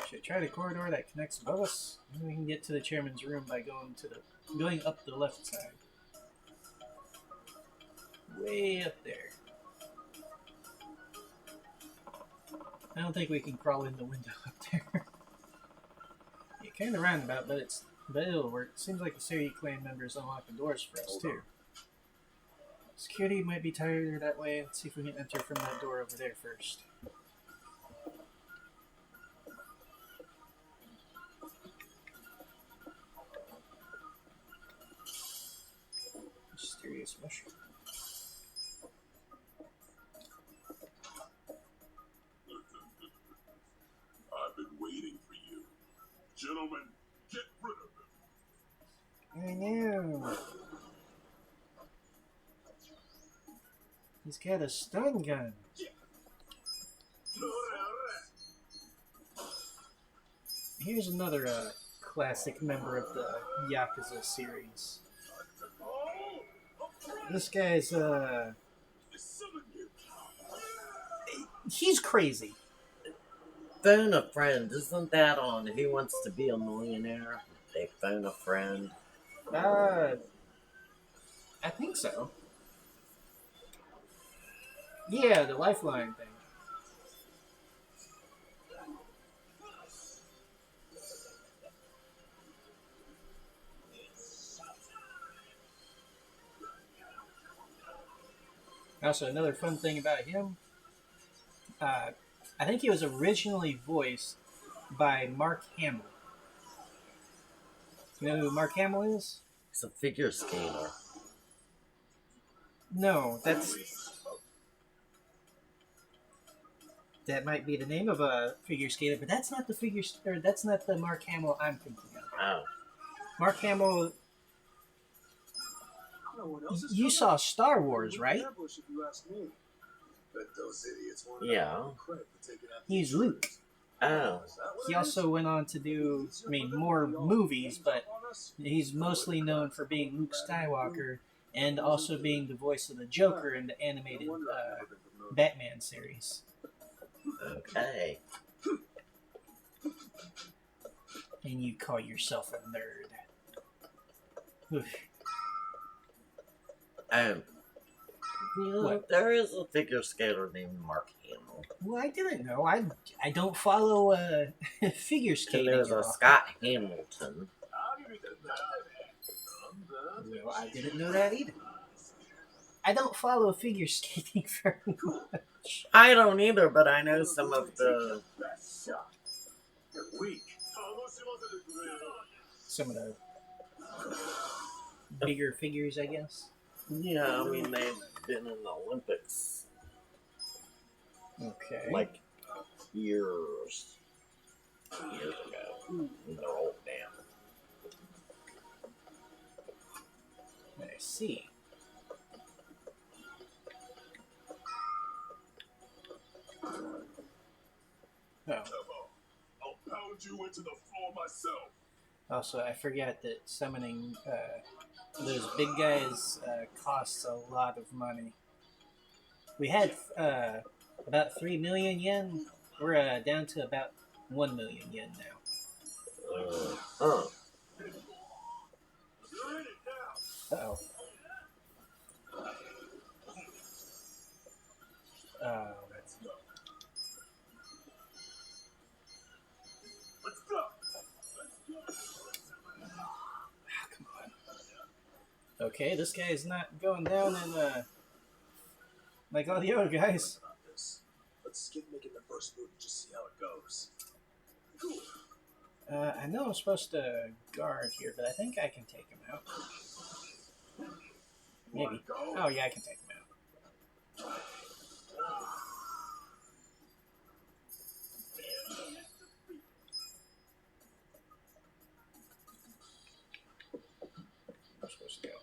Should I try the corridor that connects above us? Maybe we can get to the chairman's room by going up the left side. Way up there. I don't think we can crawl in the window up there. Yeah, kind of roundabout, but it'll work. Seems like the Siri clan members unlock the doors for us too. Security might be tired that way. Let's see if we can enter from that door over there first. Mysterious mushroom. I've been waiting for you. Gentlemen, get rid of him. I know. He's got a stun gun. Here's another classic member of the Yakuza series. This guy's he's crazy. Phone a friend. Isn't that on Who Wants to Be a Millionaire? They phone a friend. I think so. Yeah, the lifeline thing. Also, another fun thing about him, I think he was originally voiced by Mark Hamill. You know who Mark Hamill is? He's a figure skater. No, that might be the name of a figure skater, but that's not the that's not the Mark Hamill I'm thinking of. Oh. Mark Hamill. You saw Star Wars, right? Yeah. He's Luke. Oh. He also went on to do, more movies, but he's mostly known for being Luke Skywalker and also being the voice of the Joker in the animated Batman series. Okay. And you call yourself a nerd. Oof. What? There is a figure skater named Mark Hamill. Well, I didn't know. I don't follow figure skating. And there's a Scott Hamilton. Well, I didn't know that either. I don't follow figure skating very much. I don't either, but I know some of the... Some of the bigger figures, I guess. Yeah, I mean, they've been in the Olympics. Okay. Like, years ago. They're old now. I see. Oh. I'll pound you into the floor myself. Also, I forgot that summoning those big guys costs a lot of money. We had about 3 million yen. We're down to about 1 million yen now. Huh. You're in it now. Uh-oh. Let's go. Let's go. Come on. Okay, this guy is not going down in like all the other guys. Let's skip making the first move and just see how it goes. Cool. I know I'm supposed to guard here, but I think I can take him out. Maybe. Oh yeah, I can take him out. I'm supposed to go.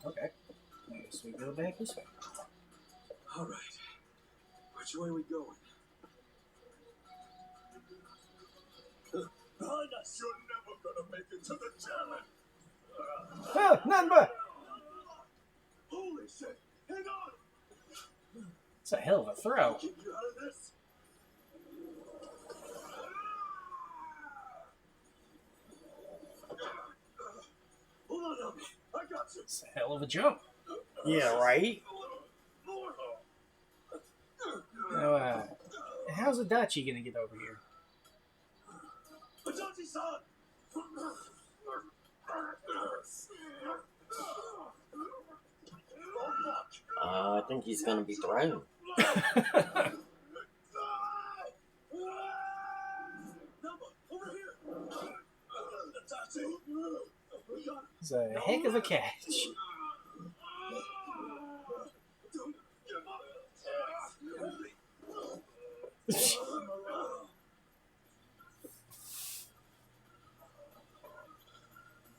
Okay. I guess we go back this way. All right. Which way we going? Behind us. You're never gonna make it to the challenge. Oh, none but. Holy shit! Hang on. It's a hell of a throw. Keep you out of this. Hold on, Elby. I got you. It's a hell of a jump. Yeah, right? More. Now, how's Adachi gonna get over here? Adachi-san! I think he's gonna be thrown. It's a heck of a catch.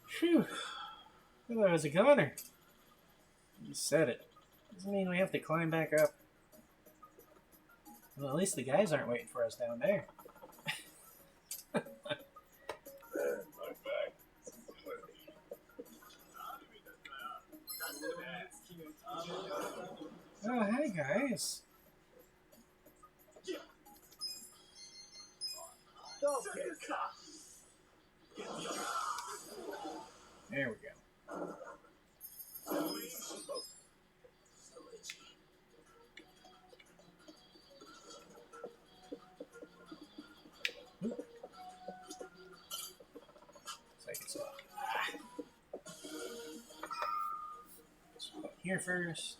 Phew. I thought it was a goner. You said it. Doesn't mean we have to climb back up. Well, at least the guys aren't waiting for us down there. Oh, hey guys. There we go. Second slot. Here first.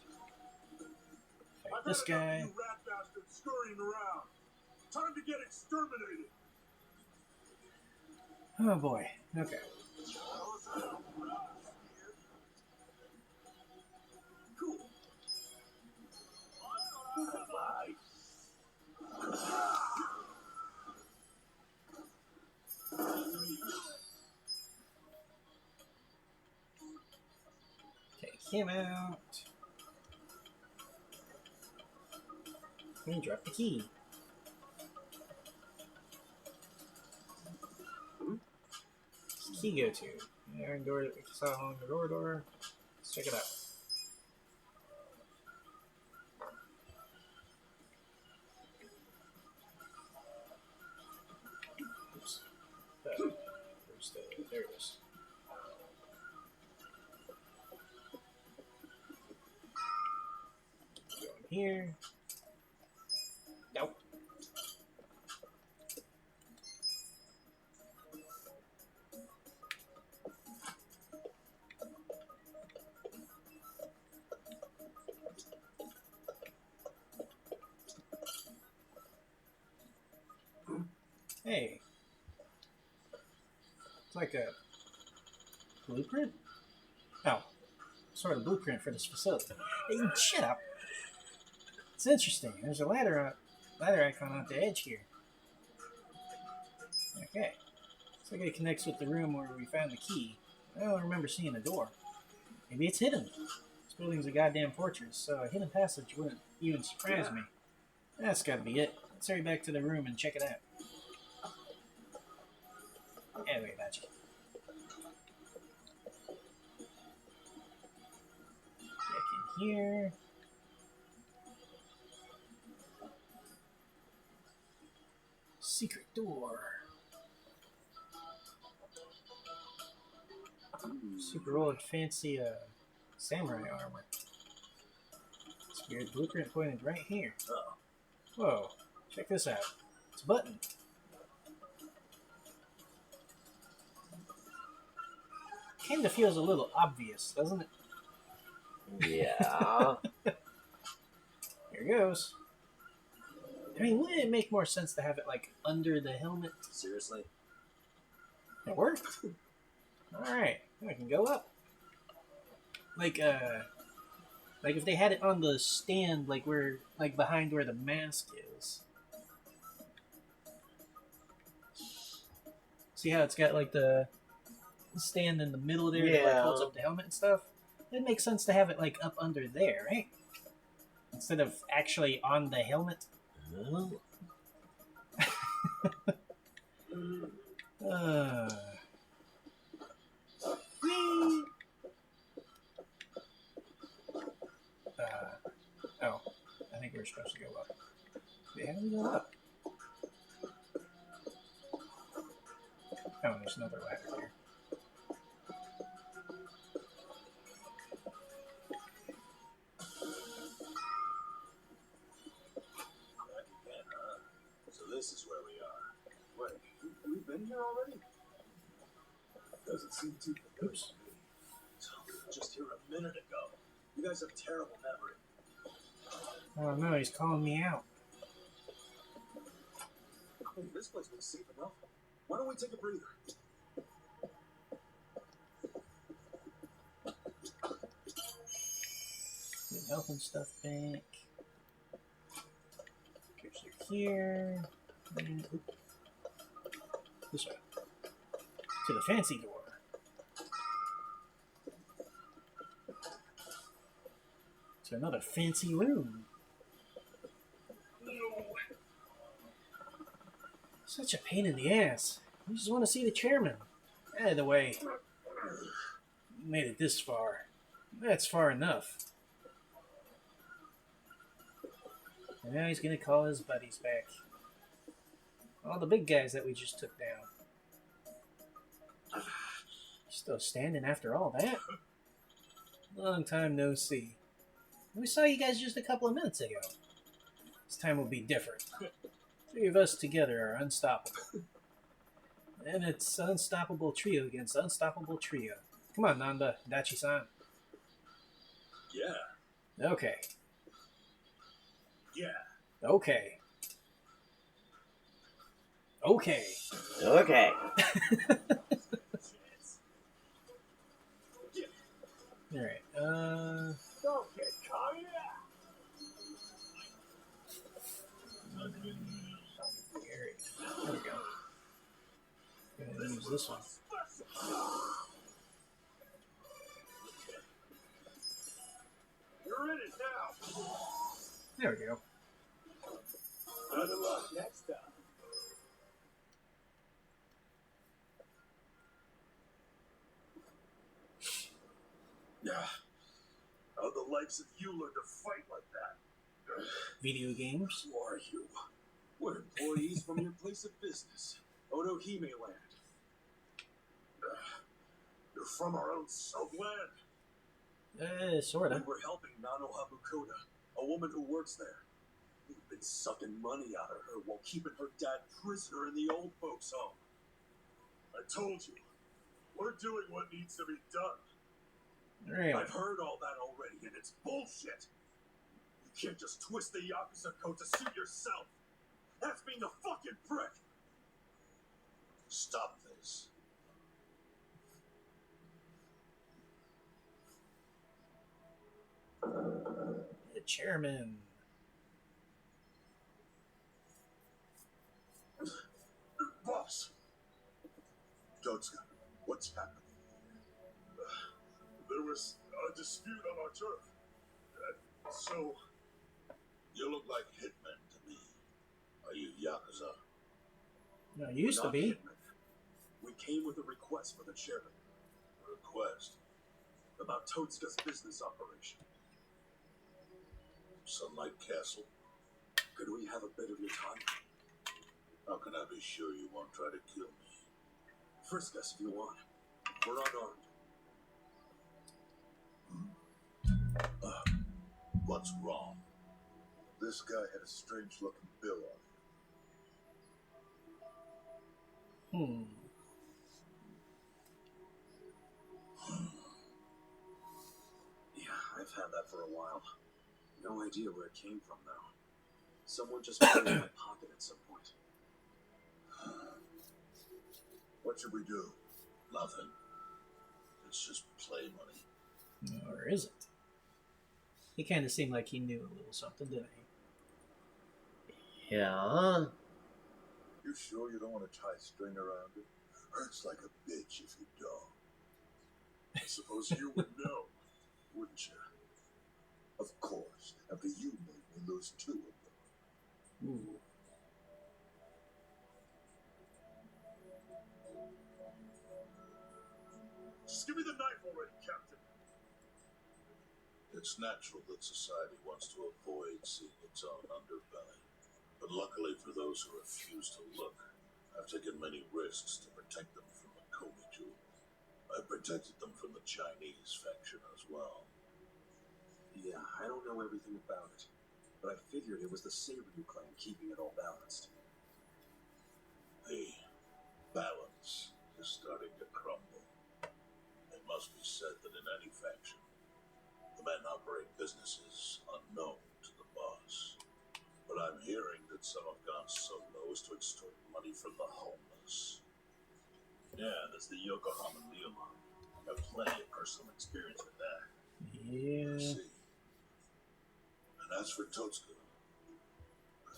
Fight this guy. You rat bastards scurrying around. Time to get exterminated. Oh boy. Okay. Cool. Take him out. And drop the key. Where's the key go to? Iron door that we saw along the door. Let's check it out. Oops. Where's the... There it is. Go in here. Nope. Hey. It's like a blueprint? Oh. Sort of blueprint for this facility. Hey, shut up. It's interesting. There's a ladder icon at the edge here. Okay. Looks like it connects with the room where we found the key. I don't remember seeing a door. Maybe it's hidden. This building's a goddamn fortress, so a hidden passage wouldn't even surprise me. That's gotta be it. Let's hurry back to the room and check it out. Yeah, wait, magic. Check in here. Secret door. Super old fancy samurai armor. This weird blueprint pointed right here. Whoa, check this out. It's a button. Kinda feels a little obvious, doesn't it? Yeah. Here goes. I mean, wouldn't it make more sense to have it like under the helmet? Seriously? It worked. Alright, I can go up. Like if they had it on the stand, like behind where the mask is. See how it's got like the stand in the middle there that like holds up the helmet and stuff? It makes sense to have it like up under there, right? Instead of actually on the helmet. Whee! Oh, I think we're supposed to go up. Yeah, we go up. Oh, there's another ladder here. Back again, huh? So this is where we are. Wait, we've been here already? Doesn't seem too familiar. Oops. We were just here a minute ago. You guys have terrible memory. Oh no, he's calling me out. Hey, this place looks safe enough. Why don't we take a breather? Get health and stuff back. Here's here. And, this way. To the fancy door. To another fancy room. Such a pain in the ass. You just want to see the chairman. Either way, you made it this far. That's far enough. And now he's gonna call his buddies back. All the big guys that we just took down. Still standing after all that? Long time no see. We saw you guys just a couple of minutes ago. This time will be different. 3 of us together are unstoppable. And it's unstoppable trio against unstoppable trio. Come on, Nanda, Dachi-san. Yeah. Okay. Yeah. Okay. Okay. Okay. Alright, Don't get caught. there we go. Gonna use this one. You're in it now. There we go. Better luck next time. Yeah. How the likes of you learn to fight like that? Video games. Who are you? We're employees from your place of business, Otohime Land. You're from our own Soapland? Sorta. We were helping Nanoha Mukoda, a woman who works there. We've been sucking money out of her while keeping her dad prisoner in the old folks' home. I told you, we're doing what needs to be done. Really? I've heard all that already, and it's bullshit. You can't just twist the Yakuza code to suit yourself. That's being a fucking prick. Stop this. The chairman. What's happening here? There was a dispute on our turf. So, you look like hitmen to me. Are you Yakuza? No, it used to Not be. hitmen. We came with a request for the chairman. Request? About Totsuka's business operation. Sunlight Castle. Could we have a bit of your time? How can I be sure you won't try to kill me? Frisk us if you want. We're unarmed. What's wrong? This guy had a strange-looking bill on him. Yeah, I've had that for a while. No idea where it came from, though. Someone just put it in my pocket at some point. What should we do? Nothing. It's just play money. Or is it? He kind of seemed like he knew a little something, didn't he? Yeah. You sure you don't want to tie a string around it? Hurts like a bitch if you don't. I suppose you would know, wouldn't you? Of course. After you made me lose 2 of them. Ooh. Just give me the knife already, Captain. It's natural that society wants to avoid seeing its own underbelly. But luckily for those who refuse to look, I've taken many risks to protect them from the Komiju. I protected them from the Chinese faction as well. Yeah, I don't know everything about it, but I figured it was the Saberyu clan keeping it all balanced. The balance is starting to crumble. It must be said that in any faction, the men operate businesses unknown to the boss. But I'm hearing that some have gone so low as to extort money from the homeless. Yeah, that's the Yokohama Leomon. I have plenty of personal experience with that. Yeah. I see. And as for Totsuka,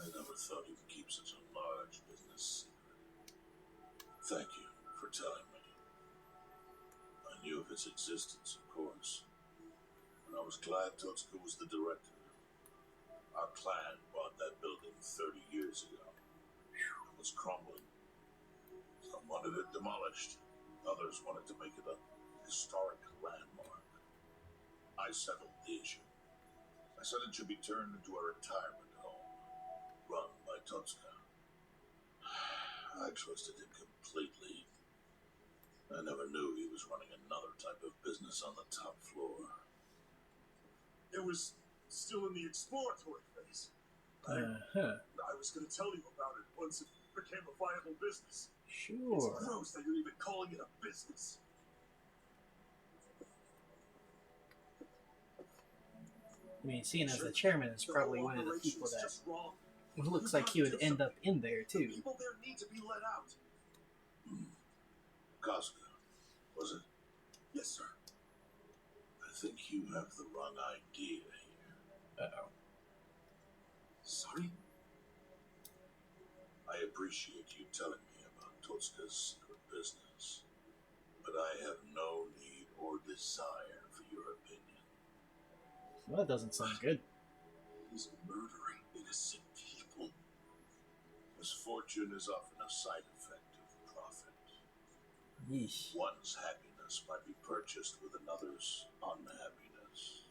I never thought he could keep such a large business secret. Thank you for telling me. I knew of its existence, of course. And I was glad Totsuka was the director. Our clan bought that building 30 years ago. It was crumbling. Some wanted it demolished. Others wanted to make it a historic landmark. I settled the issue. I said it should be turned into a retirement home, run by Totsuka. I trusted him completely. I never knew he was running another type of business on the top floor. It was still in the exploratory phase. I was going to tell you about it once it became a viable business. Sure. It's gross that you're even calling it a business. I mean, seeing as the chairman is probably one of the people that looks like he would end up in there too. People there need to be let out. Kasuga, was it? Yes, sir. I think you have the wrong idea here. Uh-oh. Sorry? I appreciate you telling me about Totsuka's secret business, but I have no need or desire for your opinion. Well, that doesn't sound good. He's murdering innocent people. Misfortune is often a side effect of profit. Yeesh. One's happiness might be purchased with another's unhappiness.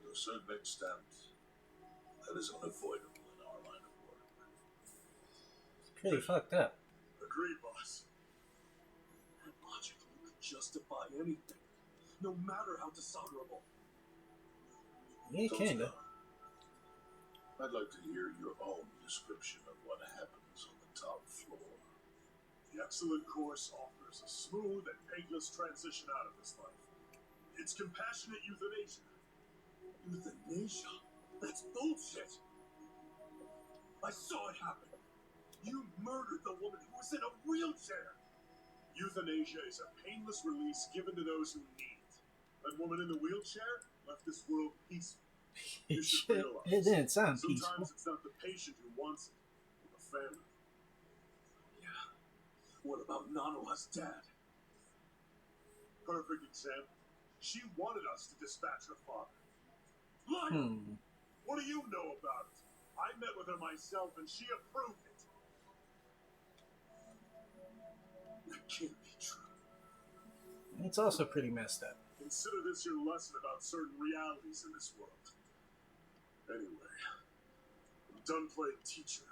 To a certain extent, that is unavoidable in our line of work. It's pretty fucked up. Agreed, boss. That logic could justify anything, no matter how dishonorable. Yeah, kinda. I'd like to hear your own description of what happens on the top floor. The excellent course offers a smooth and painless transition out of this life. It's compassionate euthanasia. Euthanasia? That's bullshit. I saw it happen. You murdered the woman who was in a wheelchair. Euthanasia is a painless release given to those who need it. That woman in the wheelchair left this world peaceful. You should realize. It didn't sound peaceful. Sometimes it's not the patient who wants it, but the family. Yeah. What about Nanoha's dad? perfect example. She wanted us to dispatch her father. Liar! What do you know about it? I met with her myself and she approved it. That can't be true. It's also pretty messed up. Consider this your lesson about certain realities in this world. Anyway, I'm done playing teacher.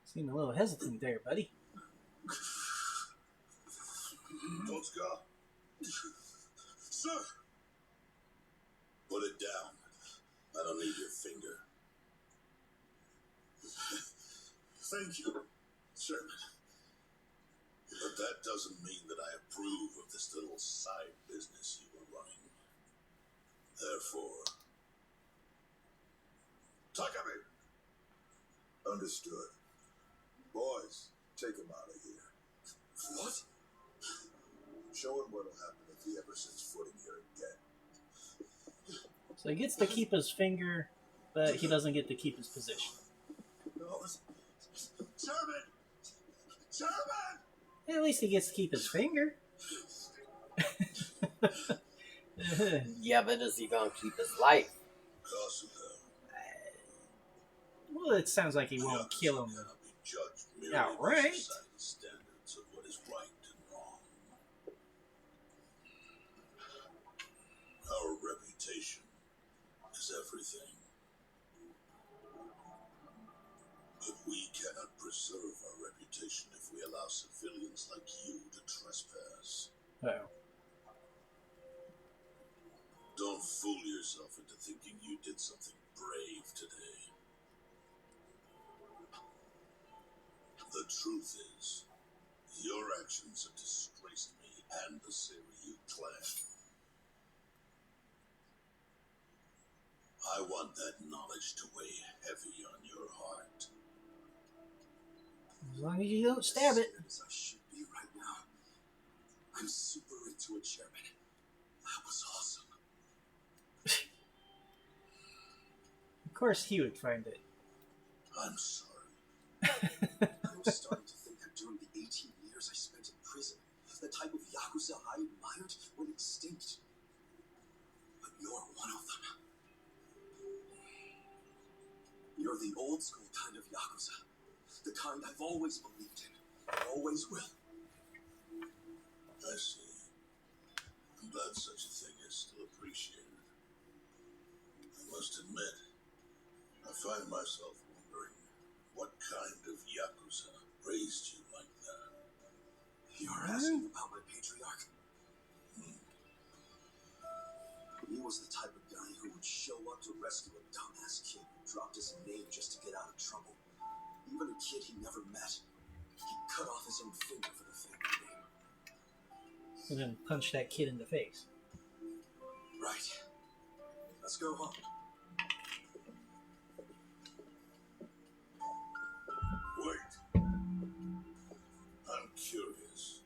Seem a little hesitant there, buddy. Totsuka? Sir! Put it down. I don't need your finger. Thank you, Sherman. But that doesn't mean that I approve of this little side business you were running. Therefore, Takami! Understood. Boys, take him out of here. What? Show him what'll happen if he ever sets foot in here again. So he gets to keep his finger, but he doesn't get to keep his position. No, Sherman! Sherman! At least he gets to keep his finger. Yeah, but is he gonna keep his life? Kasuga. Well, it sounds like he won't kill him. Cannot be judged merely Outright. by society's standards of what is right and wrong. Our reputation is everything. But we cannot preserve our reputation if we allow civilians like you to trespass. Oh. Don't fool yourself into thinking you did something brave today. The truth is, your actions have disgraced me and the Seiryu clan. I want that knowledge to weigh heavy on your heart. As long as you don't stab it. As I should be right now. I'm super into it, Chairman. That was awesome. Of course he would find it. I'm sorry. I was starting to think that during the 18 years I spent in prison, the type of Yakuza I admired went extinct. But you're one of them. You're the old school kind of Yakuza. The kind I've always believed in. And always will. I see. I'm glad such a thing is still appreciated. I must admit, I find myself wondering what kind of Yakuza raised you like that. You're asking about my patriarch? He was the type of guy who would show up to rescue a dumbass kid who dropped his name just to get out of trouble. Even a kid he never met. He'd cut off his own finger for the family name. And then punch that kid in the face. Right. Let's go home. Wait. I'm curious.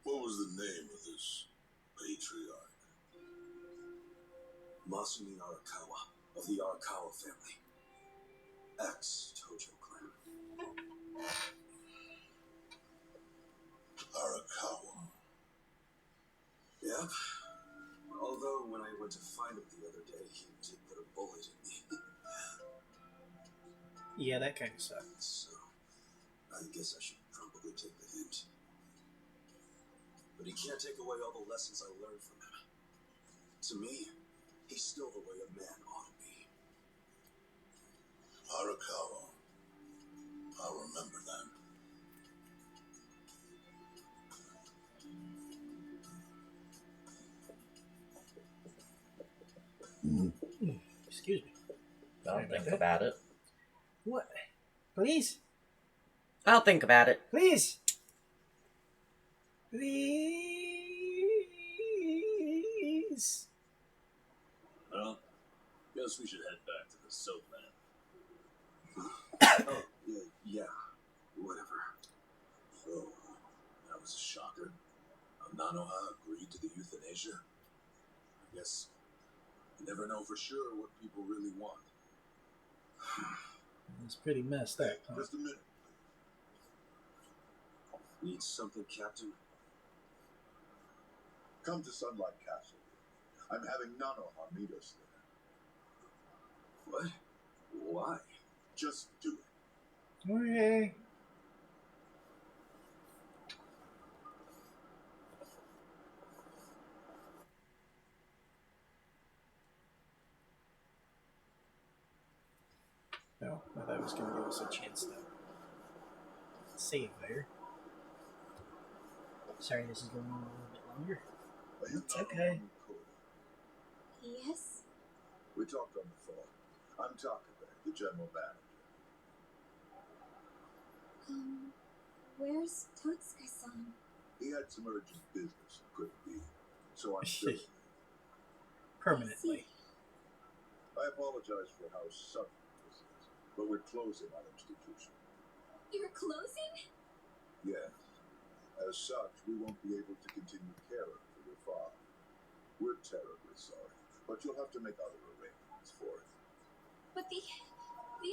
What was the name of this patriarch? Masumi Arakawa of the Arakawa family. Ex-Tojo clan. Arakawa. Yep. Although when I went to find him the other day, he did put a bullet in me. Yeah, that kind of sucks. So, I guess I should probably take the hint. But he can't take away all the lessons I learned from him. To me, he's still the way a man ought to be. Arakawa. I'll remember that. Excuse me. I'll think about it. What? Please? I'll think about it. Please! Please! Well, guess we should head back to the soap man. Oh, yeah, whatever. So, that was a shocker. Nanoha agreed to the euthanasia. I guess you never know for sure what people really want. It's pretty messed up, huh? Just a minute. Need something, Captain? Come to Sunlight Castle. I'm having Nanoha meet us there. What? Why? Just do it. Okay. No, I thought it was going to give us a chance to save there. Sorry, this is going on a little bit longer. It's okay. Yes? We talked on the phone. I'm Takabe, the general manager. Where's Totsuka-san? He had some urgent business and couldn't be, so I'm filling in. Permanently. I apologize for how sudden this is, but we're closing our institution. You're closing? Yes. As such, we won't be able to continue caring for your father. We're terribly sorry, but you'll have to make other arrangements for it. But the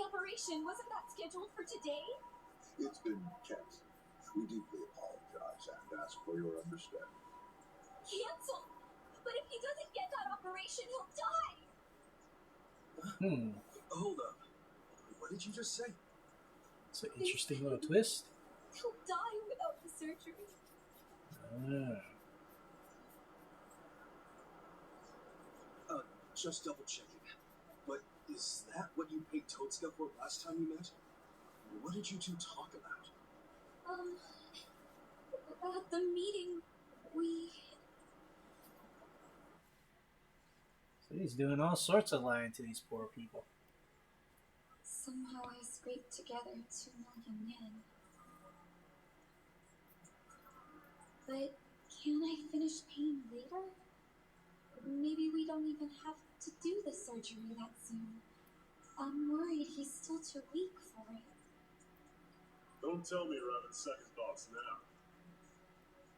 operation, wasn't that scheduled for today? It's been canceled. We deeply apologize and ask for your understanding. Cancel? But if he doesn't get that operation, he'll die! Hold up. What did you just say? It's an interesting little twist. He'll die without the surgery. Just double checking. But is that what you paid Totsuka for last time you met? What did you two talk about? At the meeting, we... So he's doing all sorts of lying to these poor people. Somehow I scraped together 2 million yen. But can't I finish paying later? Maybe we don't even have to do the surgery that soon. I'm worried he's still too weak for it. Don't tell me you're having second thoughts now.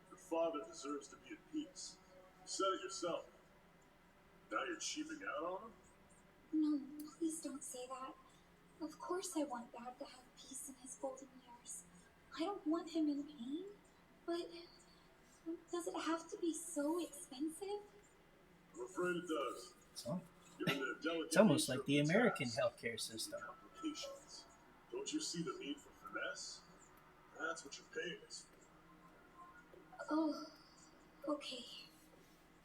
Your father deserves to be at peace. You said it yourself. Now you're cheaping out on him? No, please don't say that. Of course I want Dad to have peace in his golden years. I don't want him in pain, but does it have to be so expensive? I'm afraid it does. Given the delicate It's almost nature like of the American task, healthcare system. complications. Don't you see the need for finesse? That's what you're paying us for. Oh, okay.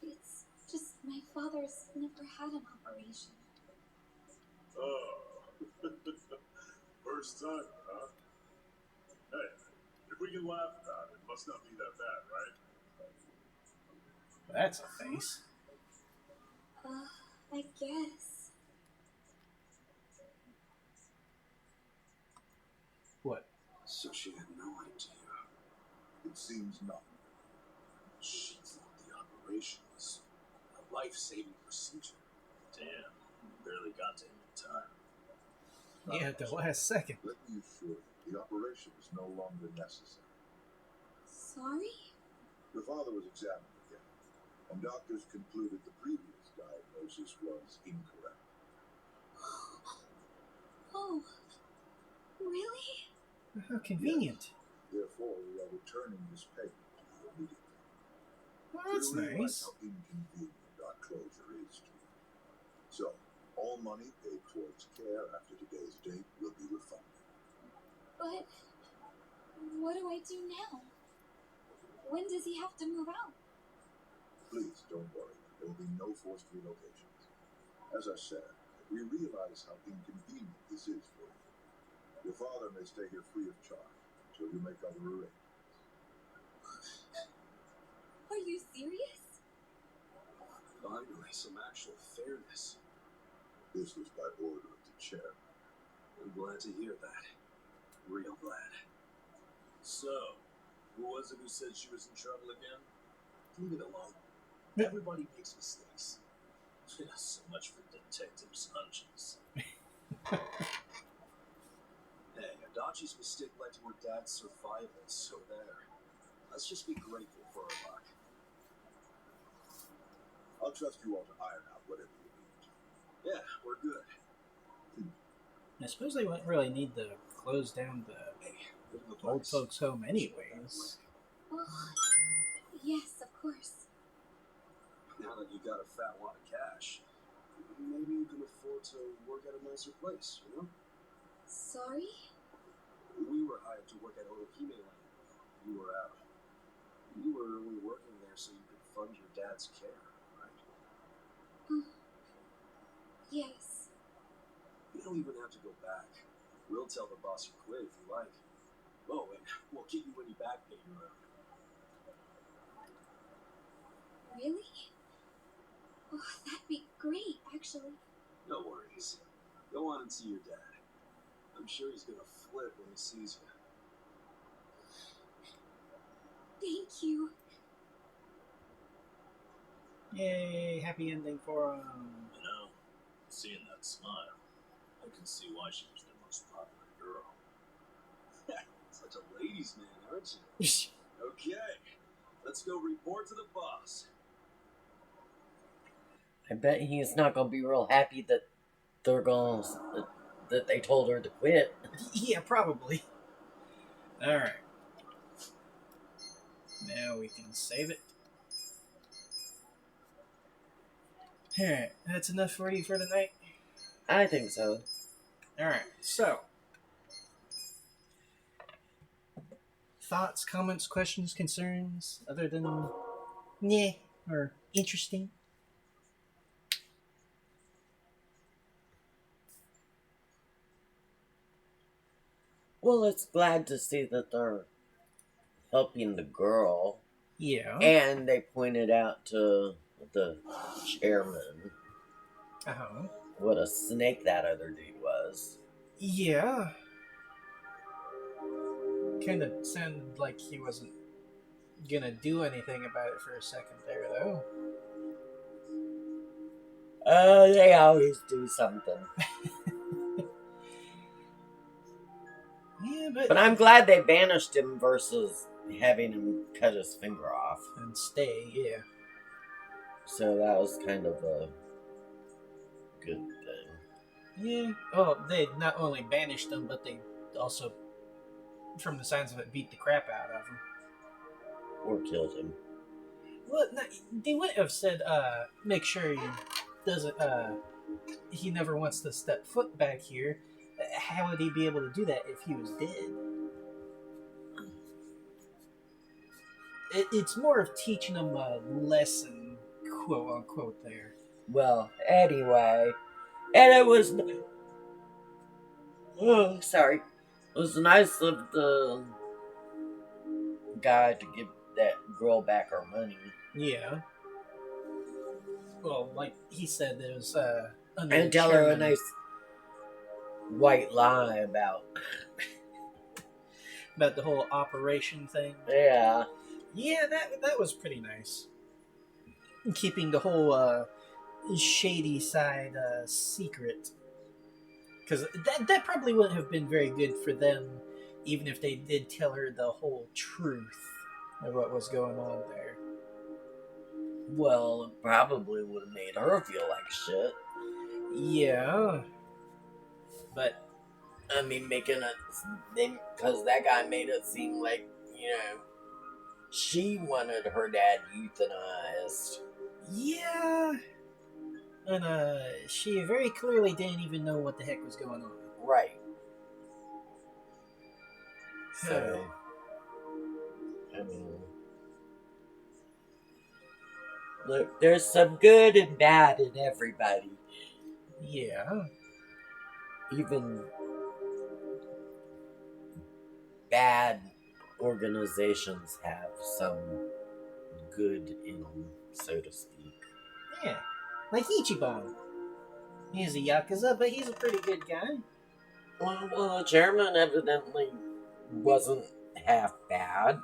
It's just my father's never had an operation. Oh. First time, huh? Hey, if we can laugh about it, it must not be that bad, right? That's a face. I guess. What? So she had no idea. It seems not. She thought the operation was a life-saving procedure. Damn, barely got to him in time. Yeah, at the last second. Let me assure you, the operation is no longer necessary. Sorry? Your father was examined again, and doctors concluded the previous diagnosis was incorrect. Oh, really? How convenient. Therefore, we are returning this payment to you immediately. Well, that's We realize nice. how inconvenient our closure is to you. So, all money paid towards care after today's date will be refunded. But what do I do now? When does he have to move out? Please don't worry. There will be no forced relocations. As I said, we realize how inconvenient this is for you. Your father may stay here free of charge until you make other arrangements. Are you serious? Finally, some actual fairness. This was by order of the chairman. I'm glad to hear that. Real glad. So, who was it who said she was in trouble again? Leave it alone. Everybody makes mistakes. So much for detectives' hunches. Hey, Adachi's mistake led to her dad's survival, so there. Let's just be grateful for her luck. I'll trust you all to iron out whatever you need. Yeah, we're good. I suppose they wouldn't really need to close down the Hey, look at the old place. folks' home anyways. Oh, yes, of course. Now that you got a fat wad of cash, maybe you can afford to work at a nicer place, you know? Sorry? We were hired to work at Orokime Land. You were out. You were only working there so you could fund your dad's care, right? Yes. You don't even have to go back. We'll tell the boss you quit if you like. Oh, and we'll get you any back pay you earn. Really? Oh, that'd be great, actually. No worries. Go on and see your dad. I'm sure he's gonna flip when he sees you. Thank you. Yay, happy ending for him. You know, seeing that smile, I can see why she was the most popular girl. Such a ladies' man, aren't you? Okay, let's go report to the boss. I bet he's not gonna be real happy that they're gonna that they told her to quit. Yeah, probably. Alright. Now we can save it. Alright, that's enough for you for tonight. I think so. Alright, so. Thoughts, comments, questions, concerns, other than yeah or interesting? Well, it's glad to see that they're helping the girl, Yeah. and they pointed out to the chairman Uh-huh. what a snake that other dude was. Yeah. Kind of sounded like he wasn't gonna do anything about it for a second there, though. They always do something. Yeah, But I'm glad they banished him versus having him cut his finger off. and stay, yeah. So that was kind of a good thing. Yeah. Oh, they not only banished him, but they also, from the signs of it, beat the crap out of him. Or killed him. Well, no, they wouldn't have said, make sure he doesn't, he never wants to step foot back here. How would he be able to do that if he was dead? It's more of teaching him a lesson, quote unquote, there. Well, anyway. And it was... Oh, sorry. It was nice of the guy to give that girl back her money. Yeah. Well, like he said, there was, And tell her a nice white lie about the whole operation thing. Yeah. Yeah, that was pretty nice. Keeping the whole shady side secret, because that probably wouldn't have been very good for them, even if they did tell her the whole truth of what was going on there. Well, it probably would have made her feel like shit. Yeah, but I mean, making it... Because that guy made it seem like, you know, she wanted her dad euthanized. yeah, and she very clearly didn't even know what the heck was going on. Right. So, I mean... Look, there's some good and bad in everybody. Yeah. Even bad organizations have some good in them, so to speak. Yeah, like Ichiban. He's a Yakuza, but he's a pretty good guy. Well, the chairman evidently wasn't half bad.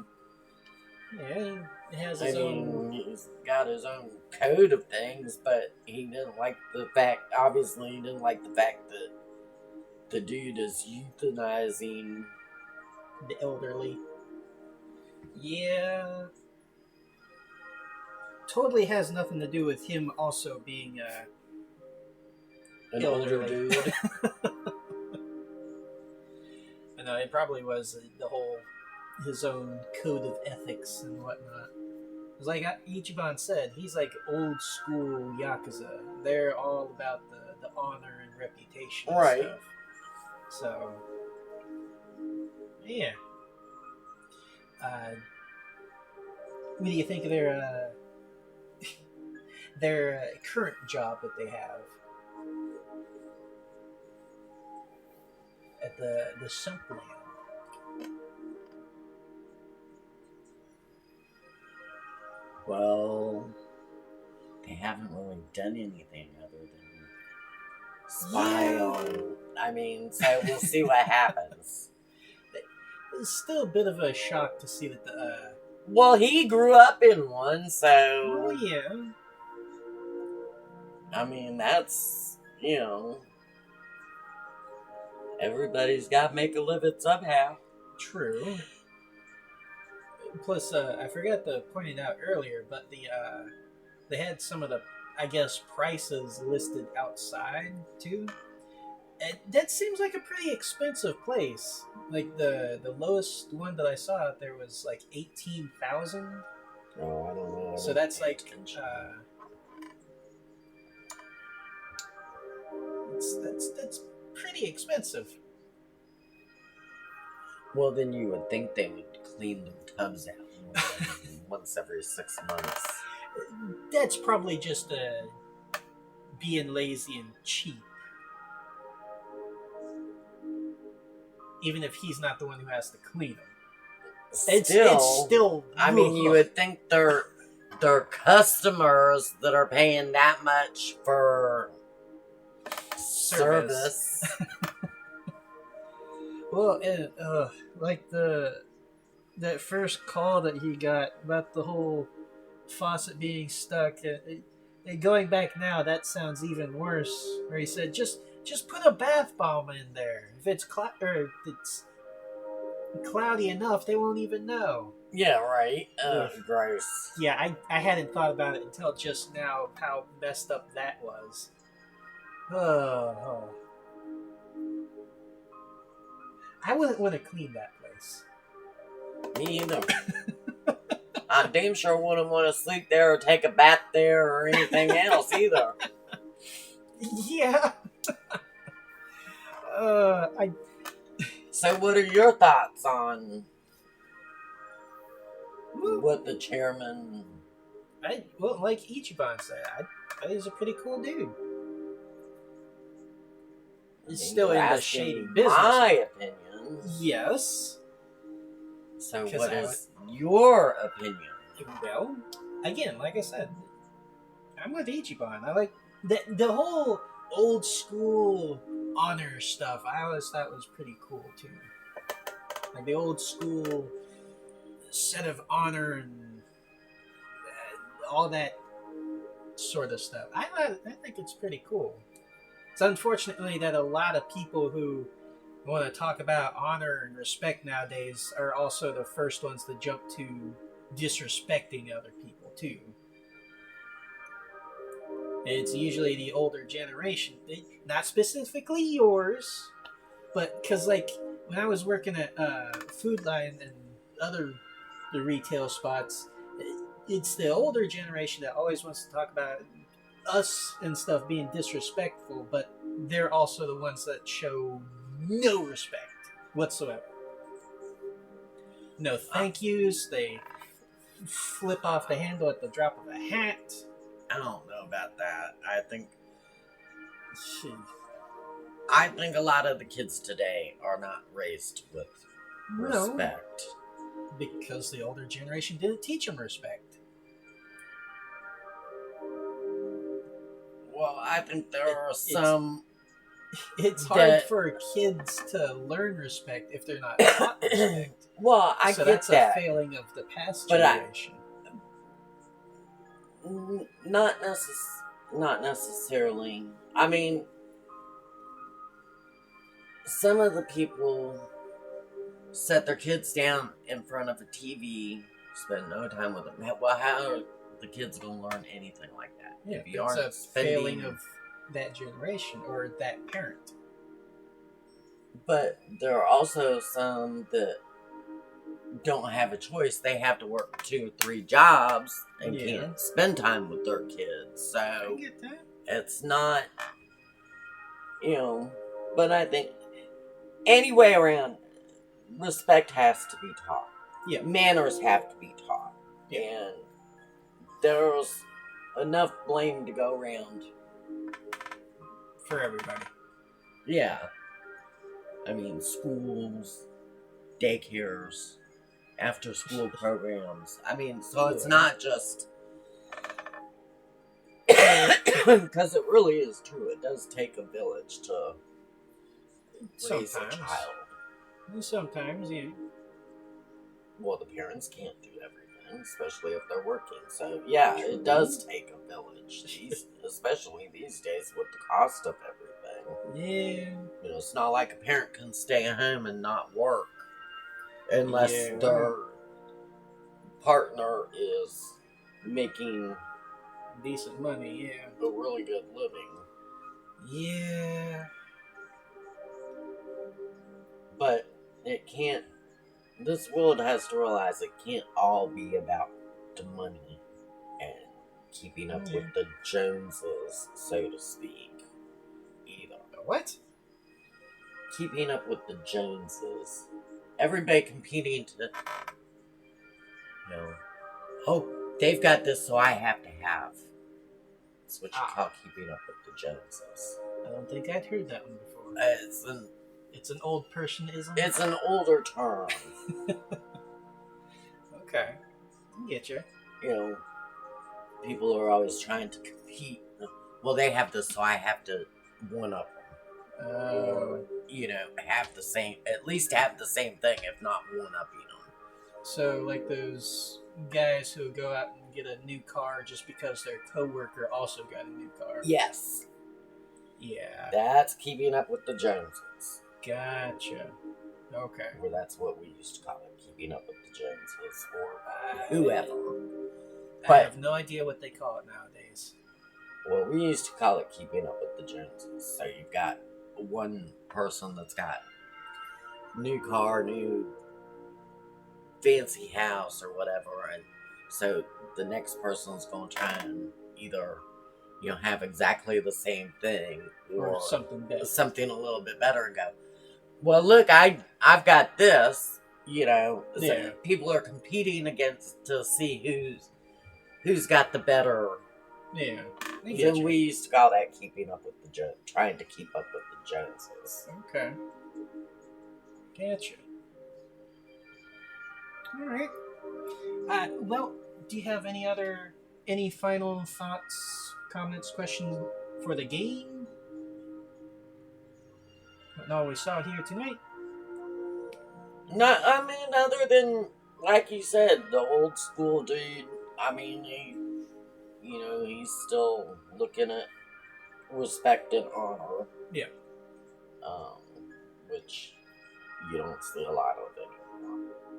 Yeah, he has I his mean, own... he's got his own code of things, but he didn't like the fact, obviously, he didn't like the fact that the dude is euthanizing the elderly. Yeah. Totally has nothing to do with him also being an older elderly. dude. No, it probably was the whole his own code of ethics and whatnot. It's like Ichiban said, he's like old school Yakuza. They're all about the honor and reputation and Right. stuff. So, yeah. What do you think of their current job that they have at the sump land? Well, they haven't really done anything other than spy on. I mean, so we'll see what happens. It's still a bit of a shock to see that Well, he grew up in one, so. Oh yeah. I mean, that's, everybody's got to make a living somehow. True. Plus, I forgot to point it out earlier, but they had some of the, I guess, prices listed outside too. And that seems like a pretty expensive place. Like the lowest one that I saw out there was like 18,000. Oh, I don't know. So that's like that's pretty expensive. Well, then you would think they would clean the tubs out once every 6 months. That's probably just being lazy and cheap. Even if he's not the one who has to clean them. It's still. I mean, you would think they're customers that are paying that much for service. Well, like that first call that he got about the whole faucet being stuck. Going back now, that sounds even worse. Where he said, "Just put a bath bomb in there. If it's it's cloudy enough, they won't even know." Yeah, right. Gross. Yeah, I hadn't thought about it until just now how messed up that was. Oh. I wouldn't want to clean that place. Me either. I damn sure wouldn't want to sleep there or take a bath there or anything else either. Yeah. So what are your thoughts on what the chairman... Well, like Ichiban said, I think he's a pretty cool dude. He's still in the shady business. My opinion. Yes. So what is your opinion? Well, again, like I said, I'm with Ichiban. I like the whole old school honor stuff. I always thought was pretty cool too. Like the old school set of honor and all that sort of stuff. I think it's pretty cool. It's unfortunately that a lot of people who want to talk about honor and respect nowadays are also the first ones to jump to disrespecting other people too. And it's usually the older generation, not specifically yours, but because like when I was working at Food Lion and the retail spots, it's the older generation that always wants to talk about us and stuff being disrespectful, but they're also the ones that show no respect whatsoever. No thank yous. They flip off the handle at the drop of a hat. I don't know about that. I think a lot of the kids today are not raised with respect. Because the older generation didn't teach them respect. Well, I think there are some... It's hard for kids to learn respect if they're not taught respect. Well, I so get that's that. a failing of the past But generation. Not necessarily. I mean, some of the people set their kids down in front of a TV, spend no time with them. Well, how are the kids going to learn anything like that? Yeah, if you it's a failing of that generation or that parent. But there are also some that don't have a choice. They have to work 2 or 3 jobs and Yeah. can't spend time with their kids. I So get that. it's not, you know, but I think any way around, respect has to be taught. Yeah. Manners have to be taught. Yeah. And there's enough blame to go around. For everybody. Yeah. I mean, schools, daycares, after school programs. I mean, so it's not just. Because it really is true. It does take a village to raise a Sometimes. child. Sometimes, yeah. Well, the parents can't do everything, especially if they're working. So, yeah, it does take a village, especially these days with the cost of everything. Yeah. You know, it's not like a parent can stay at home and not work unless Yeah, their partner is making decent money, yeah. a really good living. Yeah. But it can't. This world has to realize it can't all be about the money and keeping up with the Joneses, so to speak, either. What? Keeping up with the Joneses. Everybody competing to, oh, they've got this, so I have to have. That's what you call keeping up with the Joneses. I don't think I'd heard that one before. It's an old personism? It's an older term. Okay. I get you. You know, people are always trying to compete. Well, they have this, so I have to one up them. Or, have the same, at least have the same thing, if not one upping them. So, like those guys who go out and get a new car just because their coworker also got a new car. Yes. Yeah. That's keeping up with the Joneses. Gotcha. Okay. Or that's what we used to call it, keeping up with the Joneses, or whoever. I have no idea what they call it nowadays. Well, we used to call it keeping up with the Joneses. So you've got one person that's got new car, new fancy house or whatever, and so the next person's going to try and either have exactly the same thing or something better, something a little bit better, and go, well, look, I've got this, So people are competing against to see who's got the better. Yeah. Then we used to call that keeping up with the Joneses, trying to keep up with the Joneses. Okay. Gotcha. All right. Well, do you have any final thoughts, comments, questions for the game? What all we saw here tonight? No, I mean, other than, like you said, the old school dude, I mean, he's still looking at respect and honor. Yeah. Which you don't see a lot of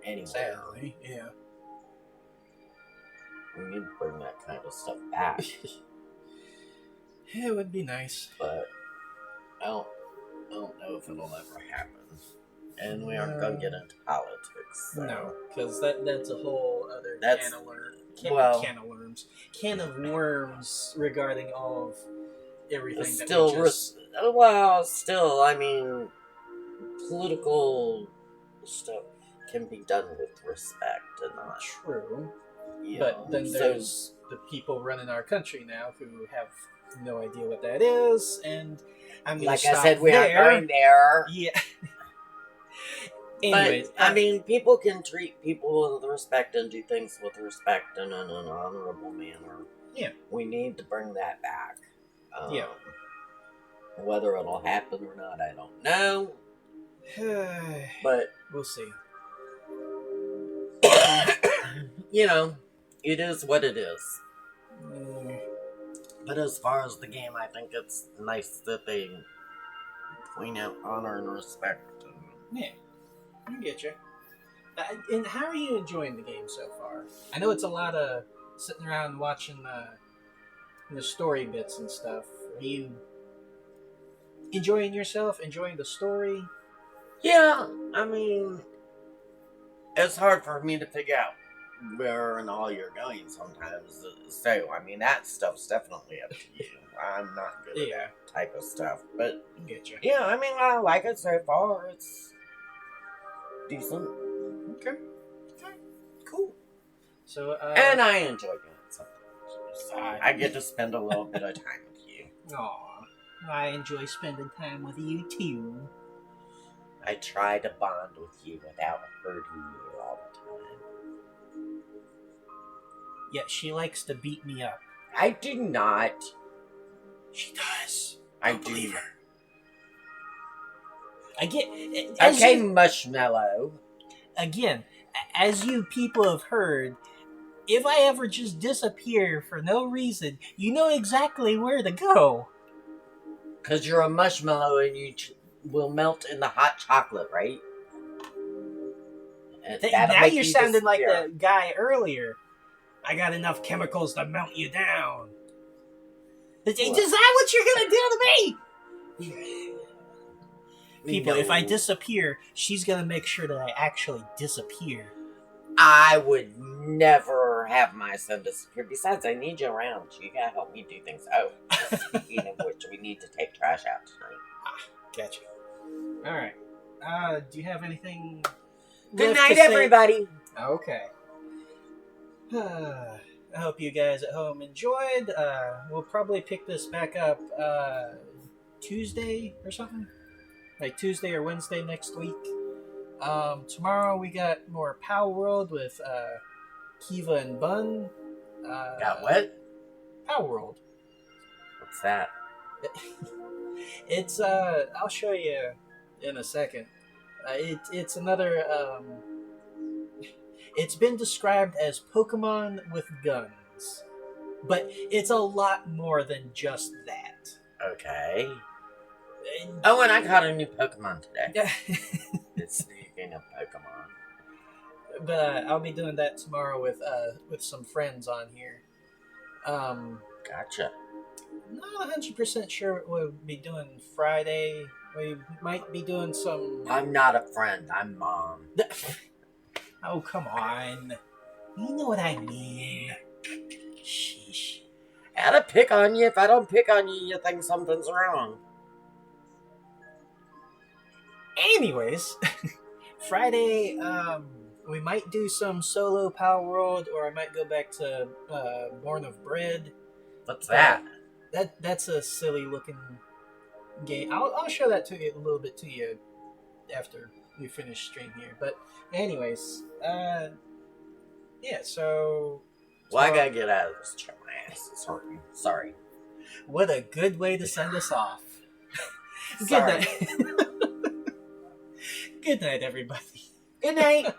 anymore. Sadly, yeah. We need to bring that kind of stuff back. It would be nice. But I don't know if it'll ever happen. And we aren't going to get into politics. So. No, because that's a whole other can of worms regarding all of everything. Still, I mean, political stuff can be done with respect and not true. But then there's the people running our country now who have no idea what that is, and I'm gonna like stop I said, we aren't going there. Yeah. Anyways, but, I mean, people can treat people with respect and do things with respect and in an honorable manner. Yeah. We need to bring that back. Yeah. Whether it'll happen or not, I don't know. But we'll see. It is what it is. But as far as the game, I think it's nice that they point out honor and respect. Yeah, I get you. And how are you enjoying the game so far? I know it's a lot of sitting around watching the story bits and stuff. Are you enjoying yourself? Enjoying the story? Yeah, I mean, it's hard for me to figure out where and all you're going sometimes. So, I mean, that stuff's definitely up to you. I'm not good at that type of stuff. But, Get you. yeah, I mean, I like it so far. It's decent. Okay. Cool. So, And I enjoy doing something. So I- I get to spend a little bit of time with you. aw, I enjoy spending time with you too. I try to bond with you without hurting you all the time. Yet she likes to beat me up. I do not. She does. I Don't do. believe her. I get. As Okay, you, Mushmallow. again, as you people have heard, if I ever just disappear for no reason, you know exactly where to go. Because you're a marshmallow and you will melt in the hot chocolate, right? And that'll Now make you're you sounding like disappear. the guy earlier. I got enough chemicals to melt you down. Is that what you're gonna do to me? People, if I No. disappear, she's gonna make sure that I actually disappear. I would never have my son disappear. Besides, I need you around. You gotta help me do things. Oh, speaking of which, we need to take trash out tonight. Gotcha. Alright. Do you have anything Good left night, to say? everybody. Okay. I hope you guys at home enjoyed. We'll probably pick this back up Tuesday or something. Like Tuesday or Wednesday next week. Tomorrow we got more Power World with Kiva and Bun. Got what? Power World. What's that? It's I'll show you in a second. It's another it's been described as Pokemon with guns, but it's a lot more than just that. Okay. Oh, and I caught a new Pokemon today. It's speaking of Pokemon. But I'll be doing that tomorrow with some friends on here. Gotcha. Not 100% sure what we'll be doing Friday. We might be doing some. I'm not a friend. I'm mom. Oh, come on. You know what I mean. Sheesh. I gotta pick on you. If I don't pick on you, you think something's wrong. Anyways, Friday, we might do some solo Power World, or I might go back to Born of Bread. What's that? That's a silly looking game. I'll show that to you a little bit to you after we finish stream here. But anyways, yeah. So. Well, I gotta get out of this chair. My ass is hurting. Sorry. What a good way to send us off. Good Sorry. night. Good night, everybody. Good night.